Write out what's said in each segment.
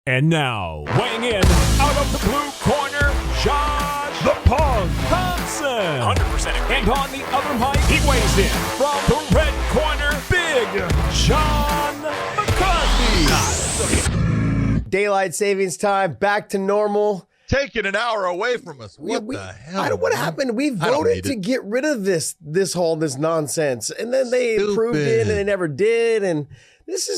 And now, weighing in out of the blue corner, Josh the Pug Thompson. 100% agree. And on the other mic, he weighs in from the red corner, Big John McCarthy. Daylight savings time, back to normal. Taking an hour away from us. What the hell? I don't. What happened? We voted to get rid of this nonsense, and then they approved it, and they never did. And this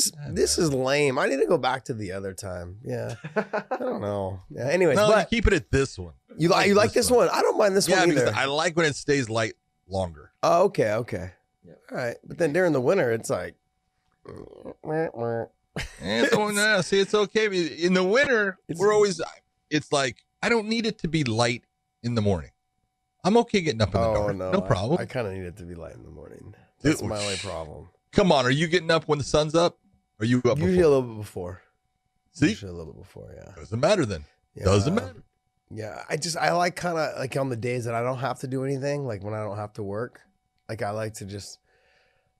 is lame. I need to go back to the other time. Yeah, I don't know. Yeah. Anyways, no, but keep it at this one. You like this one? I don't mind this one either. I like when it stays light longer. Oh, okay. Yeah. All right, but then during the winter, it's like. See, it's okay. In the winter, we're always. It's like, I don't need it to be light in the morning. I'm okay getting up in the dark. No problem. I kind of need it to be light in the morning. That's my only problem. Come on. Are you getting up when the sun's up? Or are you up usually before? A little bit before. See? Usually a little bit before, yeah. Doesn't matter then. Yeah. Doesn't matter. Yeah. I like kind of like on the days that I don't have to do anything, like when I don't have to work. Like I like to just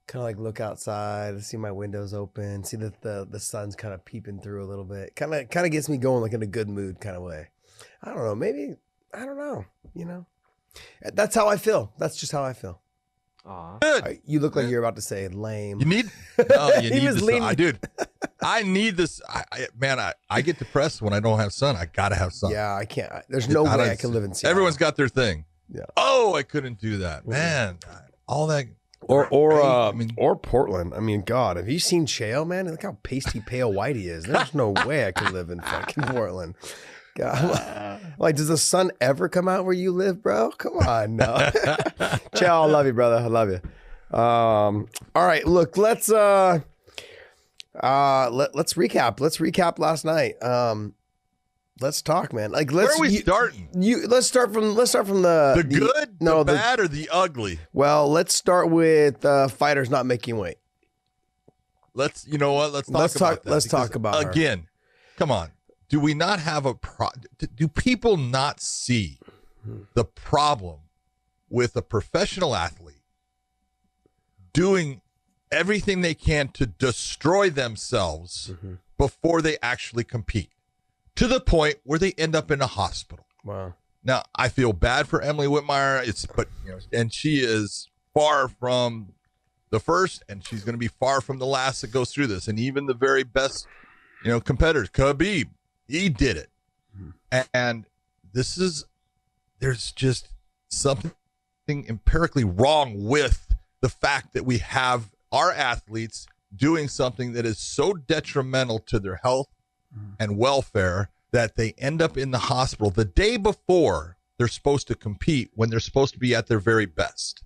kind of like look outside, see my windows open, see that the sun's kind of peeping through a little bit. Kind of gets me going like in a good mood kind of way. I don't know. Maybe, I don't know. You know, that's how I feel. That's just how I feel. Good. You look like you're about to say lame. You need this. Dude, I need this. I get depressed when I don't have sun. I got to have sun. Yeah, I can't. There's no way I can live in Seattle. Everyone's got their thing. Yeah. Oh, I couldn't do that. Man, all that. Or Portland. I mean, God, have you seen Chael, man? Look how pasty pale white he is. There's no way I could live in fucking Portland. God. Like, does the sun ever come out where you live, bro? Come on, no. Chael, I love you, brother. I love you. All right, look, let's recap. Let's recap last night. Let's talk, man. Like, where are we starting? Let's start from the good, the bad, or the ugly. Well, let's start with fighters not making weight. You know what? Let's talk about her. Again, come on. Do we not have do people not see the problem with a professional athlete doing everything they can to destroy themselves before they actually compete? To the point where they end up in a hospital. Wow. Now, I feel bad for Emily Whitmire. And she is far from the first, and she's going to be far from the last that goes through this. And even the very best, competitors, Khabib, he did it. And there's just something empirically wrong with the fact that we have our athletes doing something that is so detrimental to their health and welfare that they end up in the hospital the day before they're supposed to compete when they're supposed to be at their very best.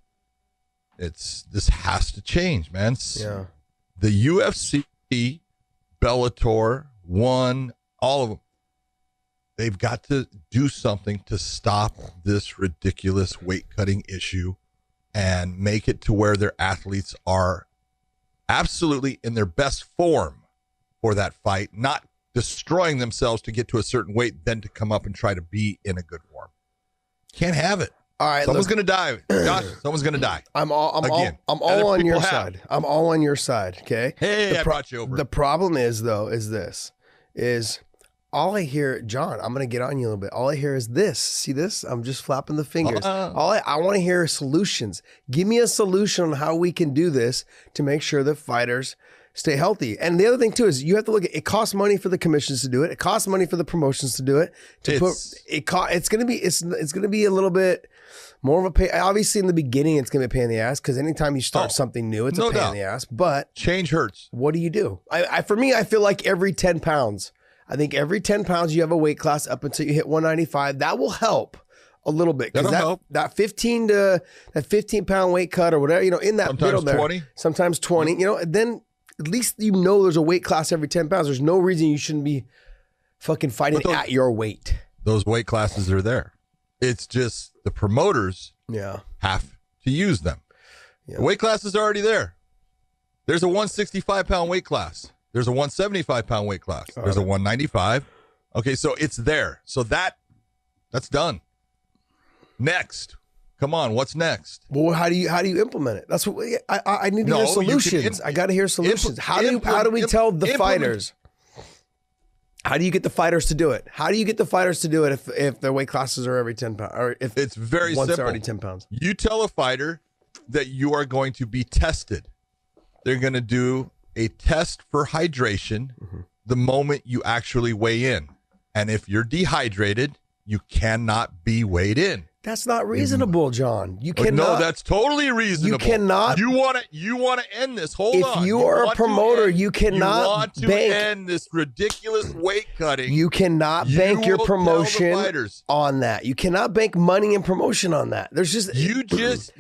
This has to change, man. Yeah. The UFC, Bellator, ONE, all of them, they've got to do something to stop this ridiculous weight cutting issue and make it to where their athletes are absolutely in their best form for that fight, not destroying themselves to get to a certain weight, then to come up and try to be in a good form. Can't have it. All right, someone's going to die. Josh, someone's going to die. I'm all on your side. I'm all on your side. Okay. Hey, I brought you over. The problem is all I hear, John, I'm going to get on you a little bit. All I hear is this. See this? I'm just flapping the fingers. I want to hear solutions. Give me a solution on how we can do this to make sure that fighters stay healthy. And the other thing too is you have to look at it. Costs money for the commissions to do it. It costs money for the promotions to do it. It's going to be a little bit more of a pay. Obviously, in the beginning, it's going to be a pain in the ass because anytime you start something new, it's a pain in the ass. But change hurts. What do you do? For me, I feel like every 10 pounds. I think every 10 pounds you have a weight class up until you hit 195. That will help a little bit because that 15 pound weight cut or whatever, in that middle there, 20. Sometimes 20. Then at least there's a weight class every 10 pounds. There's no reason you shouldn't be fucking fighting at your weight. Those weight classes are there. It's just the promoters have to use them. Yeah. The weight classes are already there. There's a 165 pound weight class. There's a 175 pound weight class. There's a 195. Okay, so it's there. So that's done. Next. Come on, what's next? Well, how do you implement it? That's what I need to hear solutions. I got to hear solutions. How do we tell the fighters? How do you get the fighters to do it? How do you get the fighters to do it if their weight classes are every 10 pounds? Or if it's very once simple. They're already 10 pounds. You tell a fighter that you are going to be tested. They're going to do a test for hydration the moment you actually weigh in. And if you're dehydrated, you cannot be weighed in. That's not reasonable, John. You cannot. No, that's totally reasonable. You cannot. You want to end this. Hold on. If you are a promoter, you cannot you want to bank. end this ridiculous weight cutting. You cannot bank your promotion fighters on that. You cannot bank money and promotion on that. There's just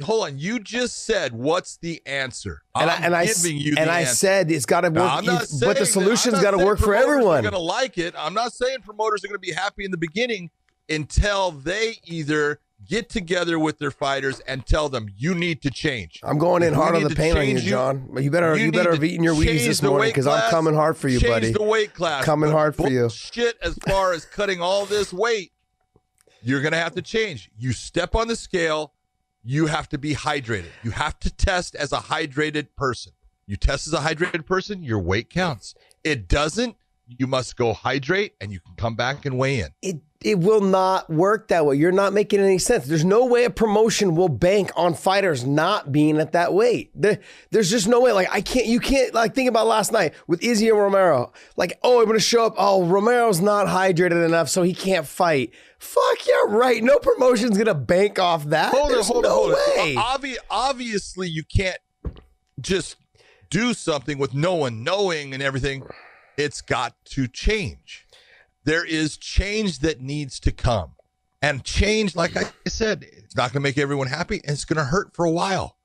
hold on. You just said what's the answer? I said it's got to work. But the solution's got to work for everyone. Going to like it. I'm not saying promoters are going to be happy in the beginning until they either get together with their fighters and tell them you need to change. I'm going in hard on the paint on you, John. You better have eaten your Wheaties this morning because I'm coming hard for you, buddy. Change the weight class. Coming hard for you. Shit, as far as cutting all this weight, you're going to have to change. You step on the scale, you have to be hydrated. You have to test as a hydrated person. You test as a hydrated person, your weight counts. It doesn't, you must go hydrate and you can come back and weigh in. It will not work that way. You're not making any sense. There's no way a promotion will bank on fighters not being at that weight. There's just no way. Like you can't like think about last night with Izzy and Romero. Like, I'm going to show up. Oh, Romero's not hydrated enough, so he can't fight. Fuck, you're right. No promotion's going to bank off that. Hold on. Obviously, you can't just do something with no one knowing and everything. It's got to change. There is change that needs to come. And change, like I said, it's not going to make everyone happy, and it's going to hurt for a while.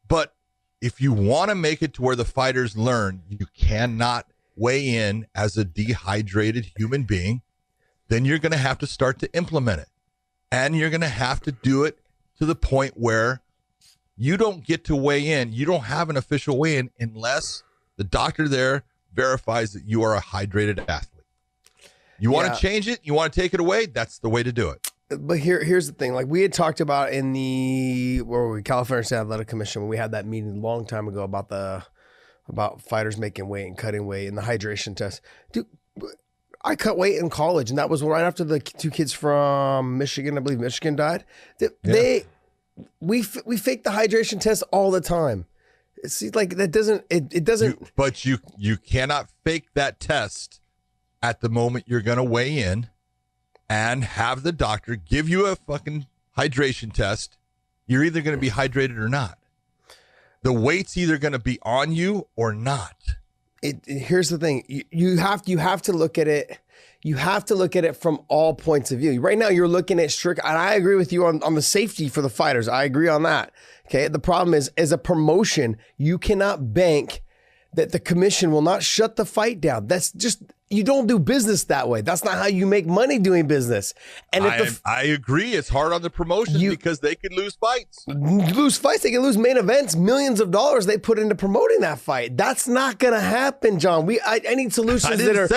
But if you want to make it to where the fighters learn you cannot weigh in as a dehydrated human being, then you're going to have to start to implement it. And you're going to have to do it to the point where you don't get to weigh in. You don't have an official weigh-in unless the doctor there verifies that you are a hydrated athlete. You want to change it? You want to take it away? That's the way to do it. But here's the thing. Like we had talked about in the California State Athletic Commission when we had that meeting a long time ago about fighters making weight and cutting weight and the hydration test. Dude, I cut weight in college, and that was right after the two kids from Michigan. I believe Michigan died. We fake the hydration test all the time. See, like that doesn't it doesn't. But you cannot fake that test at the moment you're going to weigh in and have the doctor give you a fucking hydration test. You're either going to be hydrated or not. The weight's either going to be on you or not. Here's the thing. You have to look at it. You have to look at it from all points of view. Right now, you're looking at strict, and I agree with you on the safety for the fighters. I agree on that. Okay. The problem is, as a promotion, you cannot bank that the commission will not shut the fight down. That's just, you don't do business that way. That's not how you make money doing business. And I agree. It's hard on the promotion because they could lose fights. They can lose main events, millions of dollars they put into promoting that fight. That's not going to happen, John. I need solutions that are.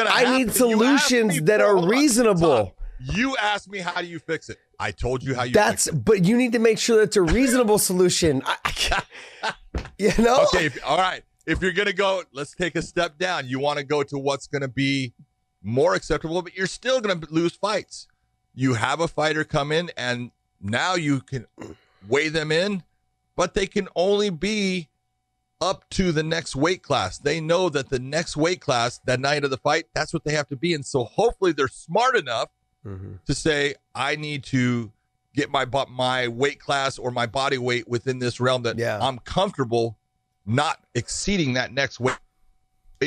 I need solutions that are reasonable. You asked me, how do you fix it? I told you how you fix it. But you need to make sure that's a reasonable solution. Okay, all right. If you're going to go, let's take a step down. You want to go to what's going to be more acceptable, but you're still going to lose fights. You have a fighter come in, and now you can weigh them in, but they can only be up to the next weight class. They know that the next weight class, that night of the fight, that's what they have to be in. So hopefully they're smart enough to say, I need to get my weight class or my body weight within this realm that I'm comfortable not exceeding that next weight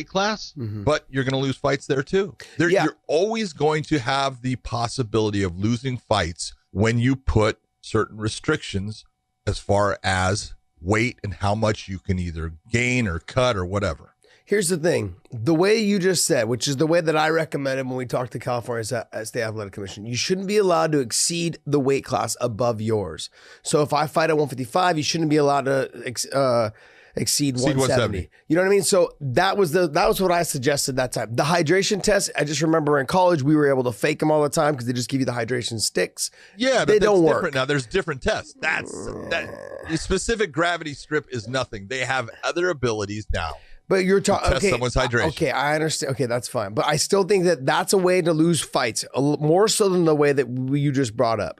class, but you're going to lose fights there too. You're always going to have the possibility of losing fights when you put certain restrictions as far as weight and how much you can either gain or cut or whatever. Here's the thing. The way you just said, which is the way that I recommended when we talked to California State Athletic Commission, you shouldn't be allowed to exceed the weight class above yours. So if I fight at 155, you shouldn't be allowed to exceed 170. You know what I mean? So that was what I suggested that time. The hydration test, I just remember in college we were able to fake them all the time because they just give you the hydration sticks. Yeah, but they don't work. Now there's different tests. The specific gravity strip is nothing. They have other abilities now. But you're talking test someone's hydration. Okay, I understand. Okay, that's fine. But I still think that that's a way to lose fights, more so than the way that you just brought up.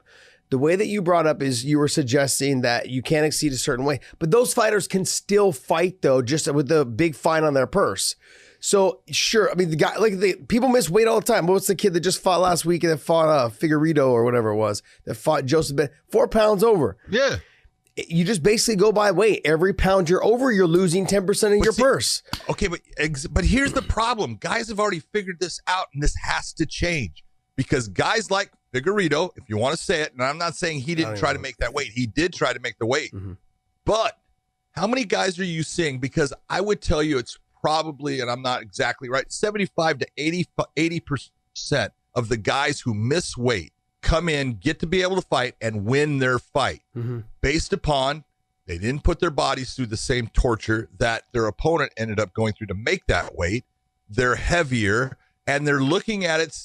The way that you brought up is you were suggesting that you can't exceed a certain weight. But those fighters can still fight, though, just with the big fine on their purse. So, sure. I mean, the guy, people miss weight all the time. What's the kid that just fought last week and that fought Figueredo or whatever it was, that fought Joseph Ben, 4 pounds over? Yeah. You just basically go by weight. Every pound you're over, you're losing 10% of your purse. Okay, but here's the problem. Guys have already figured this out, and this has to change. Because guys like Figueredo, if you want to say it, and I'm not saying he didn't try to make that weight. He did try to make the weight. Mm-hmm. But how many guys are you seeing? Because I would tell you it's probably, and I'm not exactly right, 75 to 80% of the guys who miss weight come in, get to be able to fight, and win their fight based upon they didn't put their bodies through the same torture that their opponent ended up going through to make that weight. They're heavier, and they're looking at it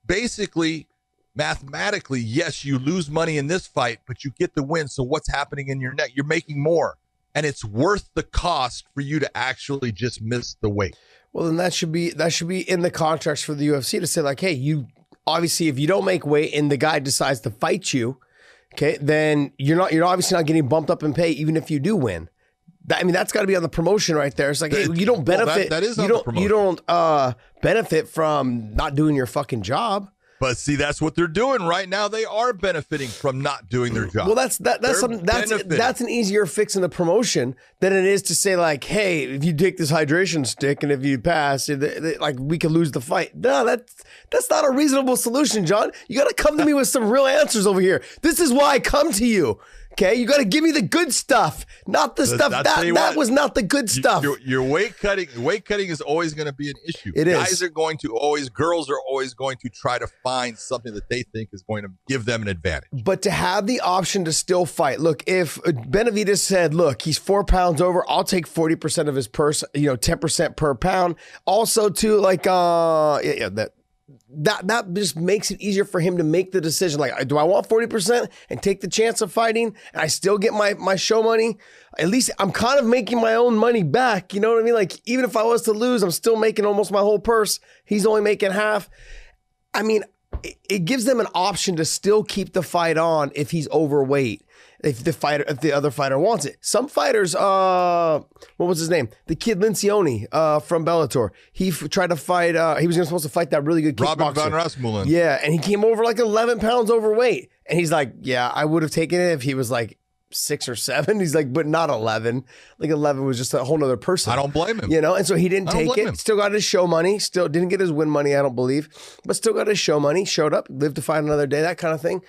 basically mathematically. Yes, you lose money in this fight, but you get the win. So what's happening in your neck? You're making more, and it's worth the cost for you to actually just miss the weight. Well, then that should be in the contracts for the UFC to say, like, hey, you obviously, if you don't make weight and the guy decides to fight you, okay, then you're obviously not getting bumped up in pay, even if you do win. That's got to be on the promotion right there. It's like, hey, you don't benefit. That is on the promotion. You don't benefit from not doing your fucking job. But see, that's what they're doing right now. They are benefiting from not doing their job. Well, that's an easier fix in the promotion than it is to say, like, hey, if you take this hydration stick and if you pass, like, we could lose the fight. No, that's not a reasonable solution, John. You got to come to me with some real answers over here. This is why I come to you. Okay, you got to give me the good stuff, not the stuff that was not the good stuff. Your weight cutting is always going to be an issue. Girls are always going to try to find something that they think is going to give them an advantage. But to have the option to still fight, look, if Benavidez said, look, he's 4 pounds over, I'll take 40% of his purse, 10% per pound. Also, too, like, that just makes it easier for him to make the decision. Like, do I want 40% and take the chance of fighting and I still get my show money? At least I'm kind of making my own money back. You know what I mean? Like, even if I was to lose, I'm still making almost my whole purse. He's only making half. I mean, it gives them an option to still keep the fight on if he's overweight. If the other fighter wants it. Some fighters, what was his name? The kid Lencioni from Bellator. He tried to fight, he was supposed to fight that really good kickboxer. Robert Van Rasmussen. Yeah, and he came over like 11 pounds overweight. And he's like, yeah, I would have taken it if he was like 6 or 7. He's like, but not 11. Like 11 was just a whole nother person. I don't blame him. And so he didn't take it. Still got his show money. Still didn't get his win money, I don't believe. But still got his show money. Showed up, lived to fight another day, that kind of thing.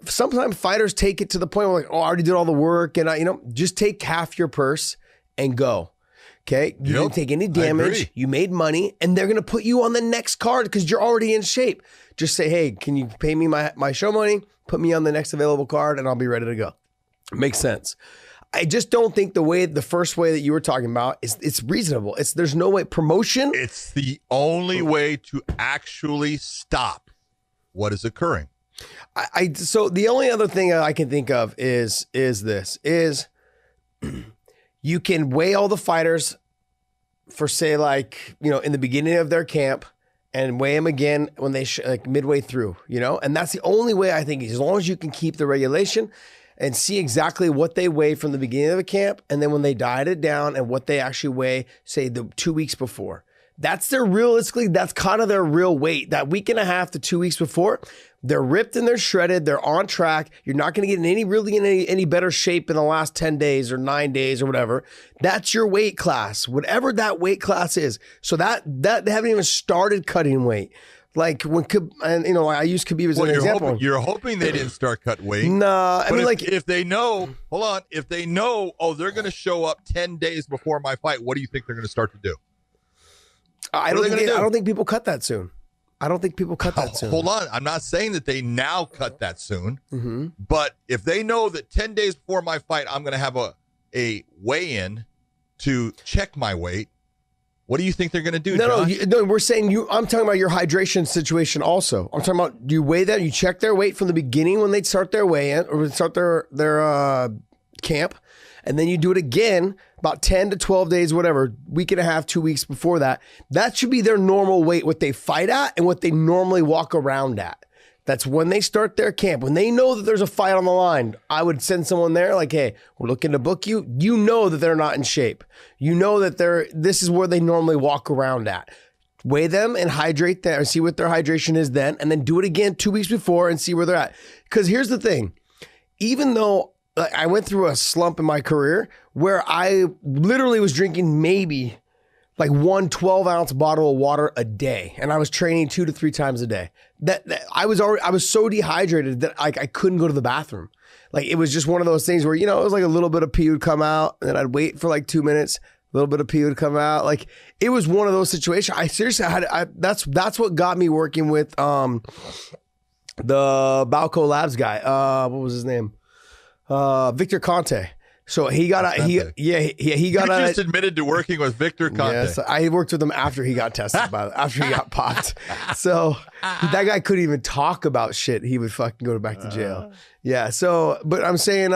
Sometimes fighters take it to the point where, like, oh, I already did all the work, and just take half your purse and go. Okay, you didn't take any damage. You made money, and they're gonna put you on the next card because you're already in shape. Just say, hey, can you pay me my show money? Put me on the next available card, and I'll be ready to go. Makes sense. I just don't think the first way that you were talking about it's reasonable. There's no way promotion. It's the only way to actually stop what is occurring. So the only other thing I can think of is you can weigh all the fighters for, say, like, in the beginning of their camp and weigh them again when they like midway through, and that's the only way I think, as long as you can keep the regulation and see exactly what they weigh from the beginning of the camp and then when they diet it down and what they actually weigh, say, the 2 weeks before. That's kind of their real weight. That week and a half to 2 weeks before, they're ripped and they're shredded. They're on track. You're not going to get in any better shape in the last 10 days or 9 days or whatever. That's your weight class, whatever that weight class is. So that they haven't even started cutting weight. Like when, I use Khabib as an example. You're hoping they didn't start cut weight. Nah, if they know, if they know, they're going to show up 10 days before my fight, what do you think they're going to start to do? I don't think people cut that soon. Hold on. I'm not saying that they now cut that soon, but if they know that 10 days before my fight, I'm going to have a weigh-in to check my weight, what do you think they're going to do, Josh? No, we're saying I'm talking about your hydration situation also. I'm talking about, do you weigh them? You check their weight from the beginning when they start their weigh-in or start their camp, and then you do it again about 10 to 12 days, whatever, week and a half, 2 weeks before that. That should be their normal weight, what they fight at and what they normally walk around at. That's when they start their camp. When they know that there's a fight on the line, I would send someone there like, hey, we're looking to book you. You know that they're not in shape. You know that this is where they normally walk around at. Weigh them and hydrate them and see what their hydration is then, and then do it again 2 weeks before and see where they're at. Because here's the thing. Even though I went through a slump in my career where I literally was drinking maybe like 1 12-ounce bottle of water a day, and I was training 2 to 3 times a day. That I was so dehydrated that I couldn't go to the bathroom. Like it was just one of those things where, it was like a little bit of pee would come out, and then I'd wait for like 2 minutes. A little bit of pee would come out. Like it was one of those situations. I seriously that's what got me working with the Balco Labs guy. What was his name? Victor Conte. So he got he got You just admitted to working with Victor Conte. Yes, I worked with him after he got tested after he got popped. So that guy couldn't even talk about shit. He would fucking go back to jail. Yeah. So, but I'm saying,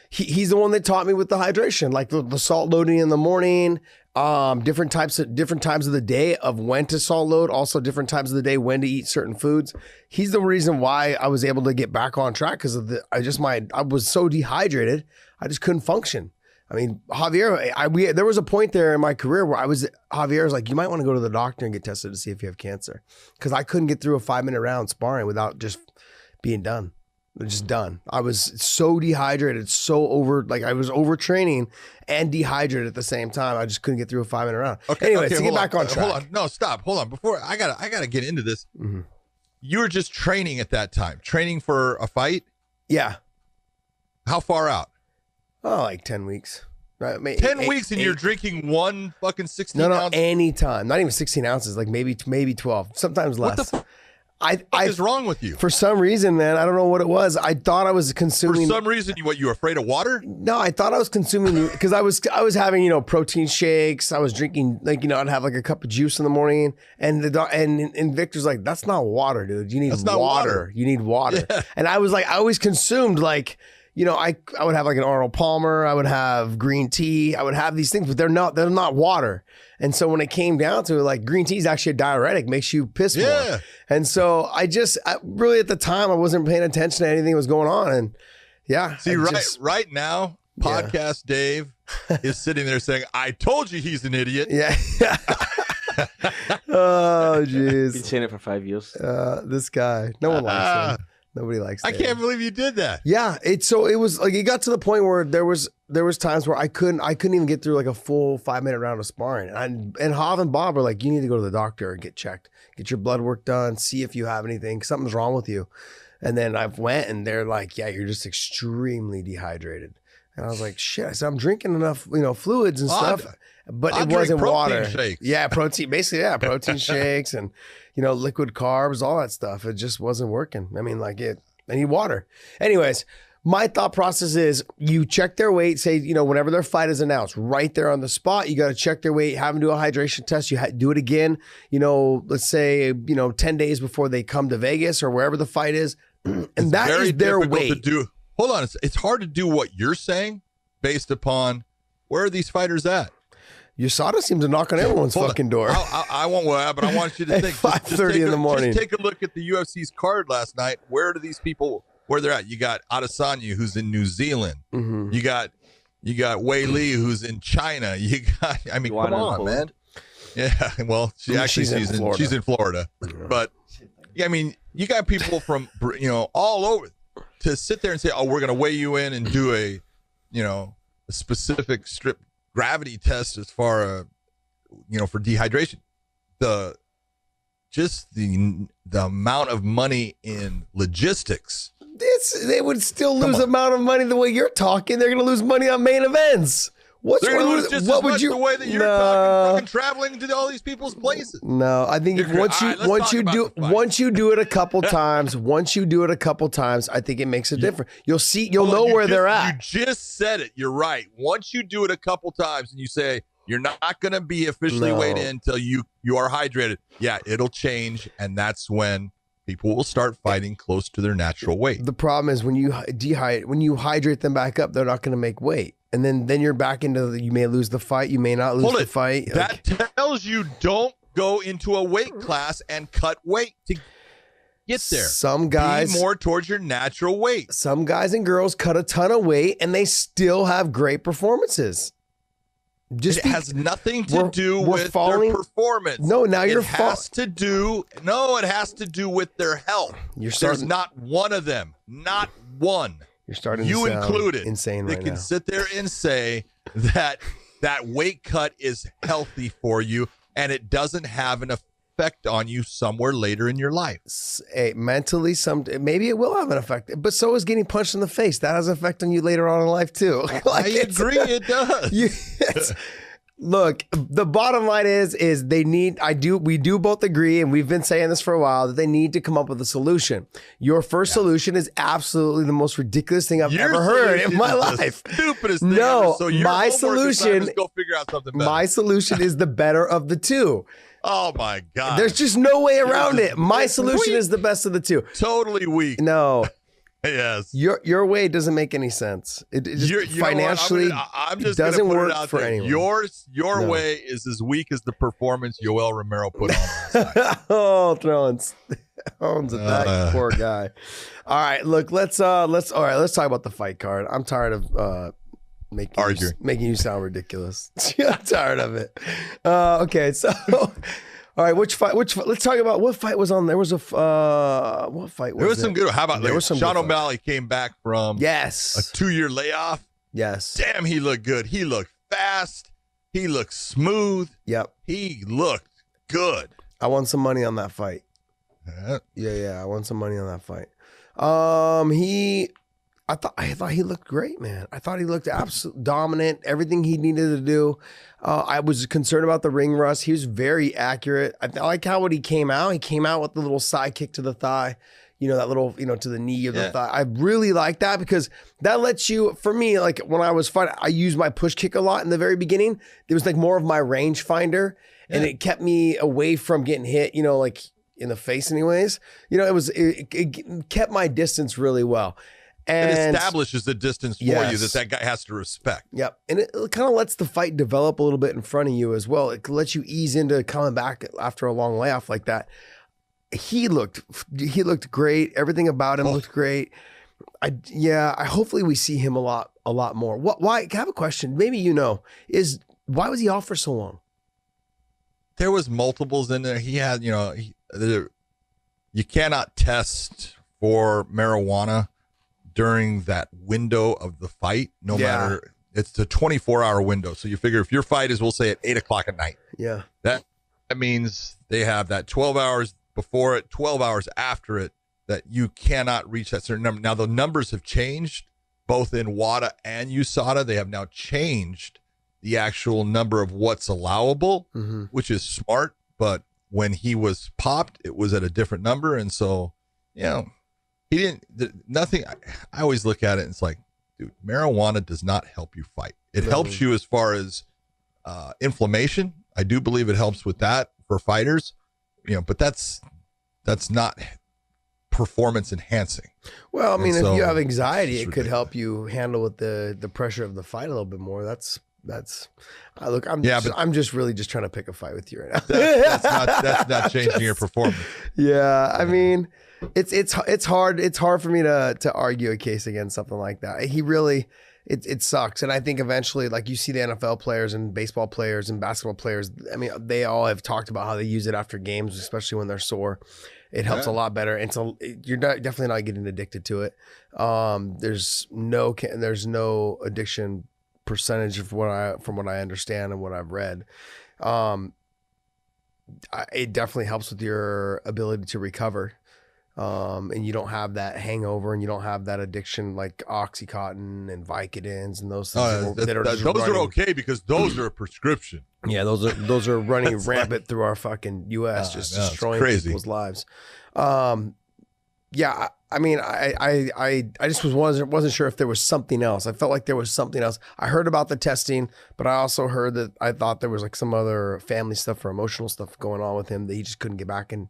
he's the one that taught me with the hydration, like the salt loading in the morning, different times of the day of when to salt load, also different times of the day when to eat certain foods. He's the reason why I was able to get back on track because of I was so dehydrated, I just couldn't function. I mean, Javier, there was a point there in my career where Javier was like, you might want to go to the doctor and get tested to see if you have cancer, because I couldn't get through a 5-minute round sparring without just being done. Just done. I was so dehydrated, I was overtraining and dehydrated at the same time. I just couldn't get through a 5-minute round. Anyway, to get back on track. Hold on. No, stop. Hold on. Before I gotta get into this. Mm-hmm. You were just training at that time, training for a fight? Yeah. How far out? Oh, like 10 weeks. Right, 10 weeks and you're drinking one fucking 16 ounce? No, anytime. Not even 16 ounces, like maybe 12, sometimes less. What the fuck is wrong with you? For some reason, man, I don't know what it was. I thought I was consuming. For some reason, you were afraid of water? No, I thought I was consuming because I was having protein shakes. I was drinking I'd have like a cup of juice in the morning, and Victor's like, that's not water, dude. You need water. You need water. Yeah. And I was like, I always consumed like. I would have like an Arnold Palmer, I would have green tea, I would have these things, but they're not water. And so when it came down to it, like green tea is actually a diuretic, makes you piss more. And so I really at the time I wasn't paying attention to anything that was going on. And yeah. See, right now, podcast Dave is sitting there saying, I told you he's an idiot. Yeah. Oh, jeez. Been saying it for 5 years. This guy, no one likes him. Nobody likes that. I can't believe you did that. Yeah, it was like it got to the point where there was times where I couldn't even get through like a full 5-minute round of sparring. And Hav and Bob were like, you need to go to the doctor and get checked, get your blood work done, see if you have anything, something's wrong with you. And then I went and they're like, yeah, you're just extremely dehydrated. And I was like, shit. I said, I'm drinking enough, fluids and stuff, but it wasn't water. Shakes. Yeah, protein, basically, yeah, protein shakes and liquid carbs, all that stuff. It just wasn't working. I mean, I need water. Anyways, my thought process is you check their weight, say, whenever their fight is announced, right there on the spot, you got to check their weight, have them do a hydration test. You do it again, let's say, 10 days before they come to Vegas or wherever the fight is. And that is their weight. To do. Hold on. It's hard to do what you're saying based upon where are these fighters at? USADA seems to knock on everyone's fucking door. I won't, but I want you to think. 5:30 in the morning. Just take a look at the UFC's card last night. Where do these people, where they're at? You got Adesanya, who's in New Zealand. Mm-hmm. You got Weili, who's in China. You got, come on, man. Yeah, well, she's in Florida. But, you got people from, all over to sit there and say, oh, we're going to weigh you in and do a specific strip gravity test as far for dehydration. The amount of money in logistics. They would still lose amount of money the way you're talking. They're going to lose money on main events. They're going to lose just as much the way that you're talking, fucking traveling to all these people's places. No, I think once you do it a couple times, I think it makes a difference. You'll know where they're at. You just said it. You're right. Once you do it a couple times and you say you're not going to be officially weighed in until you are hydrated, yeah, it'll change, and that's when people will start fighting close to their natural weight. The problem is when you hydrate them back up, they're not going to make weight. And then you're back into you may lose the fight, you may not lose the fight. That tells you don't go into a weight class and cut weight to get there. Some guys be more towards your natural weight. Some guys and girls cut a ton of weight and they still have great performances. It has nothing to do with their performance. No, now it has to do with their health. There's not one of them. Not one. You're starting to sound included. Insane right now. They can sit there and say that weight cut is healthy for you and it doesn't have an effect on you somewhere later in your life. Hey, mentally, maybe it will have an effect, but so is getting punched in the face. That has an effect on you later on in life too. I agree, it does. Look, the bottom line is we do both agree, and we've been saying this for a while, that they need to come up with a solution. Your first solution is absolutely the most ridiculous thing I've ever heard in my life. Stupidest thing ever. So my solution is go figure out something better. My solution is the better of the two. Oh my God. There's just no way around it. My solution is the best of the two. Totally weak. No. Yes. Your way doesn't make any sense. It just financially I'm just doesn't work work for anyone. Your way is as weak as the performance Yoel Romero put on. Oh, throwing stones at that poor guy. All right, look, let's talk about the fight card. I'm tired of making you sound ridiculous. I'm tired of it. Okay, so all right, which fight? Let's talk about what fight was on. There was a what fight was there was some good. How about there was some Sean O'Malley came back from a 2-year layoff. Yes. Damn, he looked good. He looked fast. He looked smooth. Yep. He looked good. I won some money on that fight. Yeah. I won some money on that fight. I thought he looked great, man. I thought he looked absolutely dominant. Everything he needed to do. I was concerned about the ring rust. He was very accurate. I like how when he came out with the little side kick to the thigh, that little, to the knee of the thigh. I really like that because that lets you, for me, like when I was fighting, I used my push kick a lot in the very beginning. It was like more of my range finder and it kept me away from getting hit, like in the face anyways. It kept my distance really well. And it establishes the distance for you that guy has to respect. Yep. And it kind of lets the fight develop a little bit in front of you as well. It lets you ease into coming back after a long layoff like that. He looked great. Everything about him looked great. I hopefully we see him a lot more. Why? I have a question. Maybe why was he off for so long? There was multiples in there. He had, you cannot test for marijuana during that window of the fight, no matter, it's the 24-hour window. So you figure if your fight is, we'll say at 8:00 at night. Yeah. That means they have that 12 hours before it, 12 hours after it, that you cannot reach that certain number. Now the numbers have changed both in WADA and USADA. They have now changed the actual number of what's allowable, which is smart. But when he was popped, it was at a different number. And so, he didn't, nothing. I always look at it and it's like, dude, marijuana does not help you fight. It helps you as far as inflammation. I do believe it helps with that for fighters, but that's not performance enhancing. Well, I mean, if you have anxiety, it could help you handle with the pressure of the fight a little bit more. I'm just really just trying to pick a fight with you right now. That's not changing your performance. Yeah. I mean, it's hard for me to argue a case against something like that. He really, it sucks. And I think eventually, like you see the NFL players and baseball players and basketball players, I mean, they all have talked about how they use it after games, especially when they're sore. It helps a lot better. And so you're definitely not getting addicted to it. There's no addiction percentage from what I understand and what I've read. It definitely helps with your ability to recover. And you don't have that hangover and you don't have that addiction like Oxycontin and Vicodins and those things. Those are okay because those are a prescription. Yeah, those are running rampant through our fucking US, just destroying people's lives. Yeah, I mean, I just wasn't sure if there was something else. I felt like there was something else. I heard about the testing, but I also heard that I thought there was like some other family stuff or emotional stuff going on with him that he just couldn't get back and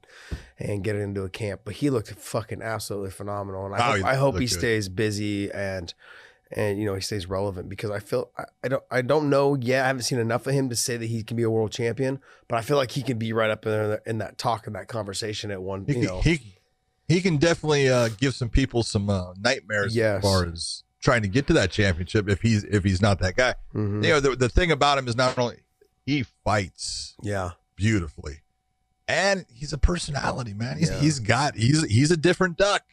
get into a camp. But he looked fucking absolutely phenomenal, and I hope he stays busy and and he stays relevant, because I don't know yet. I haven't seen enough of him to say that he can be a world champion, but I feel like he can be right up there in that talk and that conversation at one. He can definitely give some people some nightmares as far as trying to get to that championship if he's not that guy. Mm-hmm. The thing about him is not only he fights beautifully, and he's a personality, man. He's a different duck.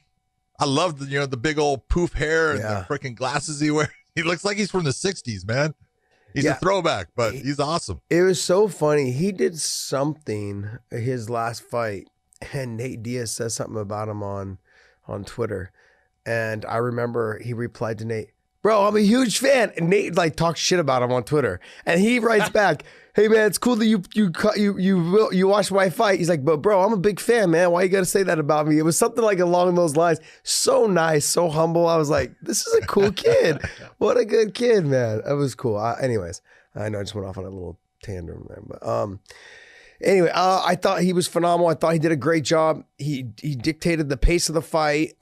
I love the big old poof hair and the freaking glasses he wears. He looks like he's from the 60s, man. He's a throwback, but he's awesome. It was so funny. He did something his last fight, and Nate Diaz says something about him on Twitter. And I remember he replied to Nate, "Bro, I'm a huge fan." And Nate talks shit about him on Twitter. And he writes back, "Hey man, it's cool that you watched my fight." He's like, "But bro, I'm a big fan, man. Why you gotta say that about me?" It was something along those lines. So nice, so humble. I was like, this is a cool kid. What a good kid, man. It was cool. Anyways, I know I just went off on a little tandem there, but anyway, I thought he was phenomenal. I thought he did a great job. He dictated the pace of the fight.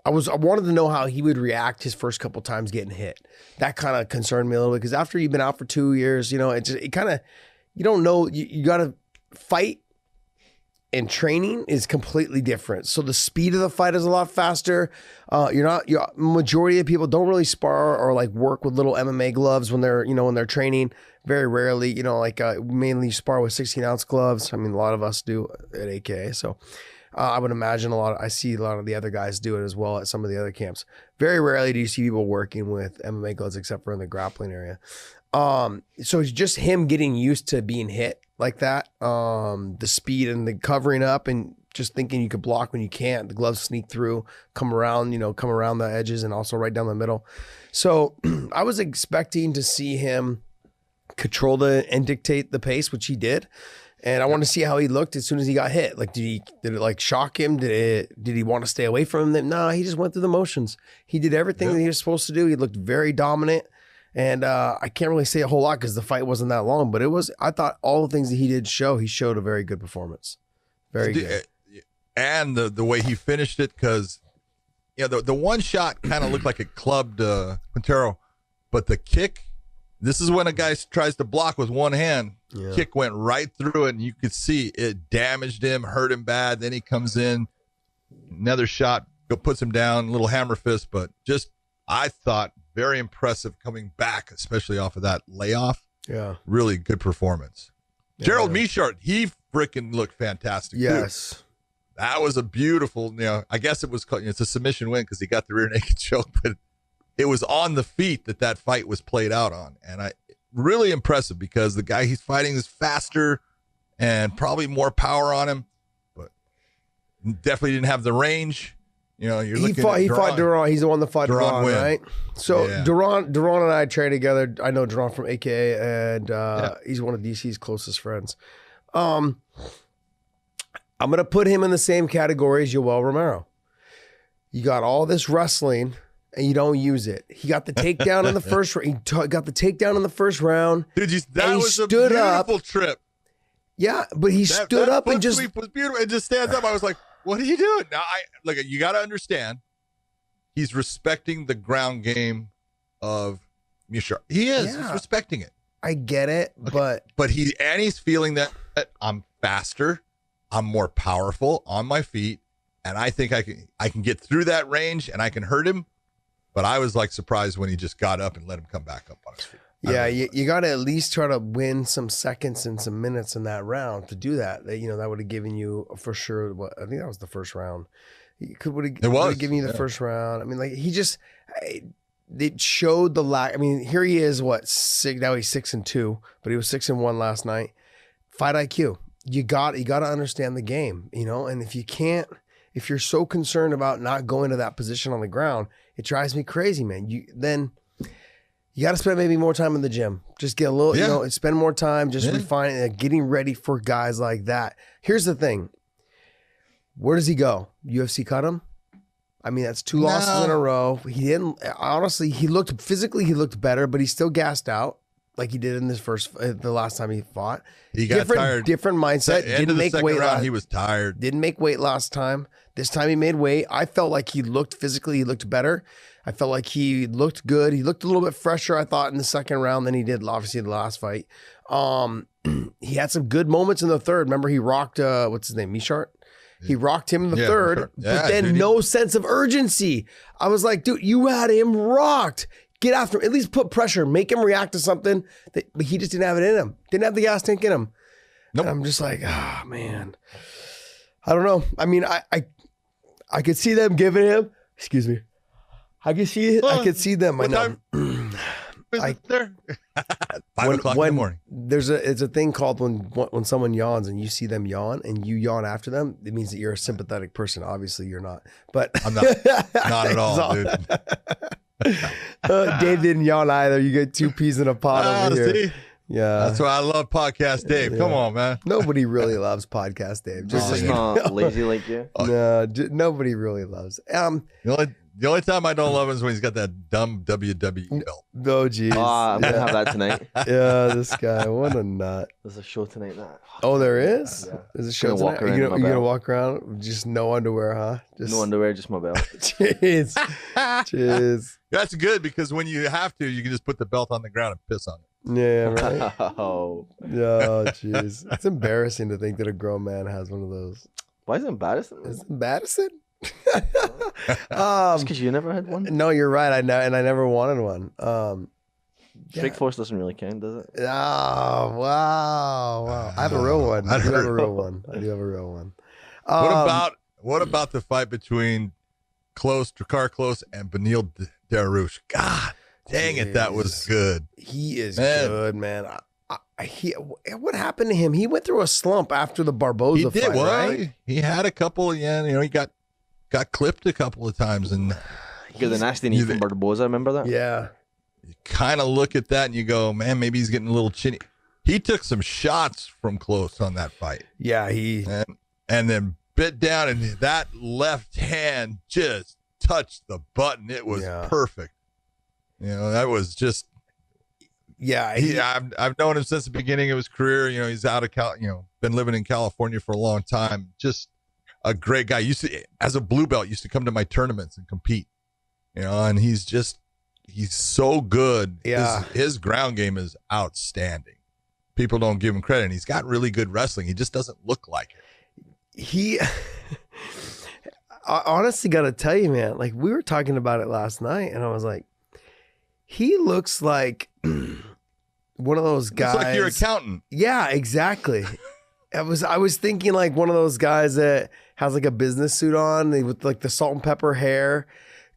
I wanted to know how he would react his first couple times getting hit. That kind of concerned me a little bit, because after you've been out for 2 years, it kind of, you don't know, you got to fight, and training is completely different. So the speed of the fight is a lot faster. Majority of people don't really spar or work with little MMA gloves when they're training. Very rarely, mainly spar with 16-ounce gloves. I mean, a lot of us do at AKA. So I would imagine I see a lot of the other guys do it as well at some of the other camps. Very rarely do you see people working with MMA gloves, except for in the grappling area. So it's just him getting used to being hit like that. The speed and the covering up and just thinking you could block when you can't. The gloves sneak through, come around the edges and also right down the middle. So I was expecting to see him control and dictate the pace, which he did. And I want to see how he looked as soon as he got hit. Did it shock him? Did he want to stay away from them? No, he just went through the motions. He did everything that he was supposed to do. He looked very dominant. And I can't really say a whole lot because the fight wasn't that long, but I thought all the things that he did he showed a very good performance. Very good. And the way he finished it, because the one shot kind of looked like it clubbed Quintero, but the kick, this is when a guy tries to block with one hand. Kick went right through it, and you could see it damaged him, hurt him bad. Then he comes in, another shot, puts him down, little hammer fist. But I thought very impressive coming back, especially off of that layoff. Yeah, really good performance. Yeah. Gerald Meashart, he freaking looked fantastic. Yes, too. That was a beautiful. I guess it's a submission win because he got the rear naked choke, but it was on the feet that fight was played out on, and really impressive because the guy he's fighting is faster and probably more power on him, but definitely didn't have the range. He fought Duran. He's the one that fought Duran, right? So yeah. Duran and I train together. I know Duran from AKA, and he's one of DC's closest friends. I'm gonna put him in the same category as Yoel Romero. You got all this wrestling, and you don't use it. He got the takedown in the first round. He got the takedown in the first round. Dude, that was a beautiful trip. Yeah, but he stood up and just was beautiful. It just stands up. I was like, "What are you doing?" Now, you got to understand, he's respecting the ground game of Meashart. He is. He's respecting it. I get it, okay. but he's feeling that I'm faster, I'm more powerful on my feet, and I think I can get through that range and I can hurt him. But I was surprised when he just got up and let him come back up on his feet. Yeah, you got to at least try to win some seconds and some minutes in that round to do that. That would have given you for sure. I think that was the first round. Would have given you the first round. I mean, it showed the lack. I mean, here he is. Now he's 6-2, but he was 6-1 last night. Fight IQ. You got to understand the game, And if you're so concerned about not going to that position on the ground, it drives me crazy, man. You got to spend maybe more time in the gym. Just get a little, spend more time just refining and getting ready for guys like that. Here's the thing. Where does he go? UFC cut him? I mean, that's 2 losses in a row. He didn't, honestly, he looked better, but he's still gassed out. like he did in this the last time he fought. He got tired. Different mindset. Didn't make weight round. He was tired. Didn't make weight last time. This time he made weight. I felt like he looked better. I felt like he looked good. He looked a little bit fresher, I thought, in the second round than he did, obviously, the last fight. He had some good moments in the third. Remember, he rocked, what's his name, Mishart? He rocked him in the third, sure. but then no sense of urgency. I was like, dude, you had him rocked. Get after him. At least put pressure. Make him react to something. But he just didn't have it in him. Didn't have the gas tank in him. Nope. And I'm just like, man. I don't know. I mean, I could see them giving him, excuse me. I could see them. I know. There. 5 o'clock in the morning. It's a thing called when someone yawns and you see them yawn and you yawn after them, it means that you're a sympathetic person. Obviously you're not, but I'm not at all, dude. Dave didn't yawn either. You get 2 peas in a pot over here. See? Yeah. That's why I love Podcast Dave. Yeah. Come on, man. Nobody really loves Podcast Dave. Just not lazy like you. No, nobody really loves. The only time I don't love him is when he's got that dumb WWE belt. Oh, geez. I'm going to have that tonight. Yeah, this guy. What a nut. There's a show tonight. Oh, there is? Yeah. There's a show Gonna walk tonight? around You're in my going to belt. walk around with just no underwear, huh? No underwear, just my belt. Jeez. Jeez. That's good because when you have to, you can just put the belt on the ground and piss on it. Yeah, right? Oh. Oh, jeez. It's embarrassing to think that a grown man has one of those. Why is it embarrassing? It's embarrassing? Just because you never had one? No, you're right. I never wanted one. Strike Force doesn't really count, does it? Oh, wow. I have a real one. I do have a real one. What about the fight between Drakkar Klose and Beneil Dariush? God dang it, that was good. He is good, man. What happened to him? He went through a slump after the Barboza fight, right? He had a couple, he got clipped a couple of times. And He got the nasty knee from Barboza, remember that? Yeah. You kind of look at that and you go, man, maybe he's getting a little chinny. He took some shots from Klose on that fight. Yeah, and then bit down, and that left hand just touched the button. It was perfect. That was just. Yeah, I've known him since the beginning of his career. He's out of been living in California for a long time. Just a great guy. As a blue belt, used to come to my tournaments and compete. And he's so good. Yeah, his ground game is outstanding. People don't give him credit. And he's got really good wrestling. He just doesn't look like it. I honestly got to tell you, man. Like we were talking about it last night, and I was like, he looks like one of those guys. It's like your accountant. Yeah, exactly. I was thinking like one of those guys that has like a business suit on with like the salt and pepper hair,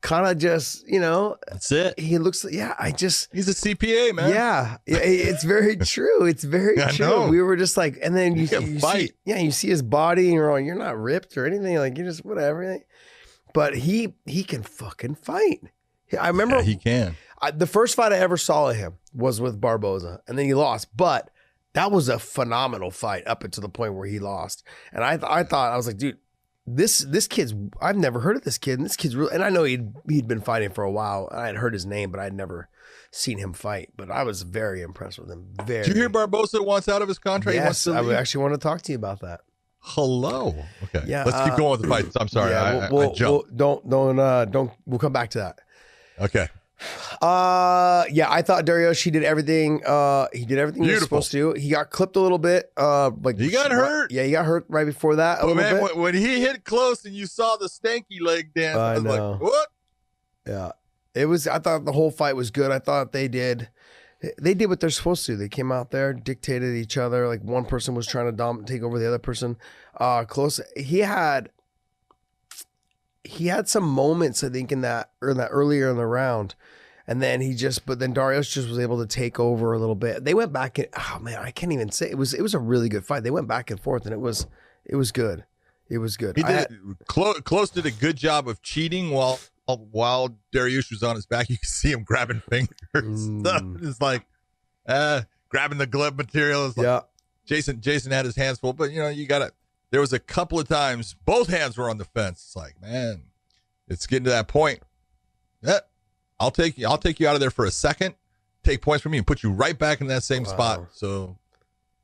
kind of just That's it. He looks. Yeah, he's a CPA, man. Yeah, it's very true. It's very true. Know. We were just like, and then you fight. you see his body, and you're not ripped or anything. Like you're just whatever. But he can fucking fight. I remember he can. The first fight I ever saw of him was with Barboza, and then he lost. But that was a phenomenal fight up until the point where he lost. And I thought, I was like, dude, this kid's, I've never heard of this kid. And this kid's real. And I know he'd been fighting for a while. I had heard his name, but I'd never seen him fight. But I was very impressed with him. Did you hear Barboza wants out of his contract? Yes, I would actually want to talk to you about that. Hello. Okay. Yeah. Let's keep going with the fights. I'm sorry. Yeah, I jumped. We'll come back to that. Okay. I thought Dariush, he did everything. He did everything he was supposed to do. He got clipped a little bit. He got hurt. Yeah, he got hurt right before that. When he hit close and you saw the stanky leg dance, I was like, what? Yeah, it was. I thought the whole fight was good. I thought they did what they're supposed to. They came out there, dictated each other. Like one person was trying to take over the other person. Close. He had some moments, I think, in that earlier in the round. And then but then Dariush just was able to take over a little bit. They went back and, oh man, I can't even say it was a really good fight. They went back and forth and it was good. It was good. Close did a good job of cheating while Dariush was on his back. You could see him grabbing fingers. It's like grabbing the glove material. It's like, Jason had his hands full, but there was a couple of times both hands were on the fence. It's like, man, it's getting to that point. Yeah, I'll take you out of there for a second. take points from you and put you right back in that same spot. So,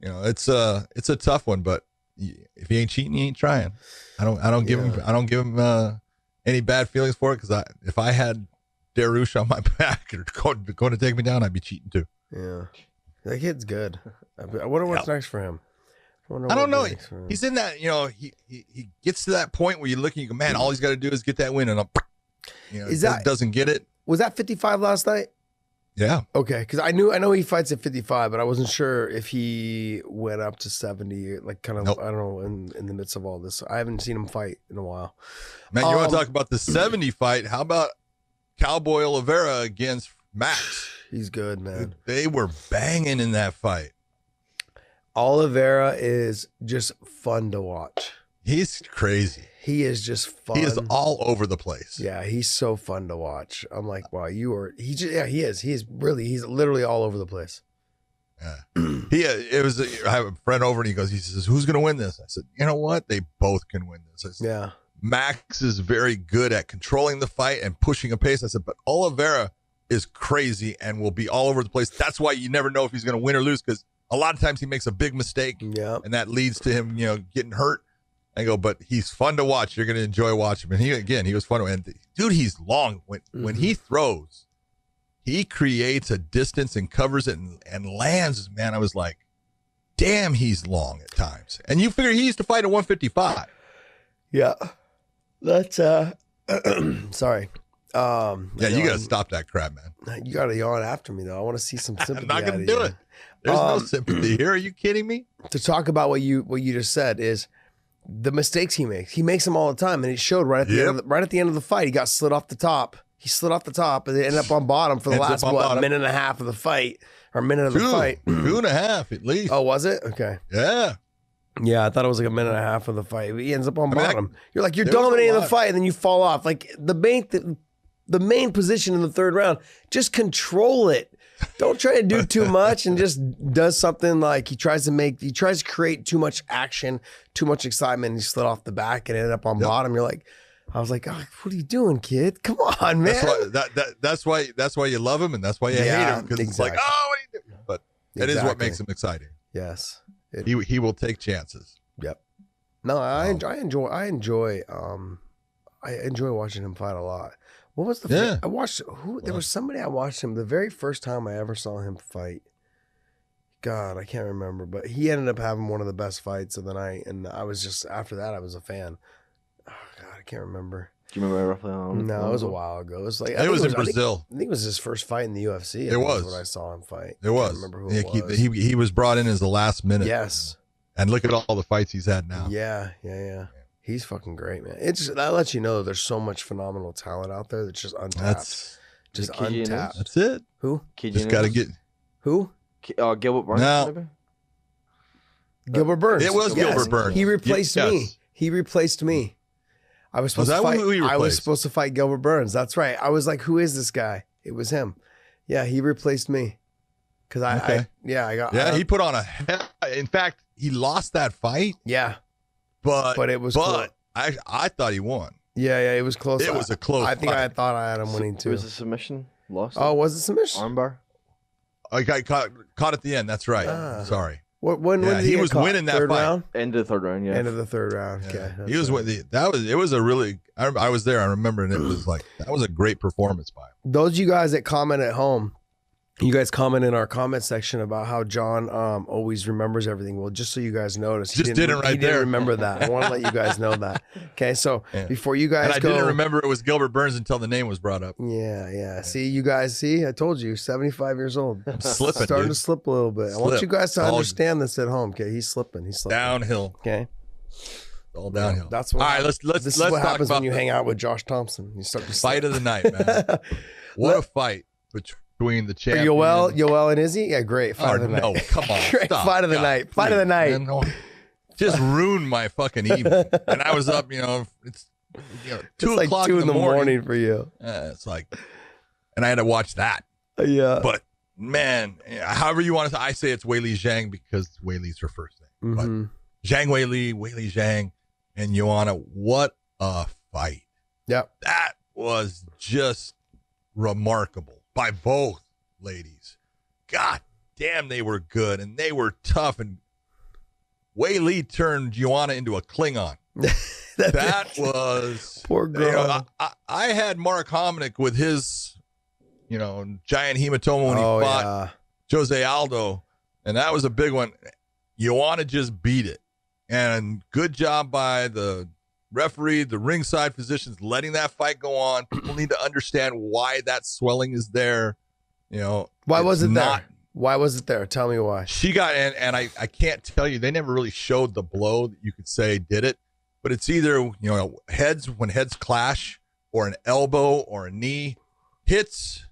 it's a tough one, but if he ain't cheating, he ain't trying. I don't give him any bad feelings for it, because if I had Darush on my back or going to take me down, I'd be cheating too. Yeah, that kid's good. I wonder what's next for him. I don't know. He's in that, he gets to that point where you look and you go, man, all he's got to do is get that win, and doesn't get it. Was that 55 last night? Yeah. Okay, because I know he fights at 55, but I wasn't sure if he went up to 70, like kind of, I don't know, in the midst of all this. I haven't seen him fight in a while. Man, you want to talk about the 70 fight? How about Cowboy Oliveira against Max? He's good, man. They were banging in that fight. Oliveira is just fun to watch. He's crazy. He is just fun. He is all over the place. Yeah, he's so fun to watch. I'm like, wow, he is. He's literally all over the place. Yeah. I have a friend over and he says, who's going to win this? I said, you know what? They both can win this. I said, Max is very good at controlling the fight and pushing a pace. I said, but Oliveira is crazy and will be all over the place. That's why you never know if he's going to win or lose, because a lot of times he makes a big mistake and that leads to him, getting hurt. I go, but he's fun to watch. You're going to enjoy watching him. And he was fun. And dude, he's long. When he throws, he creates a distance and covers it and lands. Man, I was like, damn, he's long at times. And you figure he used to fight at 155. Yeah. That's, sorry. You got to stop that crap, man. You got to yawn after me, though. I want to see some sympathy. I'm not going to do it. There's no sympathy here. Are you kidding me? To talk about what you just said is the mistakes he makes. He makes them all the time, and it showed right at the end of the fight. He got slid off the top. He slid off the top, and they ended up on bottom for the last minute and a half of the fight, or minute of the fight. 2.5 at least. Oh, was it? Okay. Yeah. Yeah, I thought it was like a minute and a half of the fight. He ends up on bottom. You're dominating the fight, and then you fall off. Like the main position in the third round, just control it. Don't try to do too much and just does something like he tries to create too much action, too much excitement, and he slid off the back and ended up on bottom. I was like, oh, what are you doing, kid? Come on, man. That's why you love him, and that's why you hate him, because it's like, oh, what are you doing? But it is what makes him exciting. Yes. He will take chances. Yep. No, I enjoy watching him fight a lot. What was the I watched there was somebody I watched him the very first time I ever saw him fight. God, I can't remember, but he ended up having one of the best fights of the night, and I was just after that I was a fan. Oh God, I can't remember. Do you remember roughly? No, it was a while ago. It was like it was in Brazil. I think it was his first fight in the UFC. It was when I saw him fight. It was. I can't remember who it was. He was brought in as the last minute. Yes. And look at all the fights he's had now. Yeah. He's fucking great, man. That lets you know there's so much phenomenal talent out there that's just untapped. Untapped. That's it. Who? Just got to get. Who? Gilbert Burns. No. Maybe? Gilbert Burns. It was Gilbert Burns. He replaced me. He replaced me. I was supposed to fight. I was supposed to fight Gilbert Burns. That's right. I was like, who is this guy? It was him. Yeah, he replaced me. Because he put on in fact, he lost that fight. Yeah. But it was close. I thought he won. Yeah, it was close. It was a close I think fight. I thought I had him winning too. It was a submission. Lost. Oh, was it submission? Armbar. I got caught at the end. That's right. Sorry. When did he was winning that third fight. Round? End of the third round. Yeah. End of the third round. Okay. He was winning. It was a really. I was there. I remember, and it was like that was a great performance by him. Those of you guys that comment at home, you guys comment in our comment section about how John always remembers everything. Well, just so you guys notice, he didn't remember that. I want to let you guys know that. Okay, so before you guys I didn't remember it was Gilbert Burns until the name was brought up. Yeah. See, you guys, I told you, 75 years old. I'm slipping, starting to slip a little bit. I want you guys to understand this at home. Okay, he's slipping. Downhill. Okay. All downhill. That's what. All right, let's this is what happens when you hang out with Josh Thompson. You start to fight of the night, man. What a fight between the champion. Yoel and Izzy? Yeah, great. Fight of the night. No, come on. Great fight of the night. Fight of the night. Just ruined my fucking evening. And I was up, it's 2 o'clock in the morning for you. It's like, and I had to watch that. Yeah. But man, however you want to say, I say it's Weili Zhang because Weili's her first name. Mm-hmm. But Weili Zhang, and Joanna, what a fight. Yep. That was just remarkable by both ladies. God damn, they were good and they were tough. And Weili turned Joanna into a Klingon. That was poor girl. I had Mark Hominick with his, giant hematoma when he fought Jose Aldo, and that was a big one. Joanna just beat it, and good job by the referee, the ringside physicians, letting that fight go on. People need to understand why that swelling is there. Why was it there? Why was it there? Tell me why. She got in, and I can't tell you. They never really showed the blow that you could say did it, but it's either when heads clash, or an elbow or a knee hits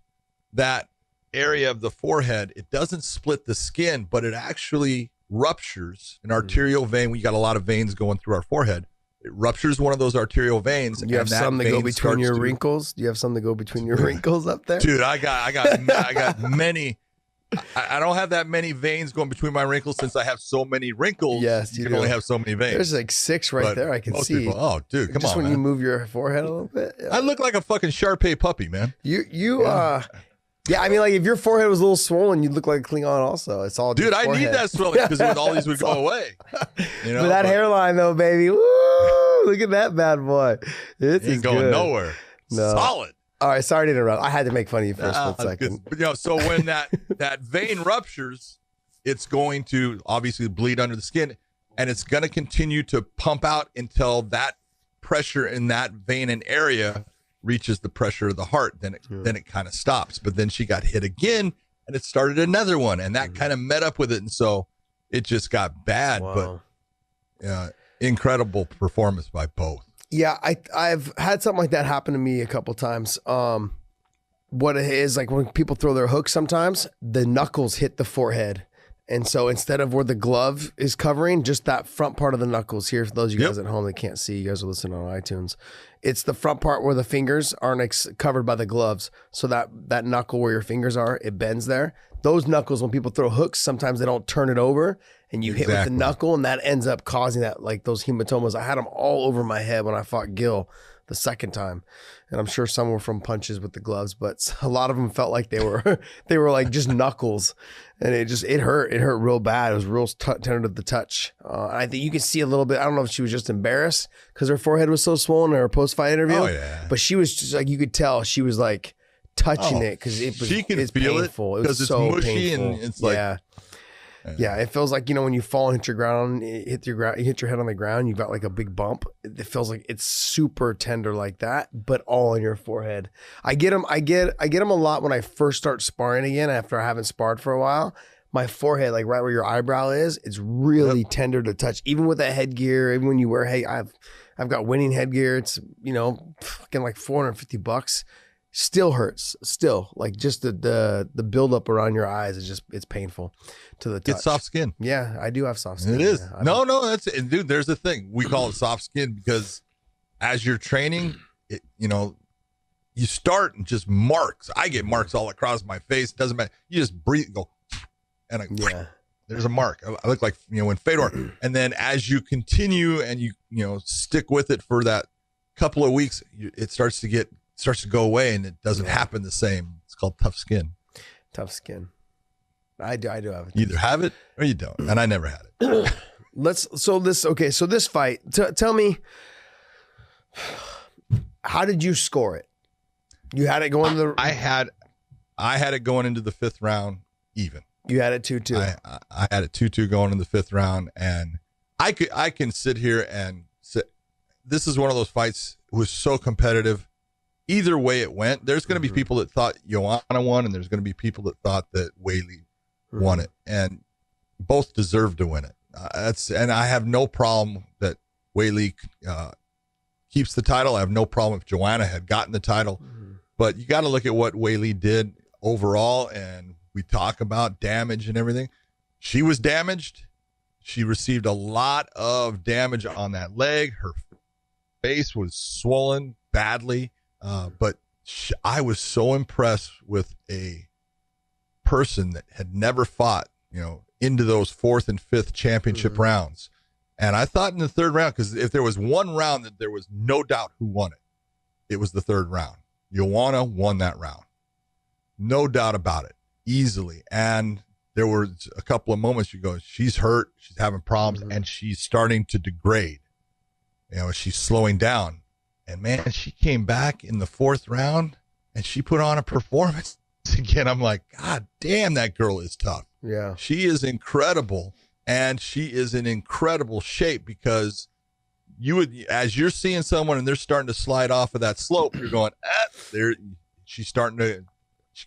that area of the forehead. It doesn't split the skin, but it actually ruptures an arterial vein. We got a lot of veins going through our forehead. It ruptures one of those arterial veins. You have some that go between your wrinkles? Do you have some that go between your wrinkles up there? Dude, I got many. I don't have that many veins going between my wrinkles since I have so many wrinkles. Yes, you can only have so many veins. There's like 6 right there I can see. People, oh, dude, come just on, when man. you move your forehead a little bit. Yeah. I look like a fucking Shar-Pei puppy, man. Yeah, I mean, like if your forehead was a little swollen, you'd look like a Klingon also. It's all dude. I need that swelling because all these would go away. But that hairline though, baby. Woo! Look at that bad boy. It's ain't going nowhere. No. Solid. All right, sorry to interrupt. I had to make fun of you for a split second. But, so when that vein ruptures, it's going to obviously bleed under the skin, and it's going to continue to pump out until that pressure in that vein and area reaches the pressure of the heart. Then it kind of stops. But then she got hit again, and it started another one, and that kind of met up with it, and so it just got bad. Wow. But incredible performance by both. Yeah, I've had something like that happen to me a couple times. What it is, like when people throw their hooks sometimes, the knuckles hit the forehead. And so instead of where the glove is covering, just that front part of the knuckles here, for those of you guys at home that can't see, you guys are listening on iTunes. It's the front part where the fingers aren't covered by the gloves. So that knuckle where your fingers are, it bends there. Those knuckles, when people throw hooks, sometimes they don't turn it over and you hit with the knuckle, and that ends up causing that, like those hematomas. I had them all over my head when I fought Gil the second time. And I'm sure some were from punches with the gloves, but a lot of them felt like they were like just knuckles, and it hurt. It hurt real bad. It was real tender to the touch. I think you could see a little bit. I don't know if she was just embarrassed because her forehead was so swollen in her post-fight interview. Oh, yeah. But she was just like, you could tell she was like touching it because she can feel painful. It was it's so mushy painful. And it's like, yeah, it feels like, when you fall and hit your ground, you hit your head on the ground, you've got like a big bump. It feels like it's super tender like that, but all on your forehead. I get them a lot when I first start sparring again after I haven't sparred for a while. My forehead, like right where your eyebrow is, it's really tender to touch. Even with that headgear, even when you wear, I've got winning headgear. It's, fucking like $450. Still hurts. Still, like just the buildup around your eyes is it's painful to the touch. It's soft skin. Yeah, I do have soft skin. It is. Yeah, no, that's it. Dude, there's the thing. We call it soft skin because as you're training, you start and just marks. I get marks all across my face. It doesn't matter. You just breathe, go, and there's a mark. I look like when Fedor. And then as you continue and you stick with it for that couple of weeks, it starts to go away, and it doesn't happen the same. It's called tough skin. Tough skin. I do have it. You either have it or you don't, and I never had it. So this fight, tell me, how did you score it? You had it going to the... I had it going into the 5th round even. You had it 2-2. I had it 2-2 going in the 5th round, and I can sit here and say, this is one of those fights. It was so competitive. Either way it went, there's going to be people that thought Joanna won, and there's going to be people that thought that Weili won it, and both deserve to win it. And I have no problem that Weili keeps the title. I have no problem if Joanna had gotten the title, but you got to look at what Weili did overall, and we talk about damage and everything. She was damaged. She received a lot of damage on that leg. Her face was swollen badly. But I was so impressed with a person that had never fought, into those 4th and 5th championship rounds. And I thought in the 3rd round, because if there was one round that there was no doubt who won it, it was the 3rd round. Joanna won that round. No doubt about it. easily. And there were a couple of moments you go, she's hurt, she's having problems, and she's starting to degrade. She's slowing down. And man, she came back in the 4th round and she put on a performance again. I'm like, God damn, that girl is tough. Yeah. She is incredible. And she is in incredible shape, because as you're seeing someone and they're starting to slide off of that slope, you're going, she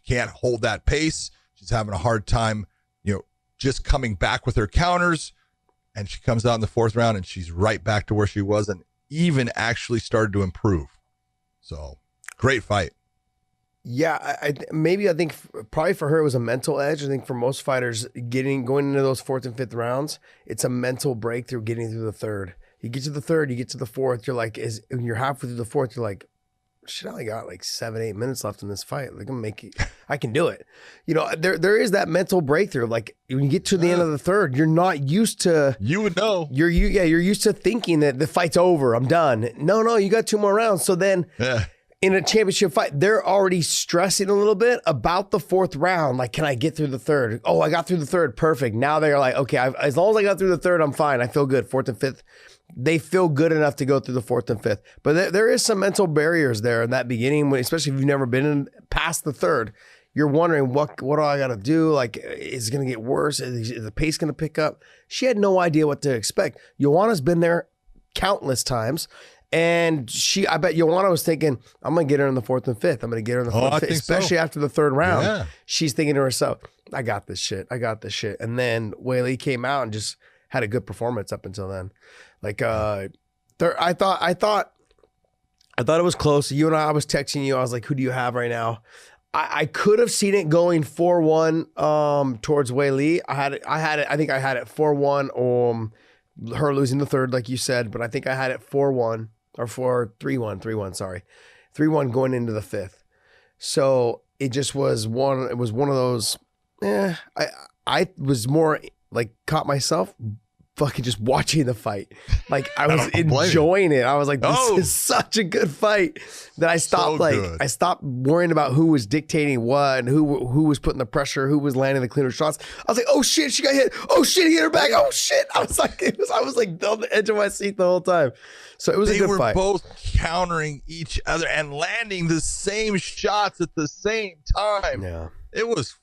can't hold that pace. She's having a hard time, just coming back with her counters. And she comes out in the 4th round and she's right back to where she was, and even actually started to improve. So great fight. Yeah, I think probably for her it was a mental edge. I think for most fighters going into those 4th and 5th rounds, it's a mental breakthrough getting through the 3rd. You get to the 3rd, you get to the 4th, you're like, when you're halfway through the 4th, you're like, shit, I only got like 7-8 minutes left in this fight. Like, I can do it. There is that mental breakthrough. Like when you get to the end of the 3rd, you're not used to. You would know. You're used to thinking that the fight's over. I'm done. No, you got 2 more rounds. So then. Yeah. In a championship fight, they're already stressing a little bit about the 4th round. Like, can I get through the 3rd? Oh, I got through the 3rd. Perfect. Now they're like, okay, as long as I got through the 3rd, I'm fine. I feel good. 4th and 5th, they feel good enough to go through the 4th and 5th. But there is some mental barriers there in that beginning, especially if you've never been past the 3rd. You're wondering, what do I got to do? Like, is it going to get worse? Is the pace going to pick up? She had no idea what to expect. Joanna's been there countless times. And I bet Joanna was thinking, I'm going to get her in the 4th and 5th. I'm going to get her in the 4th and 5th, especially after the 3rd round. Yeah. She's thinking to herself, I got this shit. And then Weili came out and just had a good performance up until then. Like, I thought it was close. You and I was texting you. I was like, who do you have right now? I could have seen it going 4-1 towards Weili. I think I had it 4-1, her losing the 3rd, like you said, but I think I had it 4-1. Or 3-1, sorry. 3-1 going into the 5th. So it just was one of those, I was more like caught myself fucking just watching the fight. Like I was enjoying it. I was like, this is such a good fight that I stopped I stopped worrying about who was dictating what and who was putting the pressure, who was landing the cleaner shots. I was like, oh shit, she got hit. Oh shit, he hit her back. Oh shit. I was like on the edge of my seat the whole time. So it was a good fight. They were both countering each other and landing the same shots at the same time. Yeah. It was,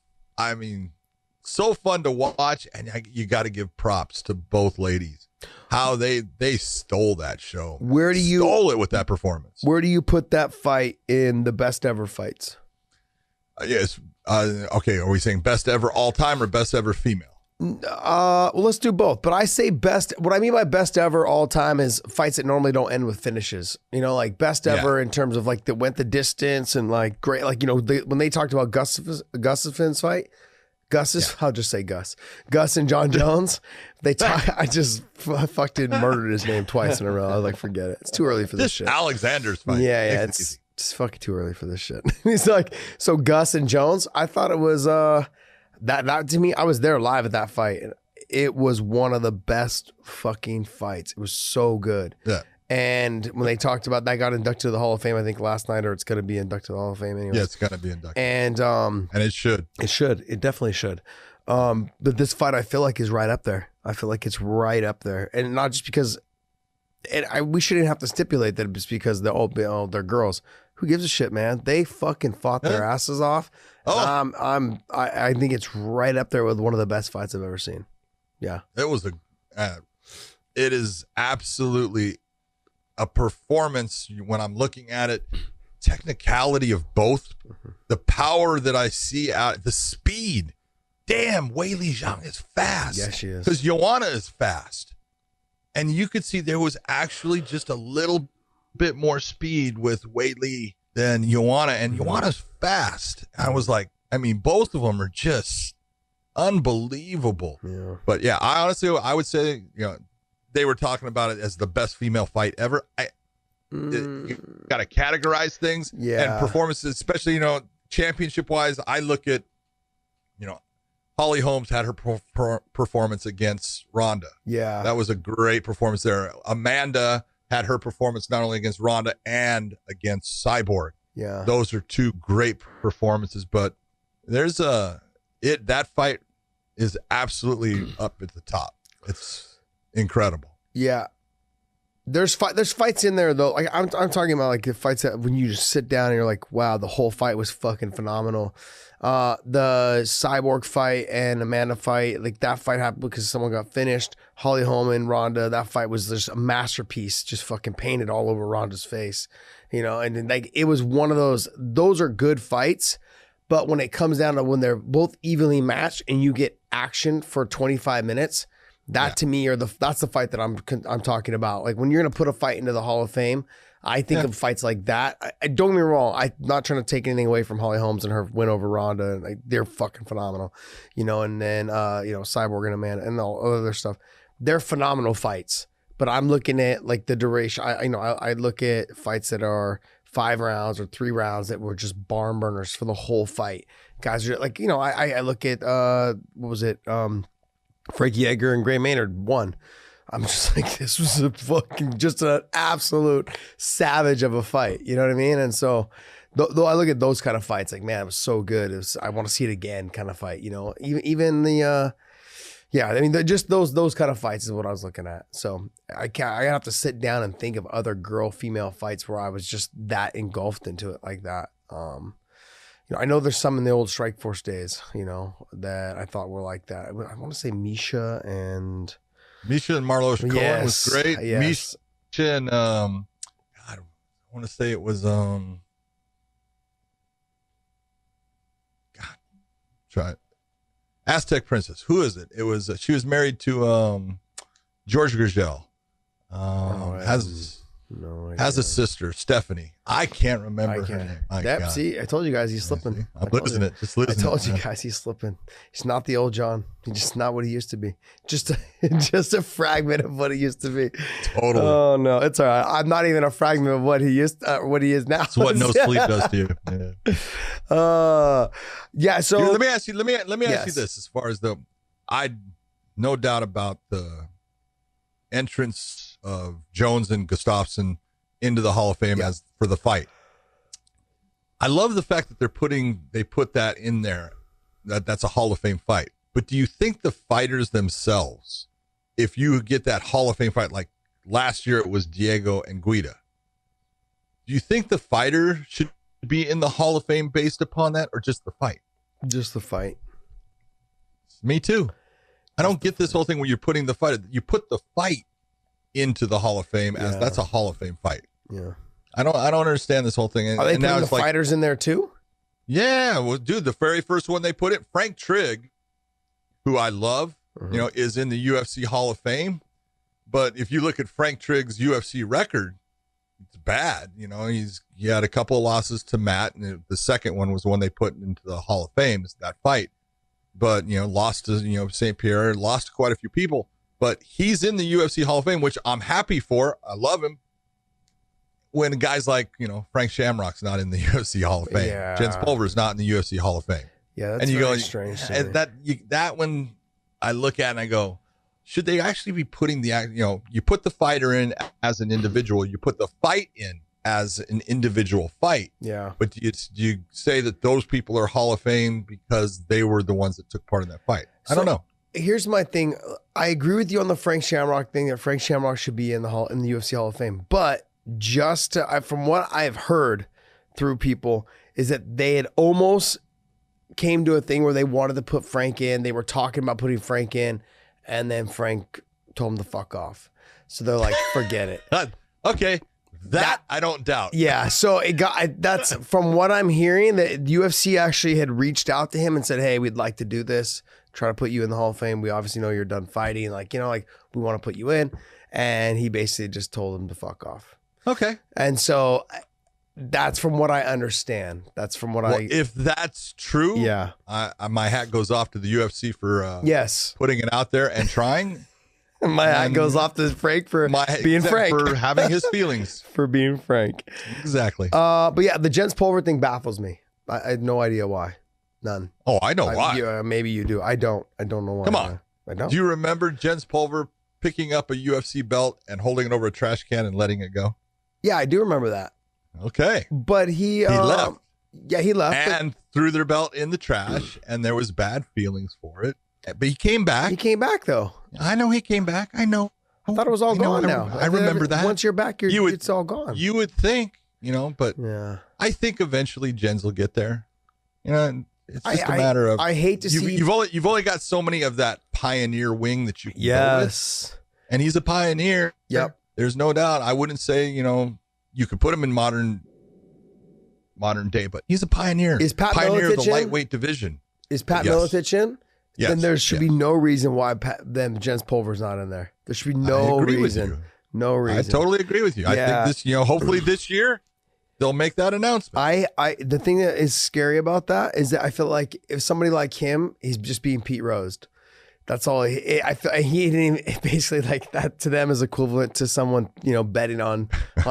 so fun to watch, and you got to give props to both ladies. How they stole that show. Stole it with that performance. Where do you put that fight in the best ever fights? Yes. Okay. Are we saying best ever all time or best ever female? Well, let's do both. But I say best. What I mean by best ever all time is fights that normally don't end with finishes. Like best ever in terms of like that went the distance and like great. Like when they talked about Gustafson's fight. I'll just say Gus and John Jones. I just fucking murdered his name twice in a row. I was like, forget it. It's too early for this shit. Alexander's fight. Yeah. It's fucking too early for this shit. He's like, so Gus and Jones, I thought it was, that to me, I was there live at that fight. And it was one of the best fucking fights. It was so good. Yeah. And when they talked about that, got inducted to the Hall of Fame, I think last night, or it's going to be inducted to the Hall of Fame anyway. Yeah, it's going to be inducted. And it should. It should. It definitely should. But this fight, I feel like, is right up there. I feel like it's right up there. And not just because, we shouldn't have to stipulate that it's because they're girls. Who gives a shit, man? They fucking fought their asses off. I think it's right up there with one of the best fights I've ever seen. Yeah. It is absolutely a performance when I'm looking at it, technicality of both, the power that I see out, the speed. Damn, Weili Zhang is fast. Yeah, she is. Because Joanna is fast. And you could see there was actually just a little bit more speed with Weili than Joanna, and Joanna's fast. I was like, both of them are just unbelievable. Yeah. But yeah, I would say, they were talking about it as the best female fight ever. You got to categorize things and performances, especially, championship wise. I look at, Holly Holmes had her performance against Ronda. Yeah. That was a great performance there. Amanda had her performance not only against Ronda and against Cyborg. Yeah. Those are two great performances, but there's That fight is absolutely up at the top. It's incredible. Yeah. There's fights in there though. Like I'm talking about like the fights that when you just sit down and you're like, wow, the whole fight was fucking phenomenal. The Cyborg fight and Amanda fight, like that fight happened because someone got finished. Holly Holm, Ronda, that fight was just a masterpiece, just fucking painted all over Ronda's face, you know. And then, like it was one of those are good fights, but when it comes down to when they're both evenly matched and you get action for 25 minutes. That to me that's the fight that I'm talking about. Like when you're gonna put a fight into the Hall of Fame, I think of fights like that. I don't get me wrong. I'm not trying to take anything away from Holly Holmes and her win over Ronda. Like they're fucking phenomenal, you know. And then Cyborg and Amanda and all other stuff. They're phenomenal fights. But I'm looking at like the duration. I look at fights that are 5 rounds or 3 rounds that were just barn burners for the whole fight. Guys are like, I look at what was it? Frankie Edgar and Gray Maynard won. I'm just like, this was a fucking just an absolute savage of a fight. You know what I mean? And so, though I look at those kind of fights, like, man, it was so good. I want to see it again, kind of fight. You know, even the, I mean, just those kind of fights is what I was looking at. So I have to sit down and think of other female fights where I was just that engulfed into it like that. I know there's some in the old Strikeforce days, that I thought were like that. I want to say Misha and Marlowe Cohen was great. Yes. Misha and I want to say it was try it. Aztec Princess. Who is it? It was she was married to George Gurgel. Has a sister, Stephanie. I can't remember her name. See, I told you guys he's slipping. I'm losing it. Just losing it. I told you guys he's slipping. He's not the old John. He's just not what he used to be. Just a fragment of what he used to be. Totally. Oh no, it's all right. I'm not even a fragment of what he is now. That's what no sleep does to you. Yeah. So let me ask you. Let me ask you this. As far as no doubt about the entrance of Jones and Gustafsson into the Hall of Fame as for the fight. I love the fact that they put that in there, that's a Hall of Fame fight. But do you think the fighters themselves, if you get that Hall of Fame fight, like last year it was Diego and Guida, do you think the fighter should be in the Hall of Fame based upon that, or just the fight? Just the fight. Me too. I don't get this whole thing where you're putting the fight, you put the fight into the Hall of Fame as that's a Hall of Fame fight. Yeah. I don't understand this whole thing. Are they putting the fighters in there too? Yeah. Well, dude, the very first one they put it, Frank Trigg, who I love, is in the UFC Hall of Fame. But if you look at Frank Trigg's UFC record, it's bad. He had a couple of losses to Matt, and the second one was the one they put into the Hall of Fame, is that fight. But, lost to, St. Pierre, lost to quite a few people. But he's in the UFC Hall of Fame, which I'm happy for. I love him. When guys like, Frank Shamrock's not in the UFC Hall of Fame. Yeah. Jens Pulver's not in the UFC Hall of Fame. Yeah, that's very strange. And that one I look at and I go, should they actually be putting you put the fighter in as an individual, you put the fight in as an individual fight. Yeah. But do you say that those people are Hall of Fame because they were the ones that took part in that fight? I don't know. Here's my thing. I agree with you on the Frank Shamrock thing, that Frank Shamrock should be in the UFC Hall of Fame. But from what I've heard through people is that they had almost came to a thing where they wanted to put Frank in. They were talking about putting Frank in, and then Frank told them to fuck off. So they're like, forget it. Okay. That I don't doubt. Yeah. So that's from what I'm hearing, that UFC actually had reached out to him and said, hey, we'd like to do this. Try to put you in the Hall of Fame. We obviously know you're done fighting. We want to put you in. And he basically just told him to fuck off. Okay. And so that's from what I understand. That's from what if that's true, yeah, my hat goes off to the UFC for putting it out there and trying. My hat goes off to Frank for being Frank. For having his feelings. For being Frank. Exactly. But yeah, the Jens Pulver thing baffles me. I had no idea why. None. Oh, I know why. Maybe you do. I don't know why. Come on. I don't. Do you remember Jens Pulver picking up a UFC belt and holding it over a trash can and letting it go? Yeah, I do remember that. Okay. But he left. Yeah, he left. and threw their belt in the trash, and there was bad feelings for it. But he came back. He came back, though. I know he came back. I know. I thought it was all gone now. I remember that. Once you're back, it's all gone. You would think, but yeah. I think eventually Jens will get there. It's just a matter of. I hate to see. You've only got so many of that pioneer wing that you can go with. And he's a pioneer. Yep. There's no doubt. I wouldn't say, you could put him in modern day, but he's a pioneer. Is Pat pioneer Miletich of the lightweight division. Is Pat Miletich in? Yes. Then there should be no reason why Jens Pulver's not in there. There should be no reason. No reason. I totally agree with you. I think this, hopefully this year they'll make that announcement. The thing that is scary about that is that I feel like if somebody like him, he's just being Pete Rosed. That's all. I feel he didn't even, basically like that to them is equivalent to someone betting on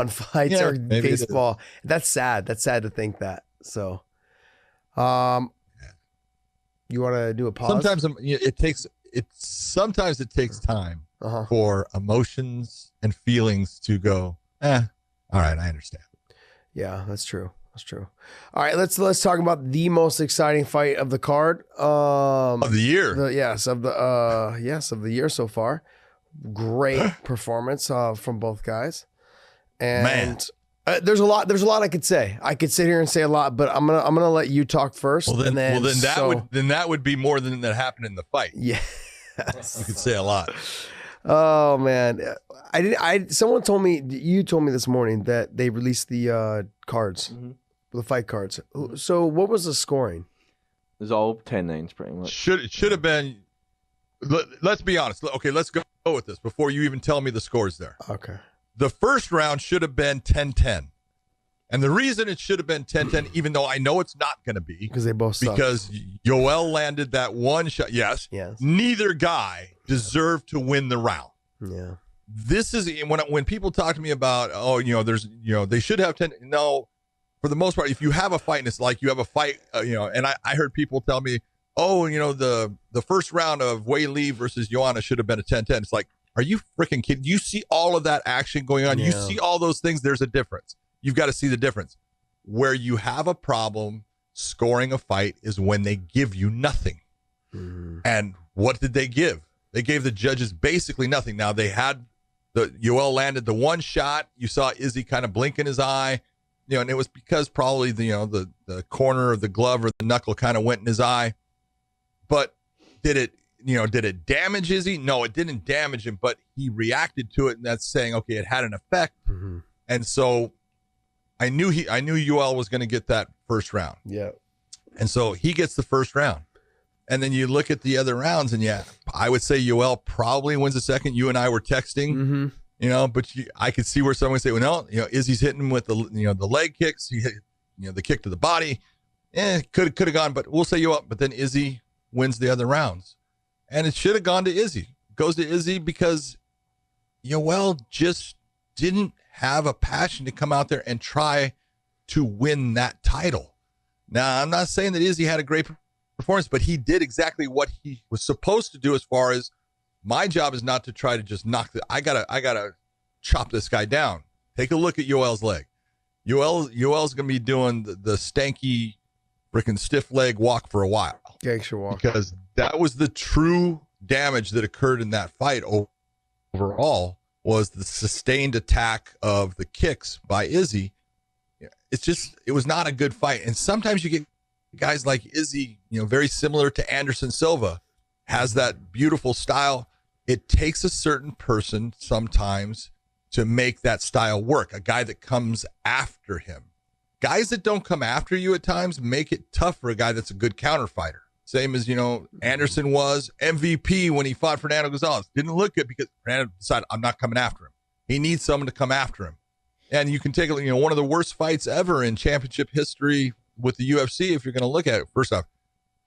fights or baseball. That's sad. That's sad to think that. So, you want to do a pause? Sometimes it takes time for emotions and feelings to go. All right, I understand. Yeah, that's true. That's true. All right, let's talk about the most exciting fight of the card of the year. Of the year so far. Great performance from both guys, and there's a lot I could say. I could sit here and say a lot, but I'm gonna let you talk first. Then that would be more than that happened in the fight. Yeah, you could say a lot. Oh man, someone told me, you told me this morning that they released the cards, the fight cards. So what was the scoring? It was all 10-9s pretty much. Should have been. Let's be honest. Okay, let's go with this before you even tell me the scores there. Okay. The first round should have been 10-10. And the reason it should have been 10-10, even though I know it's not going to be. Because they both suck. Because Yoel landed that one shot. Yes. Neither guy deserved to win the round. Yeah. This is when people talk to me about, they should have 10. No, for the most part, if you have a fight and it's like you have a fight, and I heard people tell me, the first round of Weili versus Joanna should have been a 10-10. It's like, are you freaking kidding? You see all of that action going on. Yeah. You see all those things. There's a difference. You've got to see the difference. Where you have a problem scoring a fight is when they give you nothing. And what did they give? They gave the judges basically nothing. Now they had Yoel landed the one shot. You saw Izzy kind of blink in his eye, and it was because probably the corner of the glove or the knuckle kind of went in his eye. But did it damage Izzy? No, it didn't damage him, but he reacted to it, and that's saying, okay, it had an effect. And so I knew Yoel was going to get that first round. Yeah. And so he gets the first round. And then you look at the other rounds, and I would say Yoel probably wins the second. You and I were texting, but I could see where someone would say, well, no, Izzy's hitting him with the leg kicks. He hit, the kick to the body. Could have gone, but we'll say Yoel. But then Izzy wins the other rounds. And it should have gone to Izzy. It goes to Izzy because Yoel just didn't have a passion to come out there and try to win that title. Now, I'm not saying that Izzy had a great performance, but he did exactly what he was supposed to do as far as my job is not to try to just I gotta chop this guy down. Take a look at Yoel's leg. Yoel's going to be doing the stanky freaking stiff leg walk for a while. Gangster walk. Because that was the true damage that occurred in that fight overall, was the sustained attack of the kicks by Izzy. It was not a good fight. And sometimes you get guys like Izzy, very similar to Anderson Silva, has that beautiful style. It takes a certain person sometimes to make that style work, a guy that comes after him. Guys that don't come after you at times make it tough for a guy that's a good counter fighter. Same as, Anderson was MVP when he fought Fernando Gonzalez. Didn't look good because Fernando decided, I'm not coming after him. He needs someone to come after him. And you can take, one of the worst fights ever in championship history with the UFC, if you're going to look at it. First off,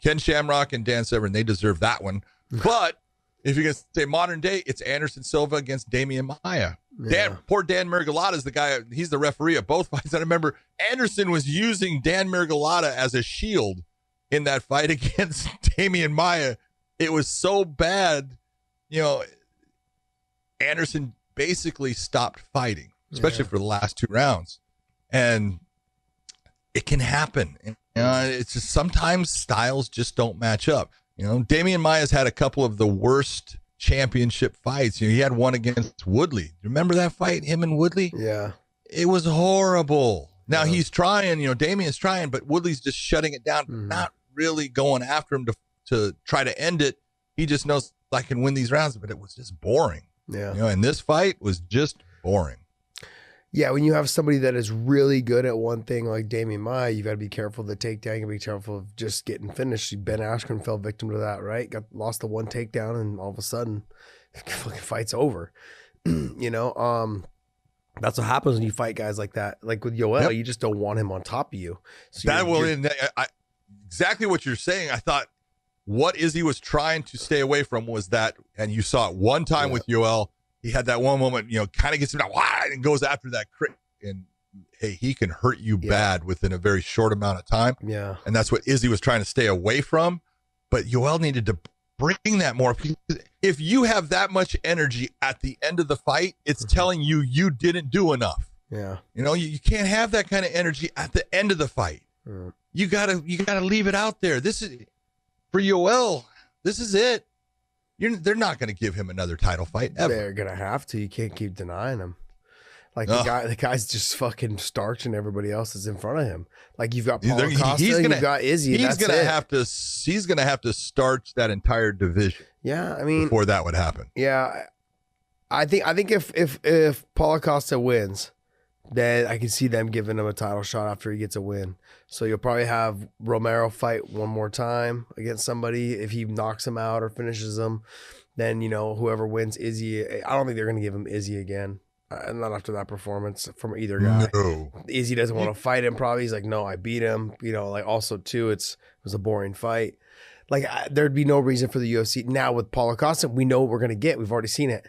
Ken Shamrock and Dan Severn, they deserve that one. But if you're going to say modern day, it's Anderson Silva against Damien Mejia. Yeah. Poor Dan Miragliotta is the guy, he's the referee of both fights. I remember Anderson was using Dan Miragliotta as a shield in that fight against Damien Mejia. It was so bad, Anderson basically stopped fighting, especially for the last two rounds. And it can happen. And, it's just sometimes styles just don't match up. Damien Maia's had a couple of the worst championship fights. He had one against Woodley. Remember that fight, him and Woodley? Yeah. It was horrible. Now he's trying, Damien's trying, but Woodley's just shutting it down, not really going after him to try to end it. He just knows I can win these rounds, but it was just boring. Yeah. And this fight was just boring. Yeah, when you have somebody that is really good at one thing like Damien Maia, you got to be careful of the takedown. You got to be careful of just getting finished. Ben Askren fell victim to that, right? Lost the one takedown, and all of a sudden, fucking fight's over. That's what happens when you fight guys like that. Like with Yoel, you just don't want him on top of you. So exactly what you're saying. I thought what Izzy was trying to stay away from was that, and you saw it one time with Yoel. He had that one moment, kind of gets him down and goes after that crit. And hey, he can hurt you bad within a very short amount of time. Yeah. And that's what Izzy was trying to stay away from. But Yoel needed to bring that more. If you have that much energy at the end of the fight, it's telling you didn't do enough. Yeah. You can't have that kind of energy at the end of the fight. You gotta leave it out there. This is for Yoel. This is it. They're not going to give him another title fight ever. They're going to have to. You can't keep denying him. Like the guy's just fucking starching everybody else that's in front of him. Like you've got Paulo Costa, you've got Izzy. He's going to have to starch that entire division. Yeah, I mean, before that would happen. Yeah, I think if Paulo Costa wins, then I can see them giving him a title shot after he gets a win. So you'll probably have Romero fight one more time against somebody. If he knocks him out or finishes him, then whoever wins Izzy. I don't think they're going to give him Izzy again. Not after that performance from either guy. No. Izzy doesn't want to fight him. Probably he's like, no, I beat him. Also too, it was a boring fight. Like there'd be no reason for the UFC now with Paulo Costa. We know what we're going to get. We've already seen it.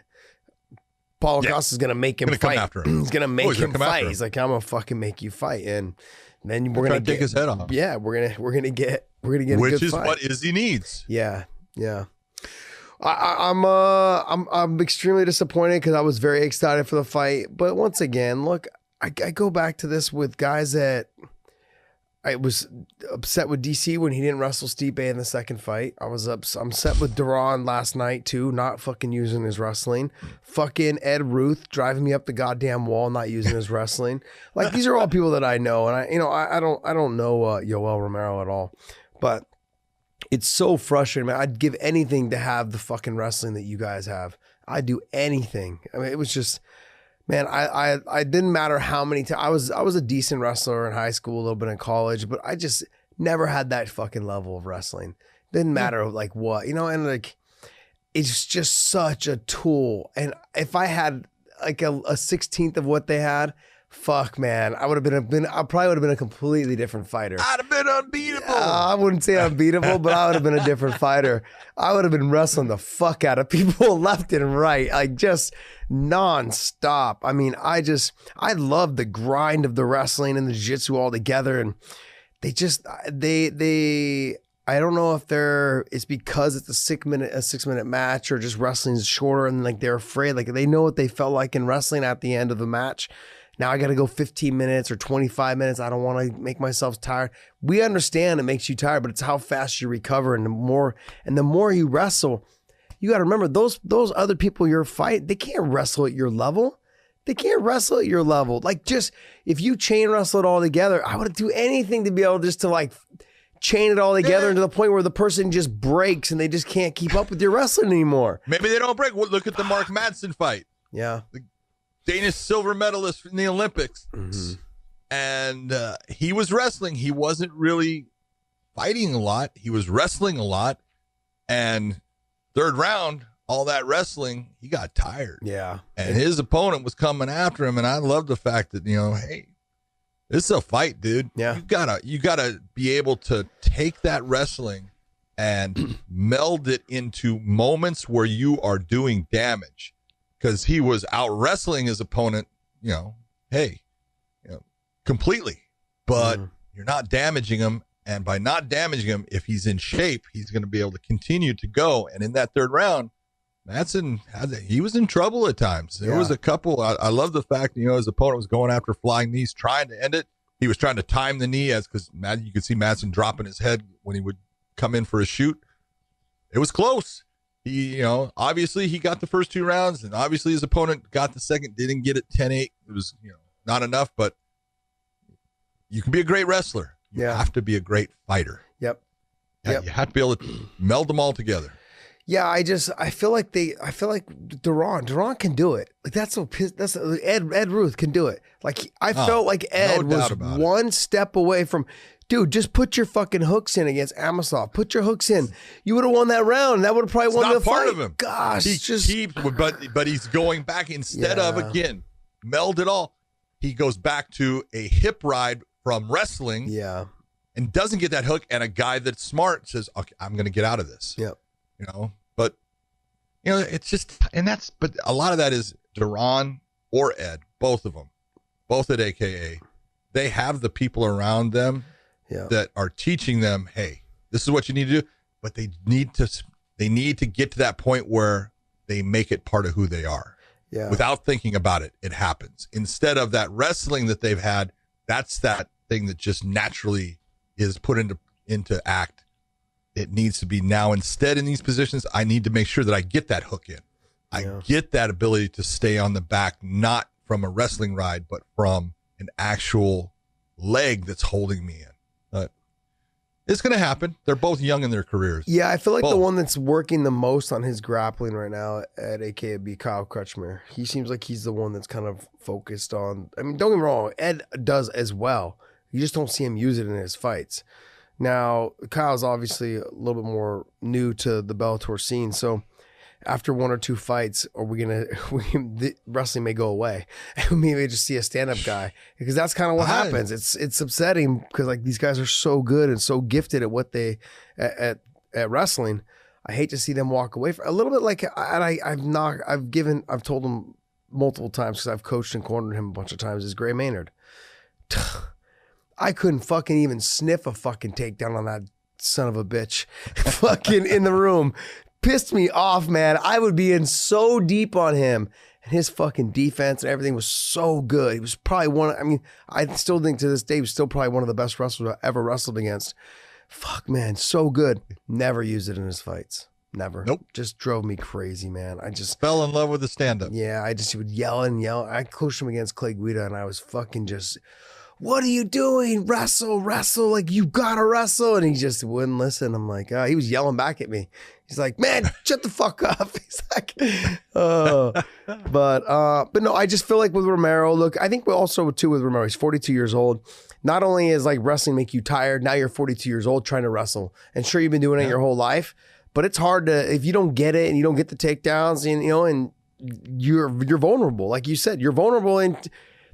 Paulo Costa is going to make him fight. He's going to make him fight. He's like, I'm going to fucking make you fight. And then we're going to take his head off. Yeah, we're going to get a good fight. Which is what Izzy needs. Yeah. I'm extremely disappointed because I was very excited for the fight. But once again, look, I go back to this with guys that I was upset with DC when he didn't wrestle Stipe in the second fight. I'm upset with Duran last night too, not fucking using his wrestling. Fucking Ed Ruth driving me up the goddamn wall, not using his wrestling. Like these are all people that I know, and I don't know Yoel Romero at all, but it's so frustrating, man. I'd give anything to have the fucking wrestling that you guys have. I'd do anything. I mean, it was just. Man, I didn't matter how many times I was a decent wrestler in high school, a little bit in college, but I just never had that fucking level of wrestling. Didn't matter like what, and like it's just such a tool. And if I had like a 16th of what they had, fuck man, I probably would have been a completely different fighter. I'd have been unbeatable. I wouldn't say unbeatable, but I would have been a different fighter. I would have been wrestling the fuck out of people left and right, like just nonstop. I mean, I love the grind of the wrestling and the jiu-jitsu all together, and they I don't know if it's because it's a 6-minute match or just wrestling's shorter and like they're afraid, like they know what they felt like in wrestling at the end of the match. Now I got to go 15 minutes or 25 minutes. I don't want to make myself tired. We understand it makes you tired, but it's how fast you recover. And the more you wrestle, you got to remember those other people you're fighting, they can't wrestle at your level. They can't wrestle at your level. Like just, if you chain wrestle it all together, I would do anything to be able just to like chain it all together to the point where the person just breaks and they just can't keep up with your wrestling anymore. Maybe they don't break. Look at the Mark Madsen fight. Yeah. The Danish silver medalist in the Olympics. Mm-hmm. And he was wrestling. He wasn't really fighting a lot. He was wrestling a lot. And third round, all that wrestling, he got tired. Yeah. And his opponent was coming after him. And I love the fact that, hey, this is a fight, dude. Yeah. You gotta be able to take that wrestling and meld it into moments where you are doing damage. Because he was out wrestling his opponent, completely. But you're not damaging him. And by not damaging him, if he's in shape, he's going to be able to continue to go. And in that third round, Madsen, he was in trouble at times. There was a couple. I love the fact that, his opponent was going after flying knees, trying to end it. He was trying to time the knee because you could see Madsen dropping his head when he would come in for a shoot. It was close. He, obviously he got the first 2 rounds, and obviously his opponent got the second, didn't get it 10-8. It was, not enough, but you can be a great wrestler. You have to be a great fighter. Yep. You have to be able to meld them all together. Yeah, I feel like Duran can do it. Like that's Ed Ruth can do it. Like I felt like Ed was one step away from, dude, just put your fucking hooks in against Amosov. Put your hooks in. You would have won that round. That would have probably won the fight. Part of him. Gosh, he keeps, but he's going back instead of, again, meld it all. He goes back to a hip ride from wrestling. Yeah. And doesn't get that hook, and a guy that's smart says, okay, I'm going to get out of this. Yep. But it's just, but a lot of that is Duran or Ed, both of them, both at AKA. They have the people around them that are teaching them, hey, this is what you need to do. But they need to get to that point where they make it part of who they are. Yeah. Without thinking about it, it happens. Instead of that wrestling that they've had, that's that thing that just naturally is put into act. It needs to be now. Instead, in these positions, I need to make sure that I get that hook in. I get that ability to stay on the back, not from a wrestling ride, but from an actual leg that's holding me in. But it's going to happen. They're both young in their careers. Yeah, I feel like the one that's working the most on his grappling right now at AK would be Kyle Crutchmer. He seems like he's the one that's kind of focused on. I mean, don't get me wrong, Ed does as well. You just don't see him use it in his fights. Now, Kyle's obviously a little bit more new to the Bellator scene, so after 1 or 2 fights, the wrestling may go away, and we may just see a stand-up guy, because that's kind of what happens. It's upsetting because like these guys are so good and so gifted at what they at wrestling. I hate to see them walk away from a little bit. Like, and I've told him multiple times because I've coached and cornered him a bunch of times. Is Gray Maynard. I couldn't fucking even sniff a fucking takedown on that son of a bitch fucking in the room. Pissed me off, man. I would be in so deep on him, and his fucking defense and everything was so good. He was probably I still think to this day, he was still probably one of the best wrestlers I ever wrestled against. Fuck, man, so good. Never used it in his fights. Never. Nope. Just drove me crazy, man. I just fell in love with the stand-up. Yeah, he would yell and yell. I coached him against Clay Guida, and I was fucking just, what are you doing? Wrestle, like you gotta wrestle. And he just wouldn't listen. I'm like, he was yelling back at me. He's like, man, shut the fuck up. He's like, but no, I just feel like with Romero, look, I think also too with Romero, he's 42 years old. Not only is like wrestling make you tired, now you're 42 years old trying to wrestle. And sure, you've been doing it your whole life, but it's hard to, if you don't get it and you don't get the takedowns and, and you're vulnerable. Like you said, you're vulnerable and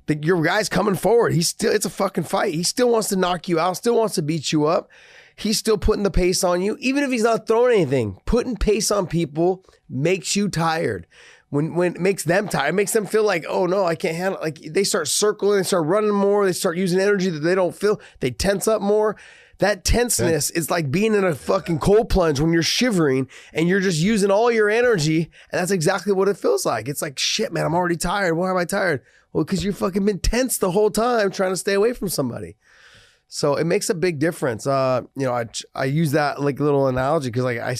your guy's coming forward. It's a fucking fight. He still wants to knock you out, still wants to beat you up. He's still putting the pace on you. Even if he's not throwing anything, putting pace on people makes you tired. When it makes them tired, it makes them feel like, oh no, I can't handle it. Like they start circling, they start running more, they start using energy that they don't feel. They tense up more. That tenseness is like being in a fucking cold plunge when you're shivering and you're just using all your energy. And that's exactly what it feels like. It's like, shit, man, I'm already tired. Why am I tired? Well, because you've fucking been tense the whole time trying to stay away from somebody. So it makes a big difference. I use that like little analogy because like I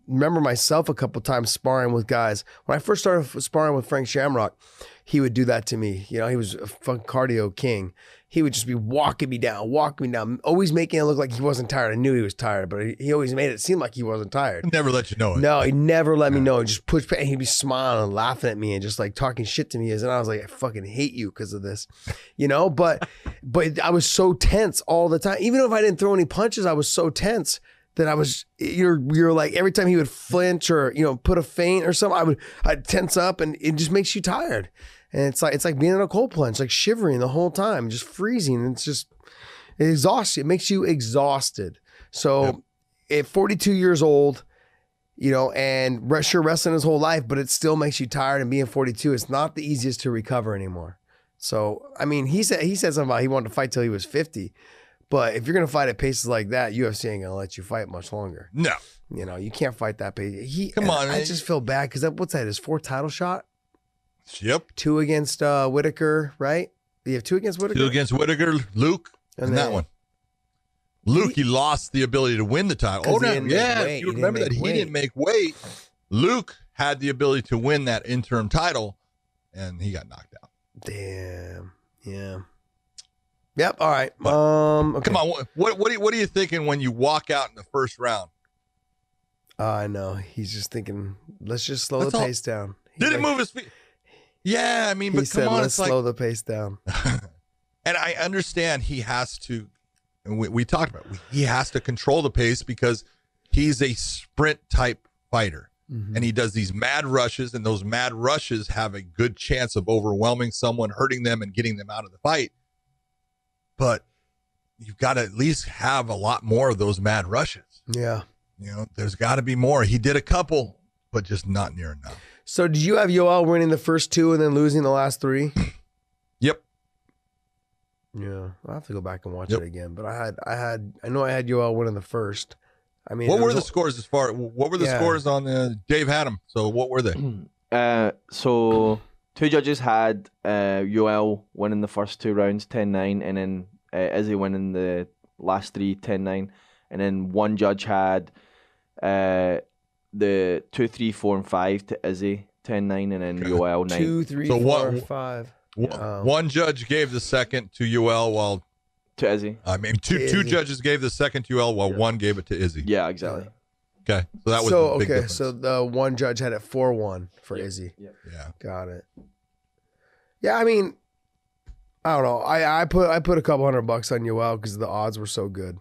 remember myself a couple times sparring with guys. When I first started sparring with Frank Shamrock, he would do that to me. He was a fucking cardio king. He would just be walking me down, always making it look like he wasn't tired. I knew he was tired, but he always made it seem like he wasn't tired. He never let you know it. No, he never let me know. He just pushed, and he'd be smiling and laughing at me and just like talking shit to me. And I was like, I fucking hate you because of this, But I was so tense all the time. Even if I didn't throw any punches, I was so tense that I was. You're like every time he would flinch or put a feint or something, I'd tense up, and it just makes you tired. And it's like being in a cold plunge, like shivering the whole time, just freezing. And it exhausts you. It makes you exhausted. So at 42 years old, and sure wrestling his whole life, but it still makes you tired. And being 42, it's not the easiest to recover anymore. So, I mean, he said something about he wanted to fight till he was 50. But if you're going to fight at paces like that, UFC ain't going to let you fight much longer. No. You can't fight that pace. Come on, I just feel bad because what's that, his 4th title shot? Yep. 2 against Whitaker, right? You have 2 against Whittaker? 2 against Whittaker, Luke, and that one. Luke, he lost the ability to win the title. Oh, no, yeah. If you remember that he didn't make weight. Luke had the ability to win that interim title, and he got knocked out. Damn. Yeah. Yep. All right. Okay. Come on. What are you thinking when you walk out in the first round? I know. He's just thinking, let's just slow the pace down. Did it move his feet? Yeah, I mean, but come on. Let's slow the pace down. And I understand he has to, and we talked about it, he has to control the pace because he's a sprint type fighter. And he does these mad rushes, and those mad rushes have a good chance of overwhelming someone, hurting them, and getting them out of the fight. But you've got to at least have a lot more of those mad rushes. Yeah. You know, there's got to be more. He did a couple, but just not near enough. So did you have Yoel winning the first 2 and then losing the last 3? Yep. Yeah. I'll have to go back and watch it again. But I know I had Yoel winning the first. I mean, what were the scores what were the scores on Dave had them? So what were they? So 2 judges had Yoel winning the first 2 rounds 10-9, and then Izzy winning the last 3 10-9, and then 1 judge had the 2, 3, 4, and 5 to Izzy 10-9, and then Yoel 9. 2, 3, 4, 5. One judge gave the second to Yoel while to Izzy. I mean, two judges gave the second to Yoel while one gave it to Izzy. Yeah, exactly. Okay, so that was the big difference. So the one judge had it 4-1 for Izzy. Yeah. Got it. Yeah, I mean, I don't know. I put a couple $100 on Yoel because the odds were so good.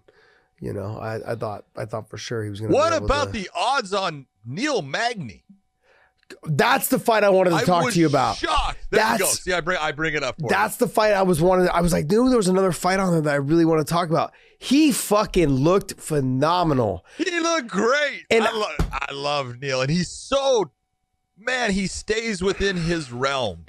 You know, I thought for sure he was going to. What about the odds on Neil Magny? That's the fight I wanted to talk to you about. Shocked. There you go. See, I bring it up for That's the fight I was like, dude, there was another fight on there that I really want to talk about. He fucking looked phenomenal. He looked great. And I love Neil. And he's so, man, he stays within his realm.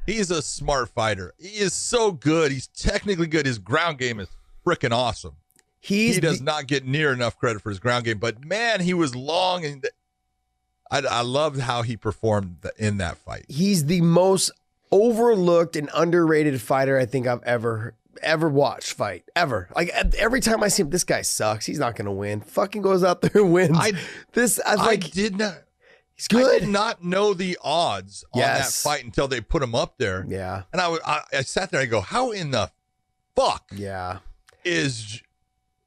He's a smart fighter. He is so good. He's technically good. His ground game is freaking awesome. He does not get near enough credit for his ground game. But, man, he was long and I loved how he performed in that fight. He's the most overlooked and underrated fighter I think I've ever watched fight ever. Like every time I see him, this guy sucks. He's not going to win. Fucking goes out there and wins. I did not. He's good. I did not know the odds on that fight until they put him up there. Yeah. And I sat there and I go, how in the fuck? Yeah. Is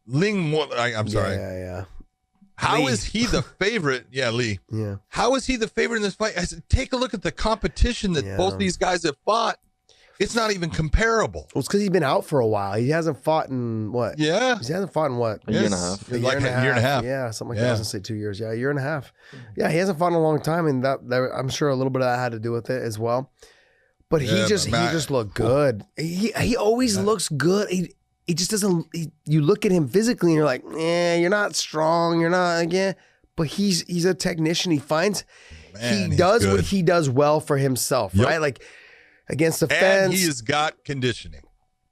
Ling? I'm sorry. Yeah. How is he the favorite? Yeah, Lee. Yeah. How is he the favorite in this fight? I said, take a look at the competition that both these guys have fought. It's not even comparable. Well, it's because he's been out for a while. He hasn't fought in what? Yeah. He hasn't fought in what? A year and a half. A year and a half. Yeah, something like that. I was going to say 2 years. Yeah, a year and a half. Yeah, he hasn't fought in a long time, and that I'm sure a little bit of that had to do with it as well. But he just looked good. He always looks good. He just doesn't. You look at him physically, and you're like, you're not strong. You're not But he's a technician. He finds he does what he does well for himself, right? Like against the fence. And he has got conditioning.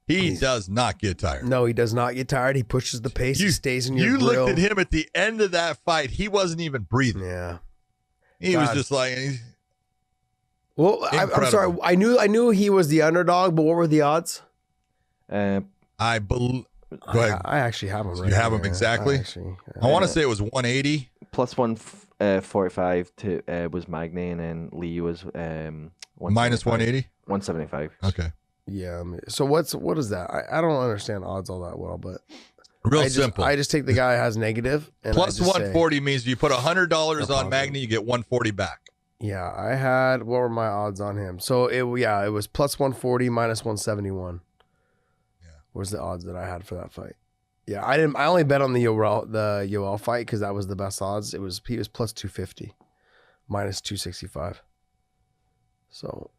He does not get tired. No, he does not get tired. He pushes the pace. He stays in your grill. You looked at him at the end of that fight. He wasn't even breathing. Yeah, he was just like. Well, I'm sorry. I knew he was the underdog, but what were the odds? I believe. Go ahead. I actually have him. Right you have him exactly. I want to say it was 180 plus 145 to was Magny, and then Lee was minus 180. 175. Okay. Yeah. So what is that? I don't understand odds all that well, but simple. I just take the guy who has negative. And plus 140 means you put $100 on Magny, you get 140 back. Yeah, what were my odds on him? So it was plus 140 minus 171. Was the odds that I had for that fight? Yeah, I only bet on the Yoel fight because that was the best odds. He was plus 250, minus 265. So,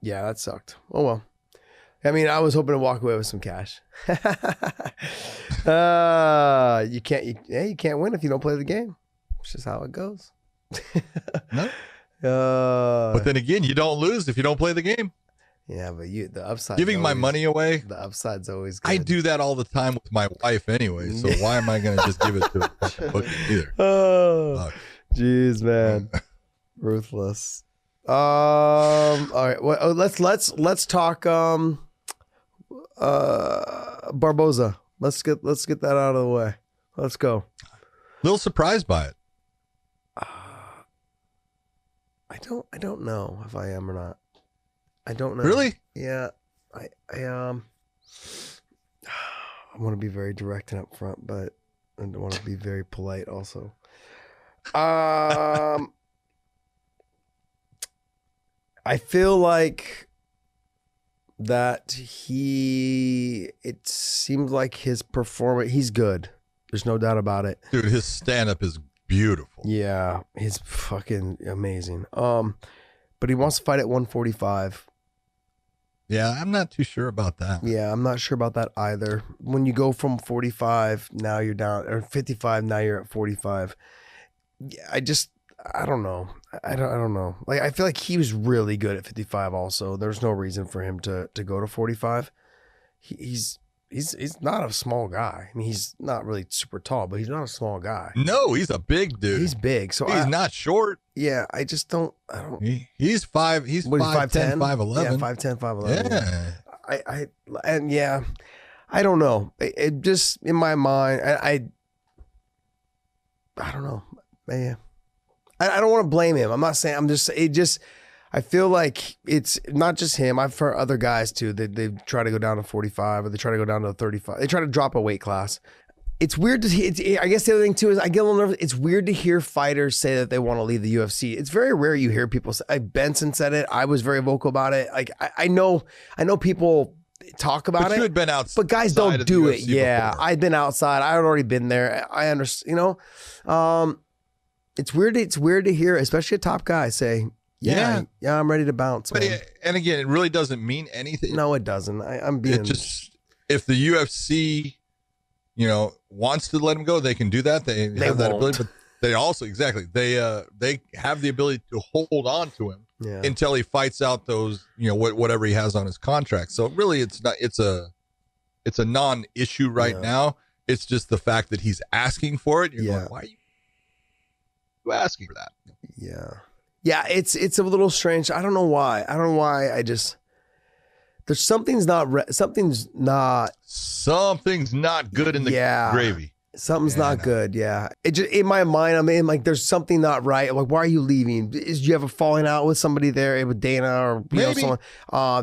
yeah, that sucked. Oh well. I mean, I was hoping to walk away with some cash. You can't win if you don't play the game. It's just how it goes. No. But then again, you don't lose if you don't play the game. Yeah, but the upside. Giving my money away. The upside's always good. I do that all the time with my wife anyway, so why am I going to just give it to a bookie either? Oh, jeez, man. Ruthless. All right. Well, let's talk Barboza. Let's get that out of the way. Let's go. A little surprised by it. I don't know if I am or not. I don't know. Really? Yeah. I want to be very direct and upfront, but I want to be very polite also. I feel like that it seems like his performance, he's good. There's no doubt about it. Dude, his stand-up is beautiful. Yeah, he's fucking amazing. But he wants to fight at 145. Yeah, I'm not too sure about that. Yeah, I'm not sure about that either. When you go from 45, now you're down, or 55, now you're at 45. I don't know. I don't know. Like, I feel like he was really good at 55 also. There's no reason for him to go to 45. He's not a small guy. I mean, he's not really super tall, but he's not a small guy. No, he's a big dude. He's big. So he's not short. Yeah, I don't. He's 5'10", 5'11". Yeah, 5'10", 5'11". Yeah. I don't know. It just, in my mind, I don't know. Yeah. I don't want to blame him. I'm not saying, I feel like it's not just him. I've heard other guys too. They try to go down to 45 or they try to go down to 35. They try to drop a weight class. It's weird to, I guess the other thing too is I get a little nervous. It's weird to hear fighters say that they want to leave the UFC. It's very rare you hear people say, Benson said it. I was very vocal about it. Like I know people talk about it. You had been outside, but guys don't do it. Yeah. Before. I'd been outside. I had already been there. I understand, it's weird to hear, especially a top guy say, yeah, I'm ready to bounce. But and again, it really doesn't mean anything. No, it doesn't. I'm being. It just, if the UFC, wants to let him go, they can do that. They have that ability, but they also they have the ability to hold on to him until he fights out those, whatever he has on his contract. So really, it's not. It's a non-issue right now. It's just the fact that he's asking for it. You're going, why are you asking for that? Yeah, it's a little strange. I don't know why. There's something's not good in the gravy. Something's not good. Yeah. It just, in my mind, I'm in like, there's something not right. I'm like, why are you leaving? Do you have a falling out with somebody there, with Dana or someone,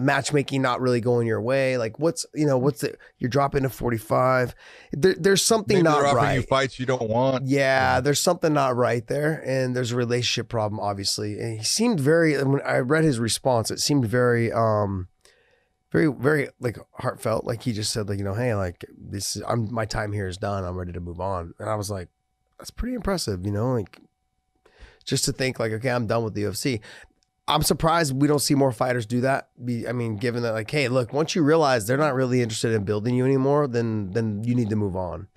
matchmaking not really going your way? Like what's you're dropping to 45. There's something maybe not they're offering right. you fights you don't want. Yeah, there's something not right there. And there's a relationship problem, obviously. And he seemed when I read his response, it seemed very, very, very like heartfelt. Like he just said, like, hey, like my time here is done. I'm ready to move on. And I was like, that's pretty impressive, like just to think like, okay, I'm done with the UFC. I'm surprised we don't see more fighters do that. Given that like, hey, look, once you realize they're not really interested in building you anymore, then you need to move on.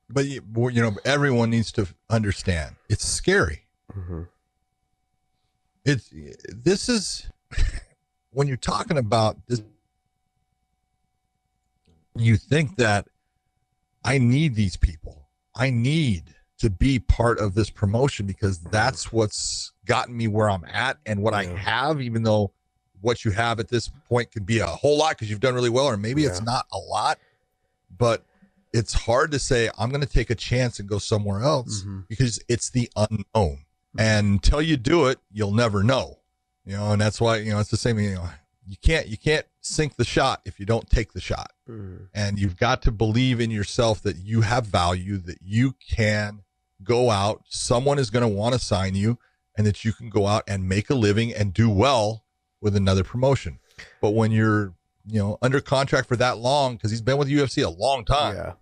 But everyone needs to understand it's scary. Mm-hmm. This is. When you're talking about this, you think that I need these people. I need to be part of this promotion because that's what's gotten me where I'm at and what I have, even though what you have at this point could be a whole lot because you've done really well, or maybe it's not a lot, but it's hard to say, I'm going to take a chance and go somewhere else because it's the unknown. And until you do it, you'll never know. And that's why, it's the same thing, you can't sink the shot if you don't take the shot. And you've got to believe in yourself that you have value, that you can go out. Someone is going to want to sign you and that you can go out and make a living and do well with another promotion. But when you're, under contract for that long, because he's been with the UFC a long time.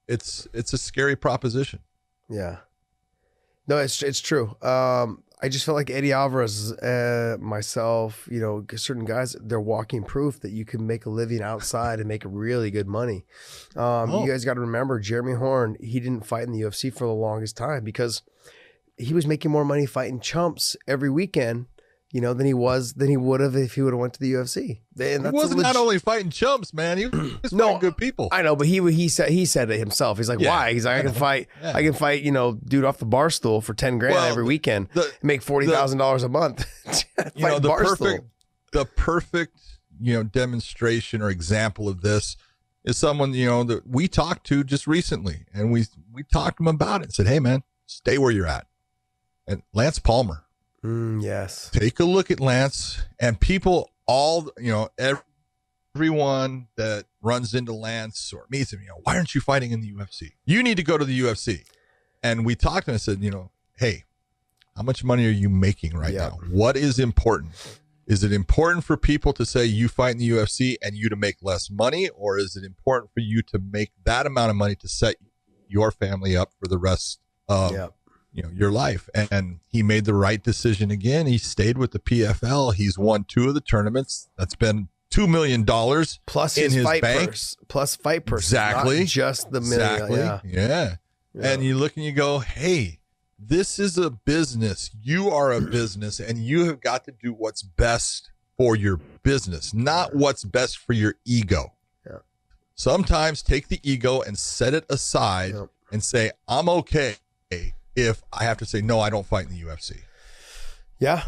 It's a scary proposition. Yeah. No, it's true. I just felt like Eddie Alvarez, myself, certain guys, they're walking proof that you can make a living outside and make really good money. You guys got to remember, Jeremy Horn, he didn't fight in the UFC for the longest time because he was making more money fighting chumps every weekend, than he would have if he would have went to the UFC. And he wasn't not only fighting chumps, man. He was fighting good people. I know, but he said it himself. He's like, why? He's like, I can fight, dude off the bar stool for $10,000 every weekend, make $40,000 a month. The perfect demonstration or example of this is someone, that we talked to just recently, and we talked to him about it and said, hey man, stay where you're at. And Lance Palmer. Yes. Take a look at Lance, and people, everyone that runs into Lance or meets him, why aren't you fighting in the UFC? You need to go to the UFC. And we talked to him and said, hey, how much money are you making right now? What is important? Is it important for people to say you fight in the UFC and you to make less money, or is it important for you to make that amount of money to set your family up for the rest of your life? And he made the right decision again. He stayed with the PFL. He's won 2 of the tournaments. That's been $2 million plus in his fight bank. Plus fight purse. Exactly. Not just the million. Exactly. Yeah. And you look and you go, hey, this is a business. You are a business, and you have got to do what's best for your business, not what's best for your ego. Yeah. Sometimes take the ego and set it aside and say, I'm okay if I have to say, no, I don't fight in the UFC. Yeah.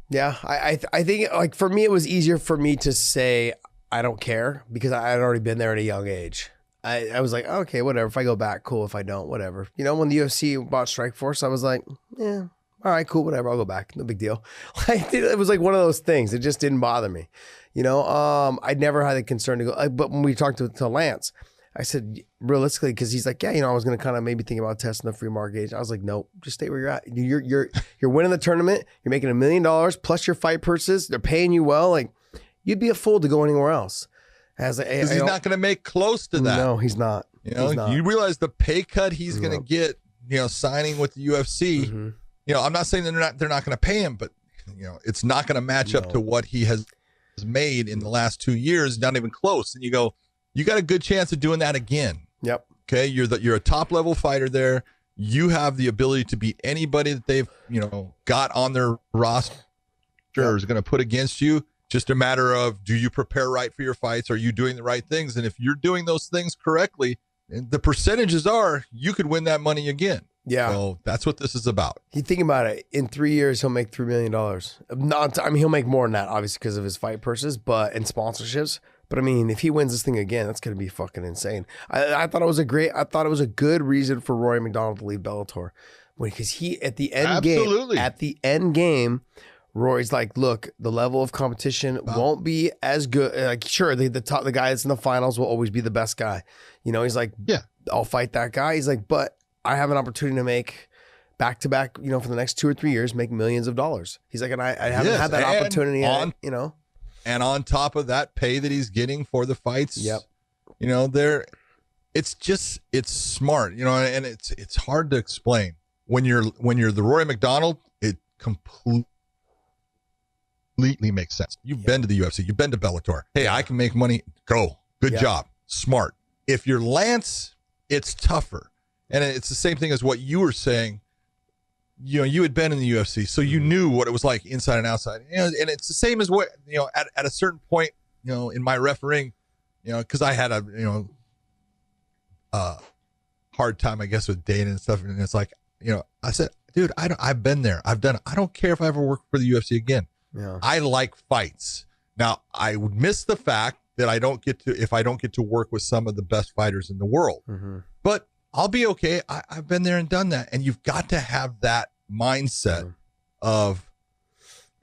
Yeah. I think, like, for me, it was easier for me to say I don't care because I had already been there at a young age. I was like, okay, whatever. If I go back, cool. If I don't, whatever. When the UFC bought Strikeforce, I was like, yeah, all right, cool, whatever. I'll go back. No big deal. It was like one of those things. It just didn't bother me. I'd never had a concern to go. But when we talked to Lance, I said, realistically, because he's like, I was going to kind of maybe think about testing the free market. I was like, nope, just stay where you're at. You're winning the tournament. You're making $1 million plus your fight purses. They're paying you well. Like, you'd be a fool to go anywhere else. Because he's not going to make close to that. No, he's not. You realize the pay cut he's going to get, signing with the UFC. Mm-hmm. I'm not saying they're not going to pay him, but it's not going to match up to what he has made in the last 2 years. Not even close. And you go, you got a good chance of doing that again. Yep. Okay, you're a top level fighter there. You have the ability to beat anybody that they've got on their roster is going to put against you. Just a matter of, do you prepare right for your fights? Are you doing the right things? And if you're doing those things correctly, the percentages are you could win that money again. Yeah. So that's what this is about. You think about it, in 3 years, he'll make $3 million. He'll make more than that, obviously, because of his fight purses, and sponsorships. But if he wins this thing again, that's going to be fucking insane. I thought it was a good reason for Rory McDonald to leave Bellator. Because he, at the end game, Rory's like, look, the level of competition won't be as good. Like, sure, the guy that's in the finals will always be the best guy. He's like, yeah, I'll fight that guy. He's like, but I have an opportunity to make back-to-back, for the next 2 or 3 years, make millions of dollars. He's like, and I haven't had that opportunity yet, And on top of that pay that he's getting for the fights, it's smart, and it's hard to explain. When you're the Rory McDonald, it completely makes sense. You've been to the UFC, you've been to Bellator. Hey, I can make money. Go. Good job. Smart. If you're Lance, it's tougher. And it's the same thing as what you were saying. You had been in the UFC, so you knew what it was like inside and outside. And it's the same as what, at a certain point, in my refereeing, because I had a, hard time, I guess, with Dana and stuff. And it's like, I said, dude, I've been there. I've done it. I don't care if I ever work for the UFC again. Yeah. I like fights. Now, I would miss the fact that I don't get to work with some of the best fighters in the world. Mm-hmm. But I'll be okay. I've been there and done that. And you've got to have that mindset of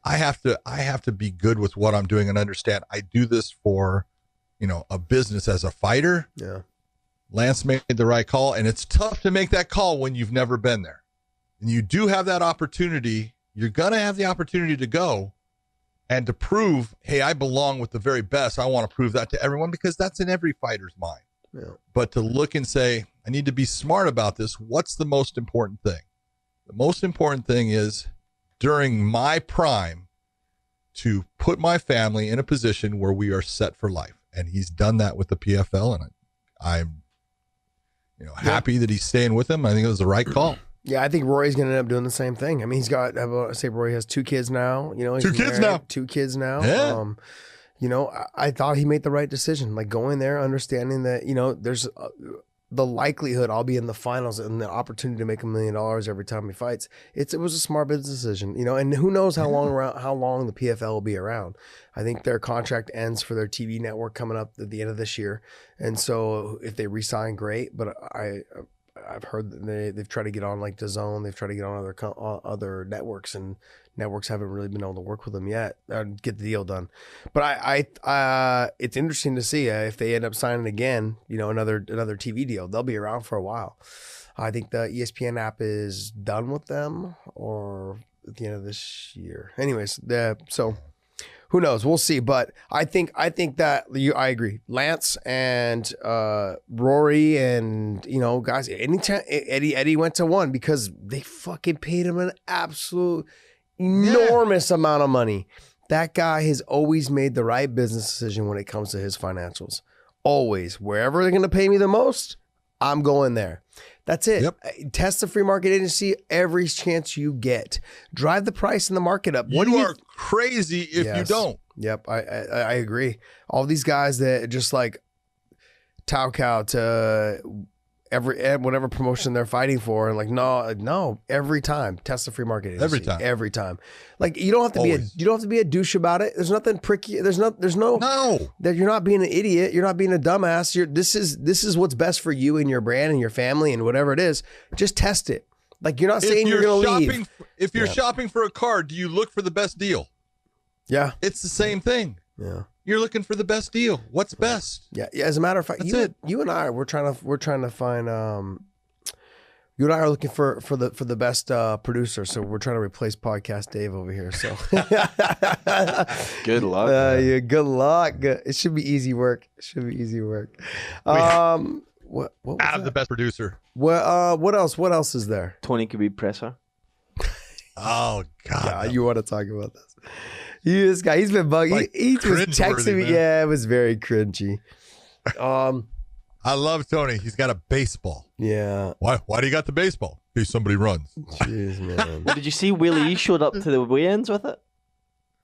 I have to be good with what I'm doing and understand I do this for, a business as a fighter. Yeah. Lance made the right call, and it's tough to make that call when you've never been there. And you do have that opportunity. You're going to have the opportunity to go and to prove, hey, I belong with the very best. I want to prove that to everyone because that's in every fighter's mind. Yeah. But to look and say, I need to be smart about this. What's the most important thing? The most important thing is during my prime to put my family in a position where we are set for life. And he's done that with the PFL. And I'm happy that he's staying with him. I think it was the right call. Yeah, I think Rory's going to end up doing the same thing. He's got, I say Rory has 2 kids now. He's 2 kids now. 2 kids now. Yeah. I thought he made the right decision. Like going there, understanding that, there's the likelihood I'll be in the finals and the opportunity to make $1 million every time he fights, it was a smart business decision, you know. And who knows how long the PFL will be around. I think their contract ends for their TV network coming up at the end of this year, and so if they re-sign, great. But I've heard that they've tried to get on like DAZN, they've tried to get on other networks, and networks haven't really been able to work with them yet and get the deal done. But I it's interesting to see if they end up signing again, you know, another TV deal. They'll be around for a while. I think the ESPN app is done with them or at the end of this year. Anyways, so who knows? We'll see. But I think that I agree. Lance and Rory and, you know, guys, anytime Eddie went to one because they fucking paid him an absolute enormous amount of money. That guy has always made the right business decision when it comes to his financials. Always. Wherever they're going to pay me the most, I'm going there. That's it. Yep. Test the free market agency every chance you get. Drive the price in the market up. You are crazy if you don't. Yep, I agree. All these guys that just like tout out to whatever promotion they're fighting for, and like no, every time test the free market agency. Every time. Like you don't have to be a douche about it. There's nothing pricky. There's no that you're not being an idiot. You're not being a dumbass. This is what's best for you and your brand and your family and whatever it is. Just test it. Like you're not saying you're going to leave. If you're shopping for a car, do you look for the best deal? Yeah, it's the same thing. Yeah. You're looking for the best deal. What's best? Yeah. As a matter of fact, you and I, we're trying to find. You and I are looking for the best producer, so we're trying to replace Podcast Dave over here. So good luck. Yeah, good luck. It should be easy work. What was the best producer. What else is there? Tony Khabib presser. Oh God! Yeah, you want to talk about this? This guy, he's been bugging. Like he was texting me. Man. Yeah, it was very cringy. I love Tony. He's got a baseball. Yeah. Why do you got the baseball? Because somebody runs. Jeez, man. Did you see Weili showed up to the weigh-ins with it?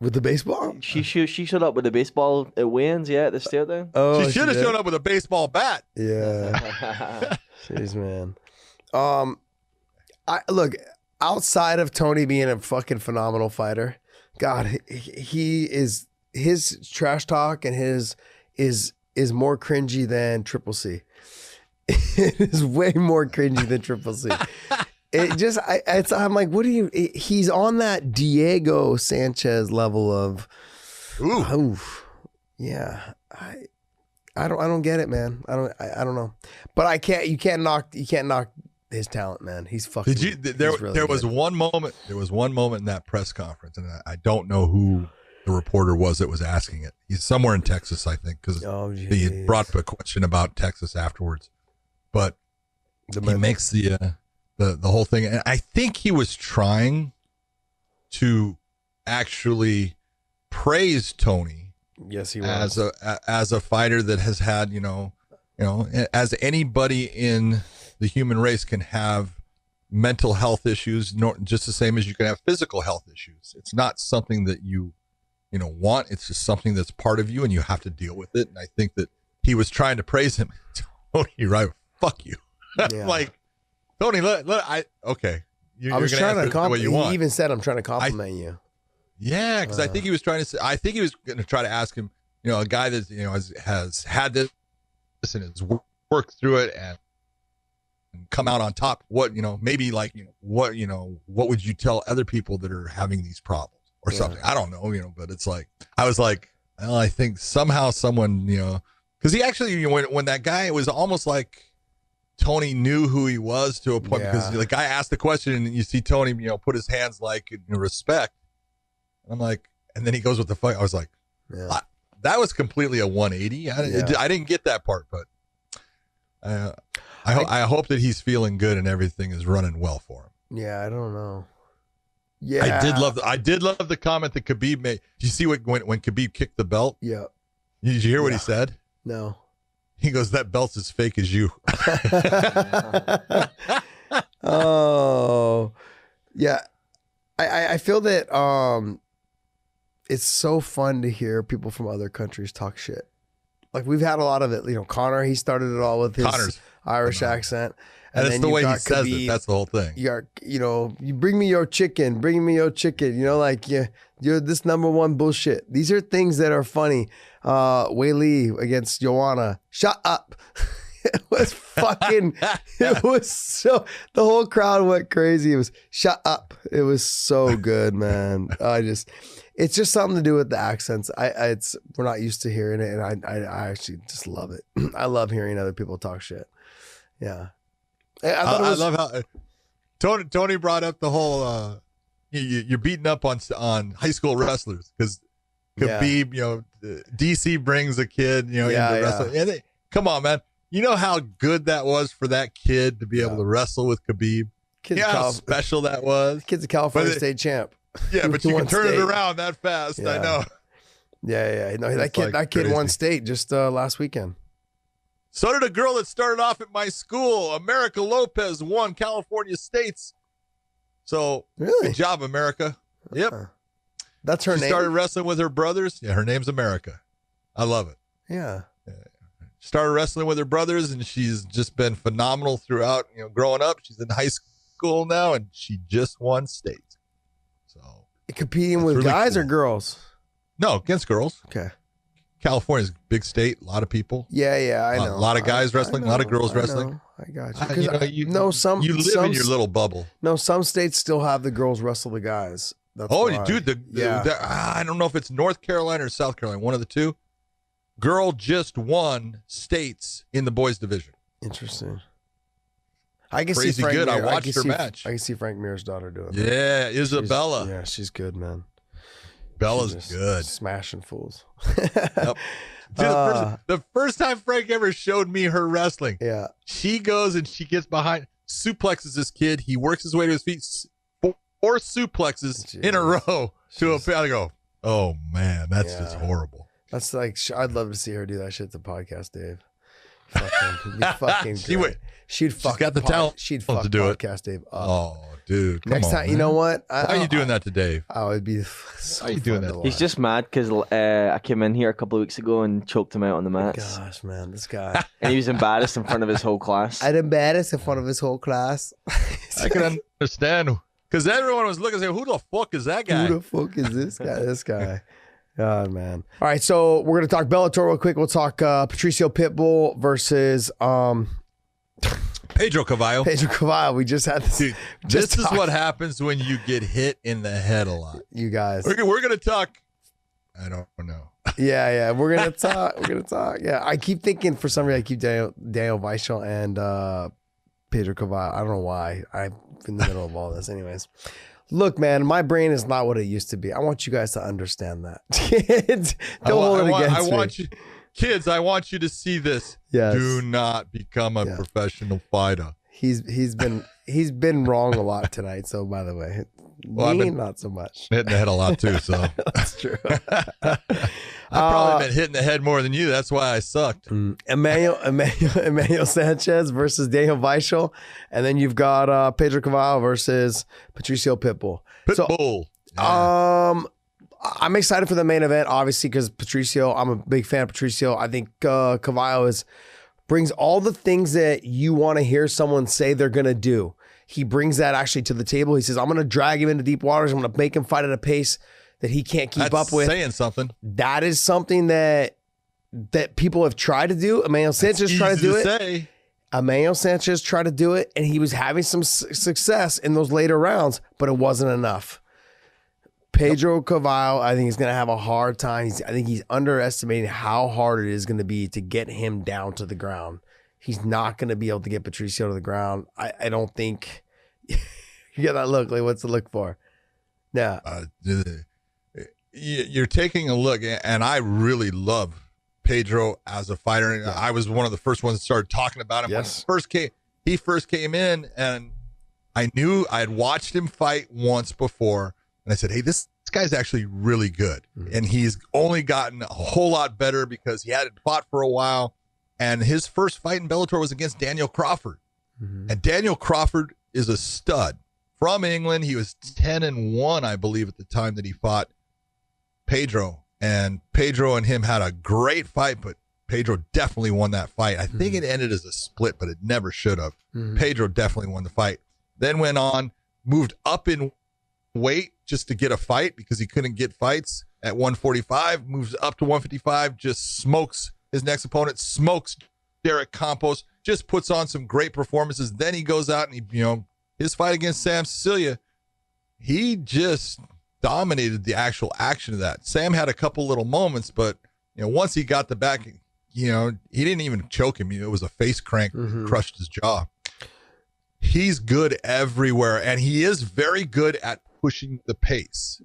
With the baseball? She showed up with the baseball at weigh-ins, at the stare down. Oh, she should have shown up with a baseball bat. Yeah. Jeez, man. Look, outside of Tony being a fucking phenomenal fighter, God, his trash talk and his is more cringy than Triple C. It is way more cringy than Triple C. I'm like, what do you? He's on that Diego Sanchez level of, oof. Yeah. I don't get it, man. I don't know. But you can't knock his talent, man. He's fucking. There was one moment in that press conference, and I don't know who the reporter was that was asking it. He's somewhere in Texas, I think, because he brought up a question about Texas afterwards. But he makes the whole thing, and I think he was trying to actually praise Tony. Yes, he was as a fighter that has had, as anybody in the human race can have mental health issues, just the same as you can have physical health issues. It's not something that you want. It's just something that's part of you, and you have to deal with it. And I think that he was trying to praise him. Tony, right? Fuck you. Yeah. Like, Tony, okay. I was trying to compliment you. He even said, "I'm trying to compliment you." Yeah, because I think he was trying to say. I think he was going to try to ask him. A guy that has had this and has worked through it and come out on top. What maybe what would you tell other people that are having these problems? Or something. I don't know, but it's like, I was like, well, I think somehow someone, because he actually, when that guy, it was almost like Tony knew who he was to a point, because the guy asked the question and you see Tony, put his hands like in respect. I'm like, and then he goes with the fight. I was like, that was completely a 180. I didn't get that part, but I hope that he's feeling good and everything is running well for him. Yeah, I don't know. Yeah, I did love the comment that Khabib made. Did you see when Khabib kicked the belt? Yeah. Did you hear what he said? No. He goes, "That belt's as fake as you." Oh, yeah. I feel that it's so fun to hear people from other countries talk shit Like we've had a lot of it. You know, Connor, he started it all with his Connor's Irish accent. And it's the way he got says Khabib. it. That's the whole thing. You bring me your chicken. Bring me your chicken. You know, like you're this number one bullshit. These are things that are funny. Weili against Joanna. Shut up. It was fucking, it was so, the whole crowd went crazy. It was shut up. It was so good, man. It's just something to do with the accents. We're not used to hearing it. And I actually just love it. I love hearing other people talk shit. Yeah. I love how Tony brought up the whole you're beating up on high school wrestlers because Khabib, DC brings a kid, into wrestling. And come on, man. You know how good that was for that kid to be able to wrestle with Khabib? How special that was? Kid's a California state champ. Yeah, but you can turn it around that fast. Yeah. I know. Yeah. No, that kid won state just last weekend. So did a girl that started off at my school. America Lopez won California States. So really? Good job, America. Yep. That's her name. She started wrestling with her brothers. Yeah, her name's America. I love it. Yeah. Started wrestling with her brothers, and she's just been phenomenal throughout, growing up. She's in high school now, and she just won state. So competing with really guys or girls? No, against girls. Okay. California's a big state, a lot of people. Yeah, I know. A lot of guys wrestling, a lot of girls wrestling. I got you. You live in your little bubble. No, some states still have the girls wrestle the guys. That's dude, I don't know if it's North Carolina or South Carolina, one of the two. Girl just won states in the boys division. Interesting. I can Crazy see Frank good. Mir. I watched her match. I can see Frank Mir's daughter do it. Yeah, Isabella. She's good, man. Bella's good. Smashing fools. Yep. Dude, the first time Frank ever showed me her wrestling, she goes and she gets behind, suplexes this kid. He works his way to his feet, 4 suplexes in a row to a pin. I go, oh man, that's just horrible. That's like, I'd love to see her do that shit to podcast, Dave. Fucking great. She's got the talent. She'd fuck to do podcast Dave up. Oh, dude. Next time, you know what? How are you doing that to Dave? I would be so How are you doing that? He's just mad because I came in here a couple of weeks ago and choked him out on the mats. Gosh, man, this guy. And he was embarrassed in front of his whole class. I'd embarrassed in front of his whole class. I can understand. Because everyone was looking and saying, who the fuck is that guy? Who the fuck is this guy? This guy. God, man. All right, so we're going to talk Bellator real quick. We'll talk Patricio Pitbull versus Pedro Cavallo. Pedro Cavallo. We just had this. Dude, this is what happens when you get hit in the head a lot. You guys. We're going to talk. I don't know. Yeah. We're going to talk. Yeah. I keep thinking for some reason, I keep Daniel Weichel and Pedro Cavallo. I don't know why. I'm in the middle of all this. Anyways. Look, man, my brain is not what it used to be. I want you guys to understand that. Don't hold it against me. Kids, I want you to see this. Yes. Do not become a professional fighter. He's been wrong a lot tonight. So, by the way, not so much. Hitting the head a lot too. So that's true. I've probably been hitting the head more than you. That's why I sucked. Emmanuel Sanchez versus Daniel Weichel, and then you've got Pedro Cavallo versus Patricio Pitbull. Pitbull. So, I'm excited for the main event, obviously, because Patricio. I'm a big fan of Patricio. I think Cavallo brings all the things that you want to hear someone say they're gonna do. He brings that actually to the table. He says, "I'm gonna drag him into deep waters. I'm gonna make him fight at a pace that he can't keep up with." Saying something. That is something that people have tried to do. Emmanuel Sanchez tried to do it. Emmanuel Sanchez tried to do it, and he was having some success in those later rounds, but it wasn't enough. Pedro Cavallo, I think, is going to have a hard time. I think he's underestimating how hard it is going to be to get him down to the ground. He's not going to be able to get Patricio to the ground. I don't think. You get that look. Like, what's the look for? Yeah. You're taking a look, and I really love Pedro as a fighter. Yeah. I was one of the first ones that started talking about him when he first came in, and I knew I had watched him fight once before, and I said, hey, this guy's actually really good. Mm-hmm. And he's only gotten a whole lot better because he hadn't fought for a while. And his first fight in Bellator was against Daniel Crawford. Mm-hmm. And Daniel Crawford is a stud. From England, he was 10-1, I believe, at the time that he fought Pedro. And Pedro and him had a great fight, but Pedro definitely won that fight. I think it ended as a split, but it never should have. Pedro definitely won the fight. Then went on, moved up in weight just to get a fight because he couldn't get fights at 145, moves up to 155, just smokes his next opponent, smokes Derek Campos, just puts on some great performances. Then he goes out and his fight against Sam Sicilia, he just dominated the actual action of that. Sam had a couple little moments, but once he got the back, he didn't even choke him. It was a face crank, crushed his jaw. He's good everywhere, and he is very good at pushing the pace.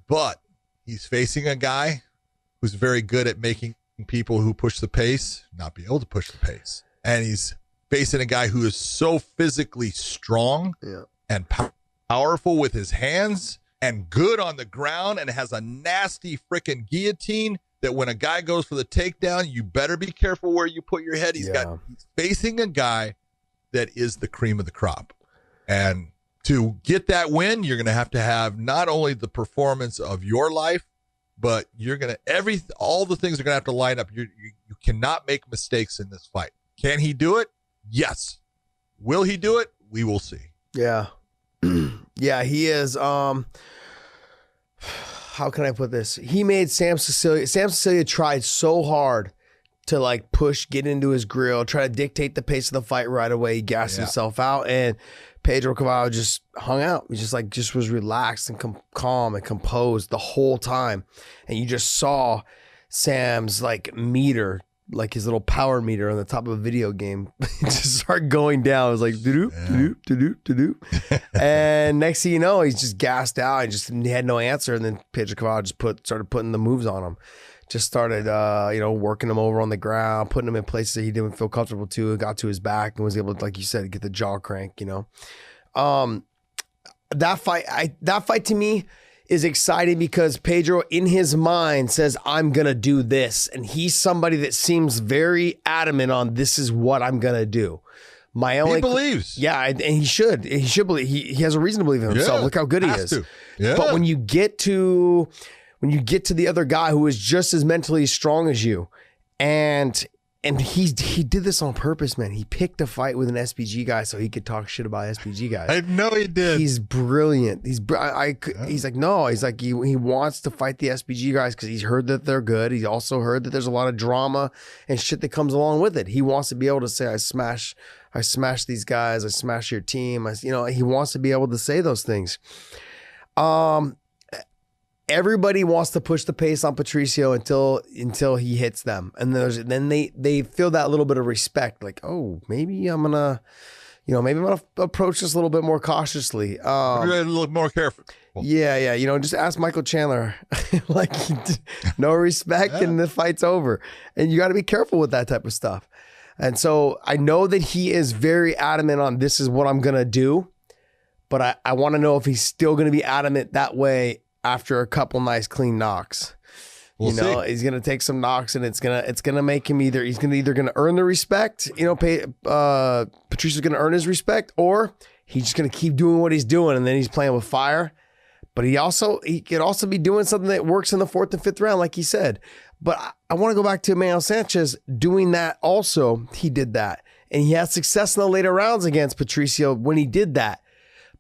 But he's facing a guy who's very good at making people who push the pace not be able to push the pace. And he's facing a guy who is so physically strong and powerful with his hands and good on the ground and has a nasty freaking guillotine that when a guy goes for the takedown, you better be careful where you put your head. He's facing a guy that is the cream of the crop. And to get that win, you're going to have not only the performance of your life, but all the things are going to have to line up. You cannot make mistakes in this fight. Can he do it? Yes. Will he do it? We will see. Yeah. Yeah, he is. How can I put this? He made Sam Sicilia tried so hard to push, get into his grill, try to dictate the pace of the fight right away. He gassed himself out, and Pedro Cavallo just hung out. He just was relaxed and calm and composed the whole time. And you just saw Sam's meter, his little power meter on the top of a video game, just start going down. It was like doo doo doo doo doo. And next thing you know, he's just gassed out. He had no answer. And then Pedro Cavallo just started putting the moves on him. Just started, working him over on the ground, putting him in places that he didn't feel comfortable to, got to his back and was able to, like you said, get the jaw crank, That fight to me is exciting because Pedro in his mind says, I'm going to do this. And he's somebody that seems very adamant on this is what I'm going to do. He believes. Yeah, and he should. He should believe. He has a reason to believe in himself. Yeah, look how good he is. Yeah. But when you get to the other guy who is just as mentally strong as you, and he did this on purpose, man. He picked a fight with an SBG guy so he could talk shit about SBG guys. I know he did. He's brilliant. He's like, no. He's like, he wants to fight the SBG guys because he's heard that they're good. He's also heard that there's a lot of drama and shit that comes along with it. He wants to be able to say, I smash these guys. I smash your team. He wants to be able to say those things. Everybody wants to push the pace on Patricio until he hits them, and then they feel that little bit of respect, like, oh, maybe I'm gonna approach this a little bit more cautiously. A little more careful. Yeah. Just ask Michael Chandler, no respect, and the fight's over. And you got to be careful with that type of stuff. And so I know that he is very adamant on this is what I'm gonna do, but I want to know if he's still gonna be adamant that way after a couple nice clean knocks. We'll see. He's gonna take some knocks, and it's gonna make him he's gonna earn the respect. Patricio's gonna earn his respect, or he's just gonna keep doing what he's doing, and then he's playing with fire. But he could also be doing something that works in the 4th and 5th round, like he said. But I want to go back to Emmanuel Sanchez doing that. Also, he did that, and he had success in the later rounds against Patricio when he did that.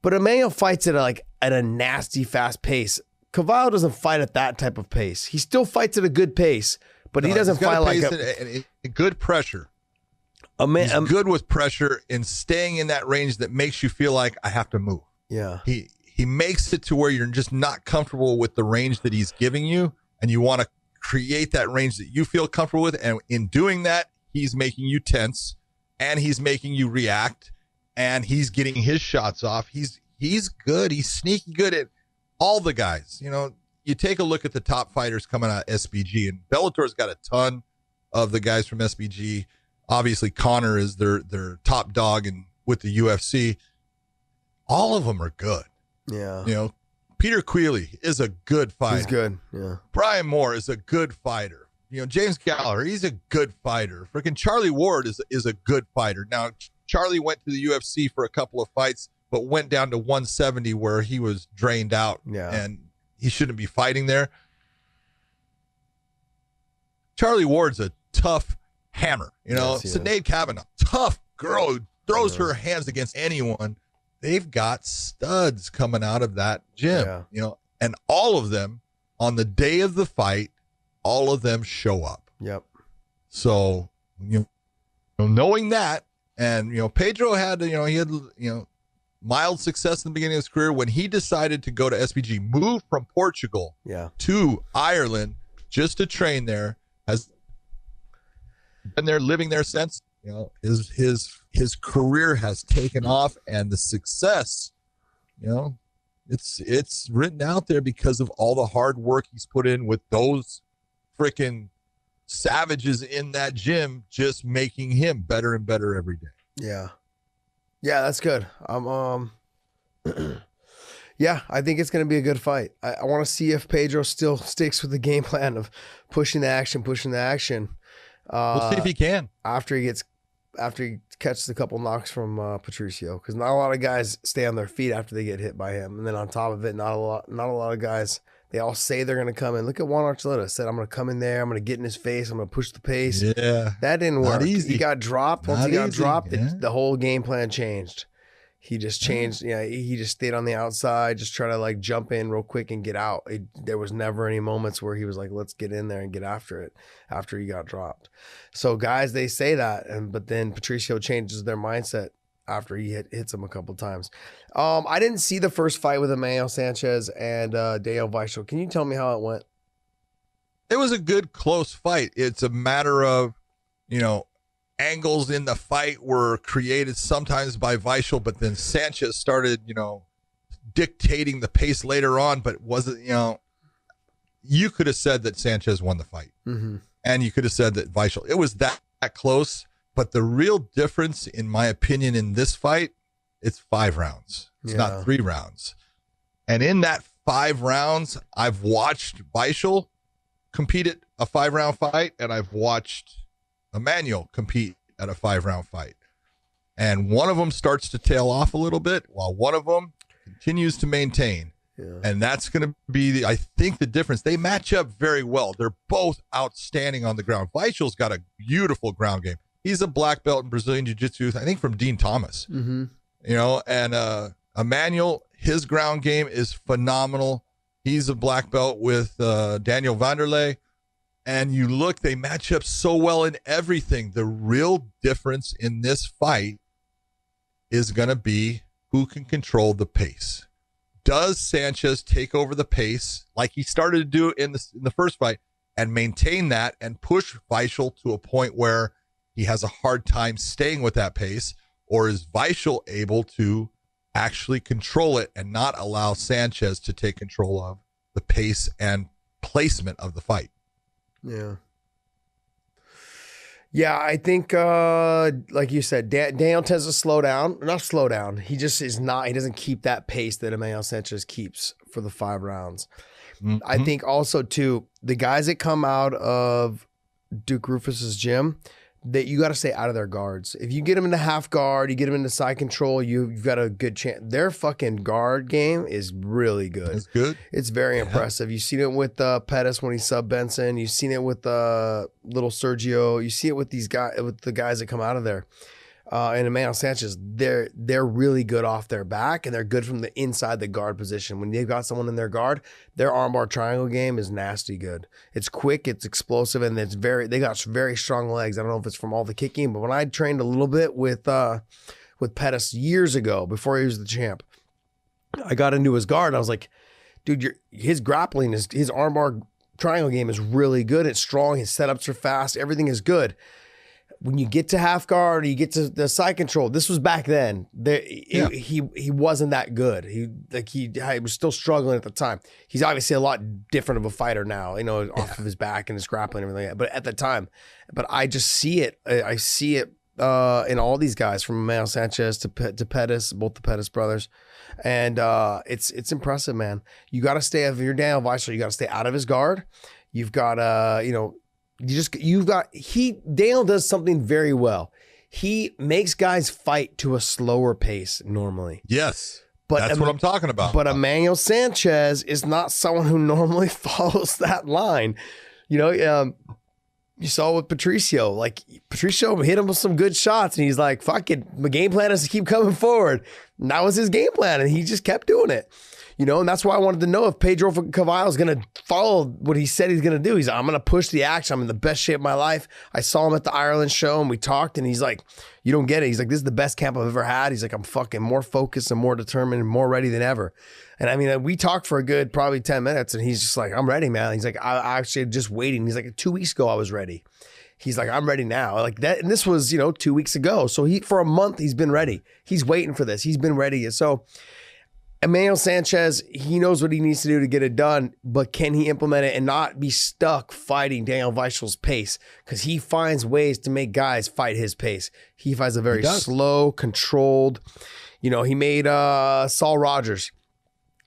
But Emmanuel fights at a nasty fast pace. Cavallo doesn't fight at that type of pace. He still fights at a good pace, but he doesn't fight like a good pressure. He's good with pressure and staying in that range that makes you feel like I have to move. Yeah. He makes it to where you're just not comfortable with the range that he's giving you, and you want to create that range that you feel comfortable with. And in doing that, he's making you tense, and he's making you react, and he's getting his shots off. He's good. He's sneaky good at all the guys. You take a look at the top fighters coming out of SBG, and Bellator's got a ton of the guys from SBG. Obviously, Connor is their top dog with the UFC. All of them are good. Yeah. Peter Queally is a good fighter. He's good. Yeah. Brian Moore is a good fighter. James Gallagher, he's a good fighter. Freaking Charlie Ward is a good fighter. Now, Charlie went to the UFC for a couple of fights, but went down to 170 where he was drained out, and he shouldn't be fighting there. Charlie Ward's a tough hammer. You know, Sinead Kavanaugh, tough girl who throws her hands against anyone. They've got studs coming out of that gym, you know, and all of them on the day of the fight, all of them show up. Yep. So, you know, knowing that, and, you know, Pedro had, he had, mild success in the beginning of his career. When he decided to go to SBG, move from Portugal to Ireland just to train there, has been there, living there since. You know, his career has taken off, and the success, you know, it's written out there because of all the hard work he's put in with those freaking savages in that gym, just making him better and better every day. Yeah, that's good. Yeah, I think it's going to be a good fight. I want to see if Pedro still sticks with the game plan of pushing the action. We'll see if he can after he catches a couple knocks from Patricio, because not a lot of guys stay on their feet after they get hit by him. And then on top of it, not a lot of guys, they all say they're going to come in. Look at Juan Archuleta, said, I'm going to come in there, I'm going to get in his face, I'm going to push the pace. Yeah, that didn't work. He got dropped. Once he got dropped, the whole game plan changed. He just changed. Yeah, he just stayed on the outside, just try to like jump in real quick and get out. There was never any moments where he was like, let's get in there and get after it after he got dropped. So guys, they say that, but then Patricio changes their mindset after he hits him a couple times. I didn't see the first fight with Emmanuel Sanchez and Daniel Weichel. Can you tell me how it went? It was a good, close fight. It's a matter of, angles in the fight were created sometimes by Weichel, but then Sanchez started, dictating the pace later on, but wasn't, you could have said that Sanchez won the fight. Mm-hmm. And you could have said that Weichel, it was that close. But the real difference, in my opinion, in this fight, it's 5 rounds. It's not 3 rounds. And in that 5 rounds, I've watched Weichel compete at a 5-round fight, and I've watched Emmanuel compete at a 5-round fight. And one of them starts to tail off a little bit, while one of them continues to maintain. Yeah. And that's going to be, I think, the difference. They match up very well. They're both outstanding on the ground. Weichel's got a beautiful ground game. He's a black belt in Brazilian Jiu-Jitsu, I think, from Dean Thomas. Mm-hmm. And Emmanuel, his ground game is phenomenal. He's a black belt with Daniel Vanderlei. And you look, they match up so well in everything. The real difference in this fight is going to be who can control the pace. Does Sanchez take over the pace like he started to do in the first fight and maintain that and push Weichel to a point where he has a hard time staying with that pace? Or is Weichel able to actually control it and not allow Sanchez to take control of the pace and placement of the fight? Yeah, I think, like you said, Daniel tends to slow down. Not slow down. He just is not. He doesn't keep that pace that Emmanuel Sanchez keeps for the 5 rounds. Mm-hmm. I think also, too, the guys that come out of Duke Rufus's gym, that you got to stay out of their guards. If you get them into half guard, you get them into side control, you've got a good chance. Their fucking guard game is really good. It's good. It's very impressive. You've seen it with Pettis when he subbed Benson. You've seen it with little Sergio. You see it with these guys, with the guys that come out of there. And Emmanuel Sanchez, they're really good off their back, and they're good from the inside the guard position. When they've got someone in their guard, their armbar triangle game is nasty good. It's quick, it's explosive, and they got very strong legs. I don't know if it's from all the kicking, but when I trained a little bit with Pettis years ago, before he was the champ, I got into his guard, and I was like, dude, his grappling, his armbar triangle game is really good. It's strong. His setups are fast. Everything is good. When you get to half guard, you get to the side control. This was back then. He wasn't that good. He was still struggling at the time. He's obviously a lot different of a fighter now, off of his back and his grappling and everything like that. But at the time, I just see it. I see it in all these guys, from Emmanuel Sanchez to Pettis, both the Pettis brothers, and it's impressive, man. You got to stay. If you're Daniel Weichel, you got to stay out of his guard. You've got Daniel does something very well. He makes guys fight to a slower pace normally. Yes. But that's what I'm talking about. But Emmanuel Sanchez is not someone who normally follows that line. You saw with Patricio. Like, Patricio hit him with some good shots, and he's like, fuck it, my game plan is to keep coming forward. And that was his game plan, and he just kept doing it. You know, and that's why I wanted to know if Pedro Kumail is going to follow what he said he's going to do. He's like, I'm going to push the action. I'm in the best shape of my life. I saw him at the Ireland show, and we talked, and he's like, you don't get it. He's like, this is the best camp I've ever had. He's like, I'm fucking more focused and more determined and more ready than ever. And I mean, we talked for a good probably 10 minutes, and he's just like, I'm ready, man. He's like, I actually just waiting. He's like, 2 weeks ago, I was ready. He's like, I'm ready now. Like that. And this was, 2 weeks ago. So for a month, he's been ready. He's waiting for this. He's been ready. So Emmanuel Sanchez, he knows what he needs to do to get it done, but can he implement it and not be stuck fighting Daniel Weichel's pace? Because he finds ways to make guys fight his pace. He fights a very slow, controlled. He made Saul Rogers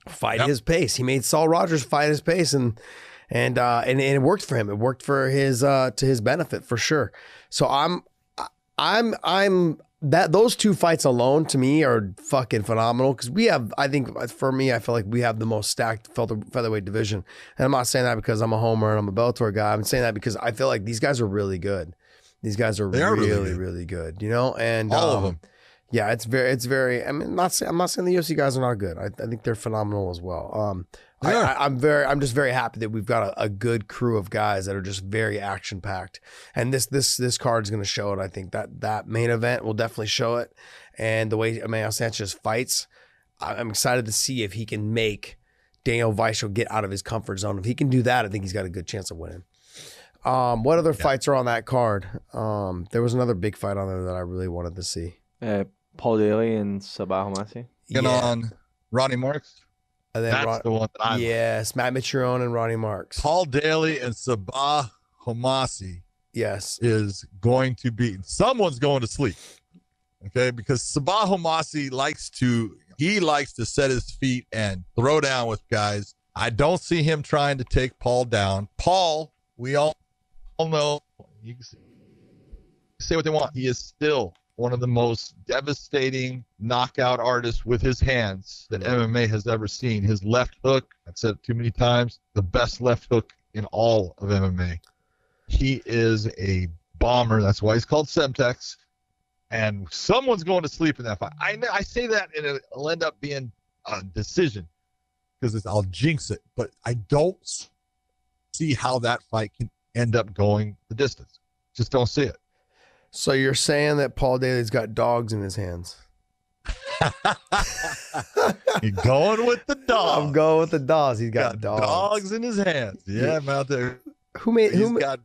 fight his pace. He made Saul Rogers fight his pace, and it worked for him. It worked for his to his benefit for sure. So I'm those two fights alone to me are fucking phenomenal because I feel like we have the most stacked featherweight division. And I'm not saying that because I'm a homer and I'm a Bellator guy. I'm saying that because I feel like these guys are really good. These guys are really good, and all of them. Yeah, it's very. I mean, I'm not saying the UFC guys are not good. I think they're phenomenal as well. I'm just very happy that we've got a good crew of guys that are just very action packed, and this card is going to show it. I think that main event will definitely show it, and the way Emmanuel Sanchez fights, I'm excited to see if he can make Daniel Weichel get out of his comfort zone. If he can do that, I think he's got a good chance of winning. What other fights are on that card? There was another big fight on there that I really wanted to see. Paul Daly and Sabah Homasi. On Ronnie Marks. And then That's the one that I Yes, Matt Mitrione and Ronnie Marks. Paul Daly and Sabah Homasi. Yes. Is going to be someone's going to sleep. Okay, because Sabah Homasi likes to set his feet and throw down with guys. I don't see him trying to take Paul down. Paul, we all know, you can say what they want. He is still one of the most devastating knockout artists with his hands that MMA has ever seen. His left hook, I've said it too many times, the best left hook in all of MMA. He is a bomber. That's why he's called Semtex. And someone's going to sleep in that fight. I say that, and it'll end up being a decision because I'll jinx it. But I don't see how that fight can end up going the distance. Just don't see it. So you're saying that Paul Daly's got dogs in his hands? You're going with the dogs. I'm going with the dogs. He's got dogs in his hands. Yeah, I'm out there. Who made that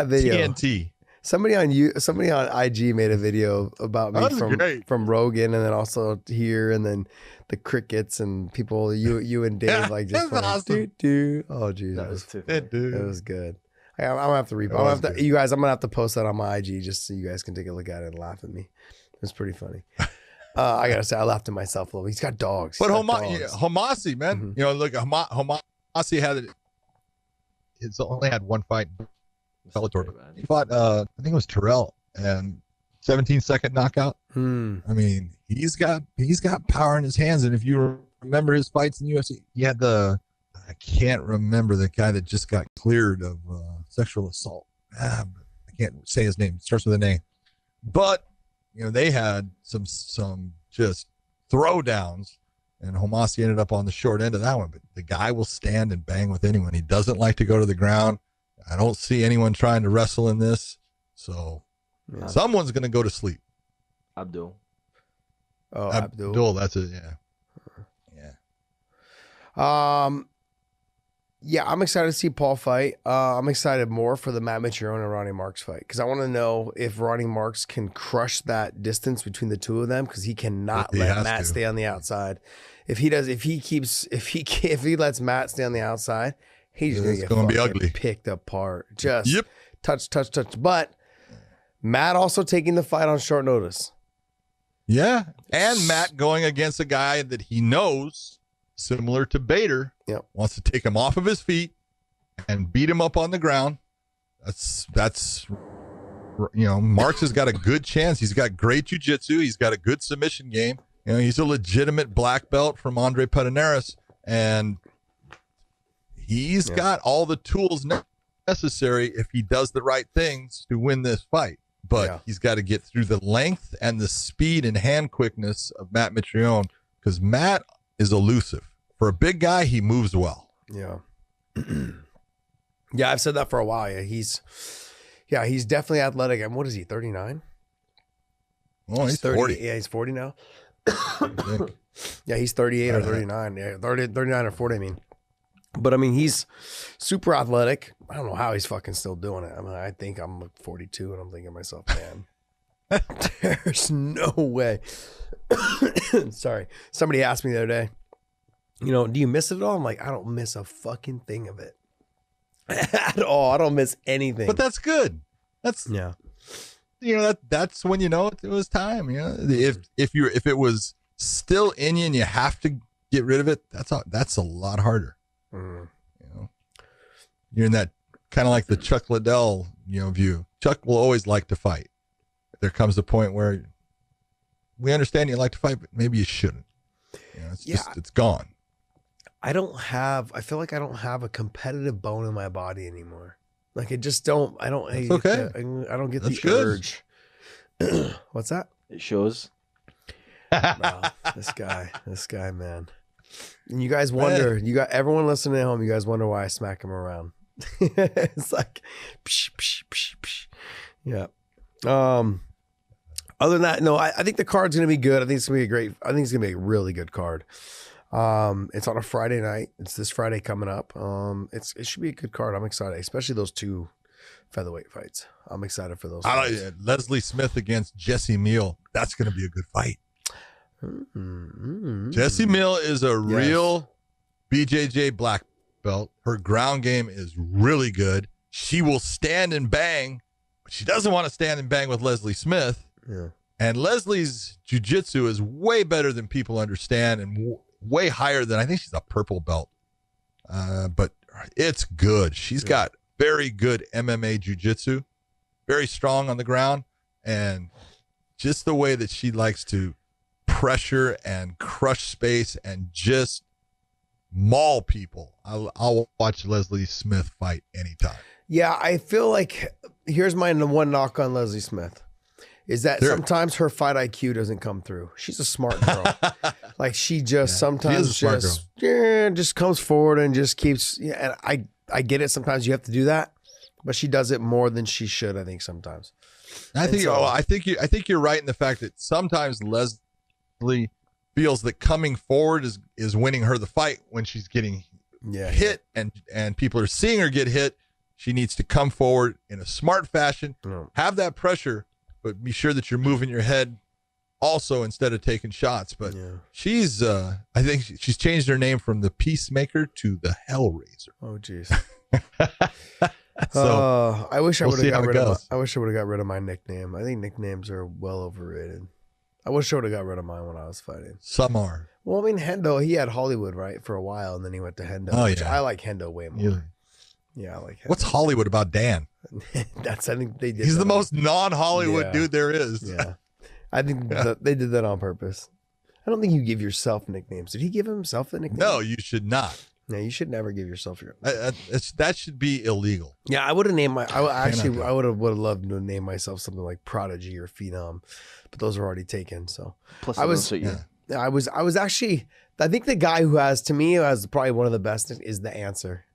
video? TNT. Somebody on IG made a video about me from Rogan, and then also here, and then the crickets and people. You and Dave like just went, awesome. Oh geez, It was good. I'm gonna have to you guys. I'm gonna have to post that on my IG just so you guys can take a look at it and laugh at me. It was pretty funny. I gotta say, I laughed at myself a little. He's got dogs. But Homasi, man, Mm-hmm. Look, Homasi it's only had one fight. Bellator. He fought, I think it was Terrell, and 17-second knockout. I mean, he's got power in his hands, and if you remember his fights in the UFC, he had I can't remember the guy that just got cleared of sexual assault. I can't say his name. It starts with a name. But, they had some just throwdowns, and Homasi ended up on the short end of that one. But the guy will stand and bang with anyone. He doesn't like to go to the ground. I don't see anyone trying to wrestle in this. So someone's going to go to sleep. Abdul. Oh, Abdul. Abdul, that's it, yeah. Yeah, I'm excited to see Paul fight. I'm excited more for the Matt Mitrione and Ronnie Marks fight because I want to know if Ronnie Marks can crush that distance between the two of them because he cannot let Matt stay on the outside. If he lets Matt stay on the outside, he's going to be ugly, picked apart. Just touch. But Matt also taking the fight on short notice. Yeah, and Matt going against a guy that he knows, similar to Bader, wants to take him off of his feet and beat him up on the ground. That's Marks has got a good chance. He's got great jiu-jitsu. He's got a good submission game. He's a legitimate black belt from Andre Pederneiras, and he's got all the tools necessary if he does the right things to win this fight. But he's got to get through the length and the speed and hand quickness of Matt Mitrione, because Matt is elusive. For a big guy, he moves well. Yeah. Yeah, I've said that for a while. He's definitely athletic. And what is he, 39? Oh, he's 30. 40. Yeah, he's 40 now. Yeah, he's 38 or 39. Yeah, 39 or 40, I mean. But, I mean, he's super athletic. I don't know how he's fucking still doing it. I mean, I think I'm 42, and I'm thinking to myself, man, there's no way. Sorry. Somebody asked me the other day, do you miss it at all? I'm like, I don't miss a fucking thing of it. At all. I don't miss anything. But that's good. That's that's when it was time. If it was still in you and you have to get rid of it, that's a lot harder. You're in that kind of like the Chuck Liddell view. Chuck will always like to fight. There comes a point where we understand you like to fight, but maybe you shouldn't. It's gone. I feel like I don't have a competitive bone in my body anymore. Like I just don't. I don't. That's okay. I don't get That's the good. urge. What's that? It shows. Wow, this guy, man. And you guys wonder. Everyone listening at home. You guys wonder why I smack him around. It's like, psh, psh, psh, psh. Yeah. Other than that, no. I think the card's gonna be good. I think it's gonna be a really good card. It's on a Friday night. It's this Friday coming up. It should be a good card. I'm excited, especially those two featherweight fights. I'm excited for those. Leslie Smith against Jesse Meal. That's going to be a good fight. Jesse Meal is a real BJJ black belt. Her ground game is really good. She will stand and bang, but she doesn't want to stand and bang with Leslie Smith. Yeah. And Leslie's jiu-jitsu is way better than people understand, and way higher than, I think she's a purple belt. But it's good. She's got very good MMA jiu-jitsu, very strong on the ground, and just the way that she likes to pressure and crush space and just maul people. I'll watch Leslie Smith fight anytime. Yeah, I feel like here's my one knock on Leslie Smith. Is that sometimes her fight IQ doesn't come through. She's a smart girl. Like she just sometimes just comes forward and just keeps. Yeah, and I get it. Sometimes you have to do that, but she does it more than she should. I think sometimes. I think you're right in the fact that sometimes Leslie feels that coming forward is winning her the fight when she's getting hit and people are seeing her get hit. She needs to come forward in a smart fashion, have that pressure, but be sure that you're moving your head also instead of taking shots. But she's, I think she's changed her name from the Peacemaker to the Hellraiser. Oh, jeez. So I wish I would have got rid of. I wish I would have got rid of my nickname. I think nicknames are well overrated. I wish I would have got rid of mine when I was fighting. Some are. Well, I mean, Hendo, he had Hollywood right for a while, and then he went to Hendo. Oh, which I like Hendo way more. Yeah, I like Hendo. What's Hollywood about Dan? I think they did. He's the most non-Hollywood dude there is. Yeah, I think they did that on purpose. I don't think you give yourself nicknames. Did he give himself a nickname? No, you should not. No, you should never give yourself your. That should be illegal. Yeah, I would have named I would have loved to name myself something like Prodigy or Phenom, but those are already taken. So plus, I was actually. I think the guy who has probably one of the best is The Answer.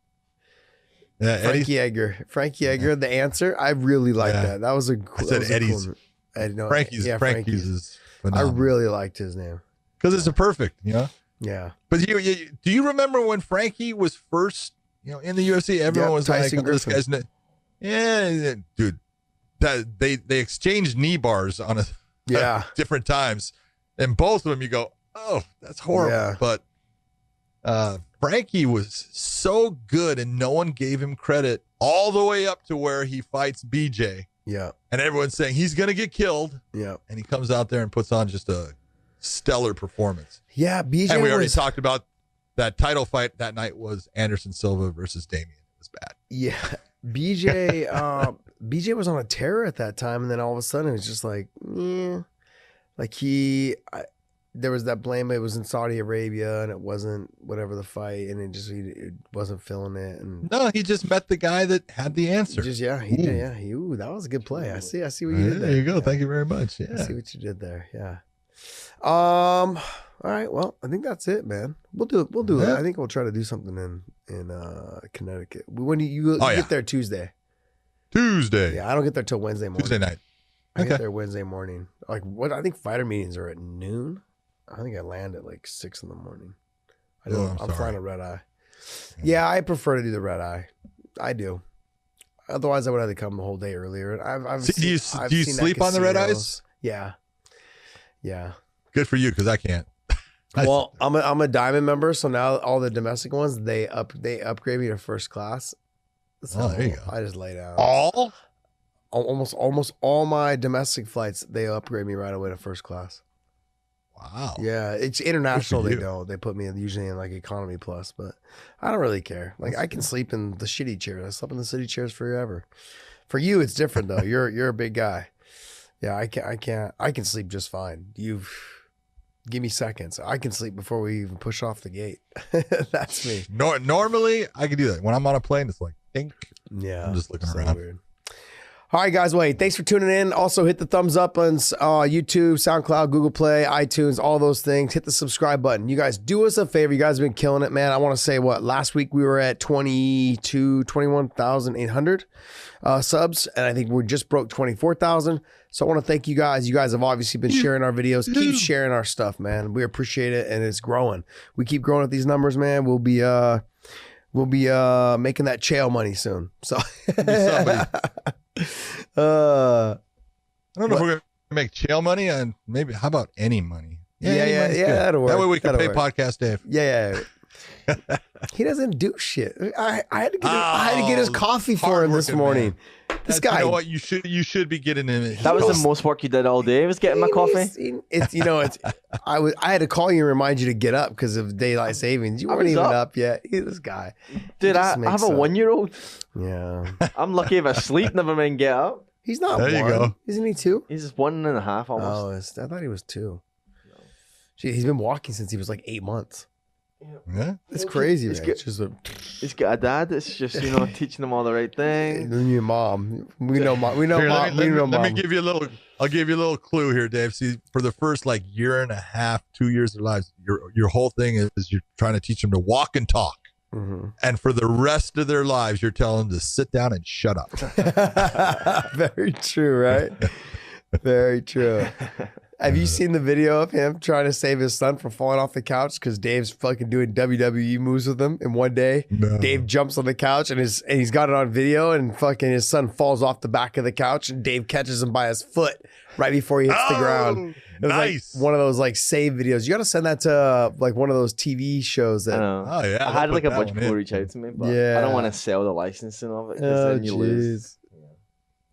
Yeah, Frankie Yeager, The Answer. I really like that. That was a cool. I said Eddie's. Frankie's is phenomenal. I really liked his name because it's a perfect, Yeah. But do you remember when Frankie was first, in the UFC? Everyone was Tyson like, "Oh, this guy's dude." That they exchanged knee bars on different times, and both of them you go, "Oh, that's horrible." Yeah. But Frankie was so good, and no one gave him credit all the way up to where he fights BJ. Yeah. And everyone's saying he's gonna get killed. Yeah. And he comes out there and puts on just a stellar performance. Yeah, BJ. And we already talked about that title fight that night was Anderson Silva versus Damien. It was bad. Yeah, BJ. BJ was on a tear at that time, and then all of a sudden it was just like, there was that blame. It was in Saudi Arabia, and it wasn't whatever the fight, and it wasn't feeling it. And No, he just met the guy that had the answer. he did. Ooh, that was a good play. I see what you did there. There you go. Thank you very much. Yeah. I see what you did there. Yeah. All right. Well, I think that's it, man. We'll do it. Yeah. I think we'll try to do something in Connecticut. When do you get there? Tuesday. Tuesday. Yeah, I don't get there till Wednesday morning. Tuesday night. I get there Wednesday morning. Like what? I think fighter meetings are at noon. I think I land at like 6 in the morning. I'm flying a red eye. Yeah, I prefer to do the red eye. I do. Otherwise, I would have to come the whole day earlier. Do you sleep on the red eyes? Yeah. Yeah. Good for you, because I can't. Well, I'm a diamond member, so now all the domestic ones they upgrade me to first class. So there you go. I just lay down. All? Almost all my domestic flights they upgrade me right away to first class. Wow. Yeah, it's international. Good for They you. don't. They put me usually in like economy plus, but I don't really care. Like I can sleep in the shitty chairs. I slept in the city chairs forever. For you, it's different though. You're a big guy. Yeah, I can sleep just fine. Give me seconds. I can sleep before we even push off the gate. That's me. Normally, I can do that. When I'm on a plane, it's like, dink. Yeah, I'm just looking so around. weird. All right, guys. Wait, thanks for tuning in. Also, hit the thumbs up on YouTube, SoundCloud, Google Play, iTunes, all those things. Hit the subscribe button. You guys do us a favor. You guys have been killing it, man. I want to say last week we were at 21,800 subs, and I think we just broke 24,000. So I want to thank you guys. You guys have obviously been sharing our videos. Keep sharing our stuff, man. We appreciate it, and it's growing. We keep growing at these numbers, man. We'll be making that chael money soon. So. I don't know if we're gonna make chael money, and maybe how about any money? Yeah, that'll work. That way we can pay work. Podcast Dave. Yeah. He doesn't do shit. I had to get his coffee for him this morning. Man. This guy. You know what? You should be getting in. That was the most work you did all day. Was getting my coffee. I had to call you and remind you to get up because of daylight savings. You weren't even up yet. This guy, dude. I have a 1-year-old. Yeah, I'm lucky if I sleep, never mind get up. he's not. There you one. go. Isn't he 2? He's just 1.5 almost. Oh, I thought he was 2. Gee, he's been walking since he was like 8 months. Yeah. It's crazy, man. Good. It's just He's got a dad. It's just teaching him all the right things. your mom. We know mom. We know Here, mom. let me give you a little. I'll give you a little clue here, Dave. See, for the first year and a half, 2 years of their lives, your whole thing is you're trying to teach them to walk and talk. Mm-hmm. And for the rest of their lives, you're telling them to sit down and shut up. Very true, right? Very true. Have you seen the video of him trying to save his son from falling off the couch because Dave's fucking doing WWE moves with him in one day? No. Dave jumps on the couch and he's got it on video, and fucking his son falls off the back of the couch, and Dave catches him by his foot right before he hits the ground. It was nice. one of those save videos. You got to send that to one of those TV shows I that. know. Oh yeah, I had a bunch of people reach out to me, but I don't want to sell the licensing of it because then you lose.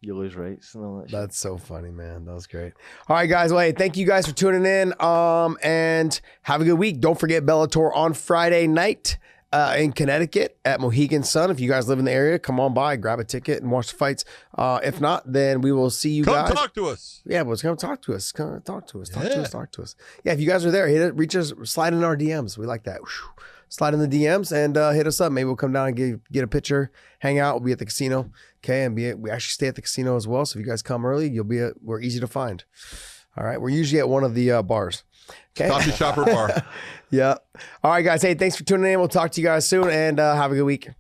You lose rights and all that shit. That's so funny, man. That was great. All right, guys. Well, hey, thank you guys for tuning in. And have a good week. Don't forget Bellator on Friday night in Connecticut at Mohegan Sun. If you guys live in the area, come on by, grab a ticket, and watch the fights. If not, then we will see you guys. Come talk to us. Yeah, but come talk to us. Come talk to us. Talk to us. Yeah, if you guys are there, reach us, slide in our DMs. We like that. Slide in the DMs and hit us up. Maybe we'll come down and get a picture, hang out. We'll be at the casino. Okay, and we actually stay at the casino as well. So if you guys come early, we're easy to find. All right, we're usually at one of the bars. Okay, Coffee shop or bar. Yeah. All right, guys. Hey, thanks for tuning in. We'll talk to you guys soon, and have a good week.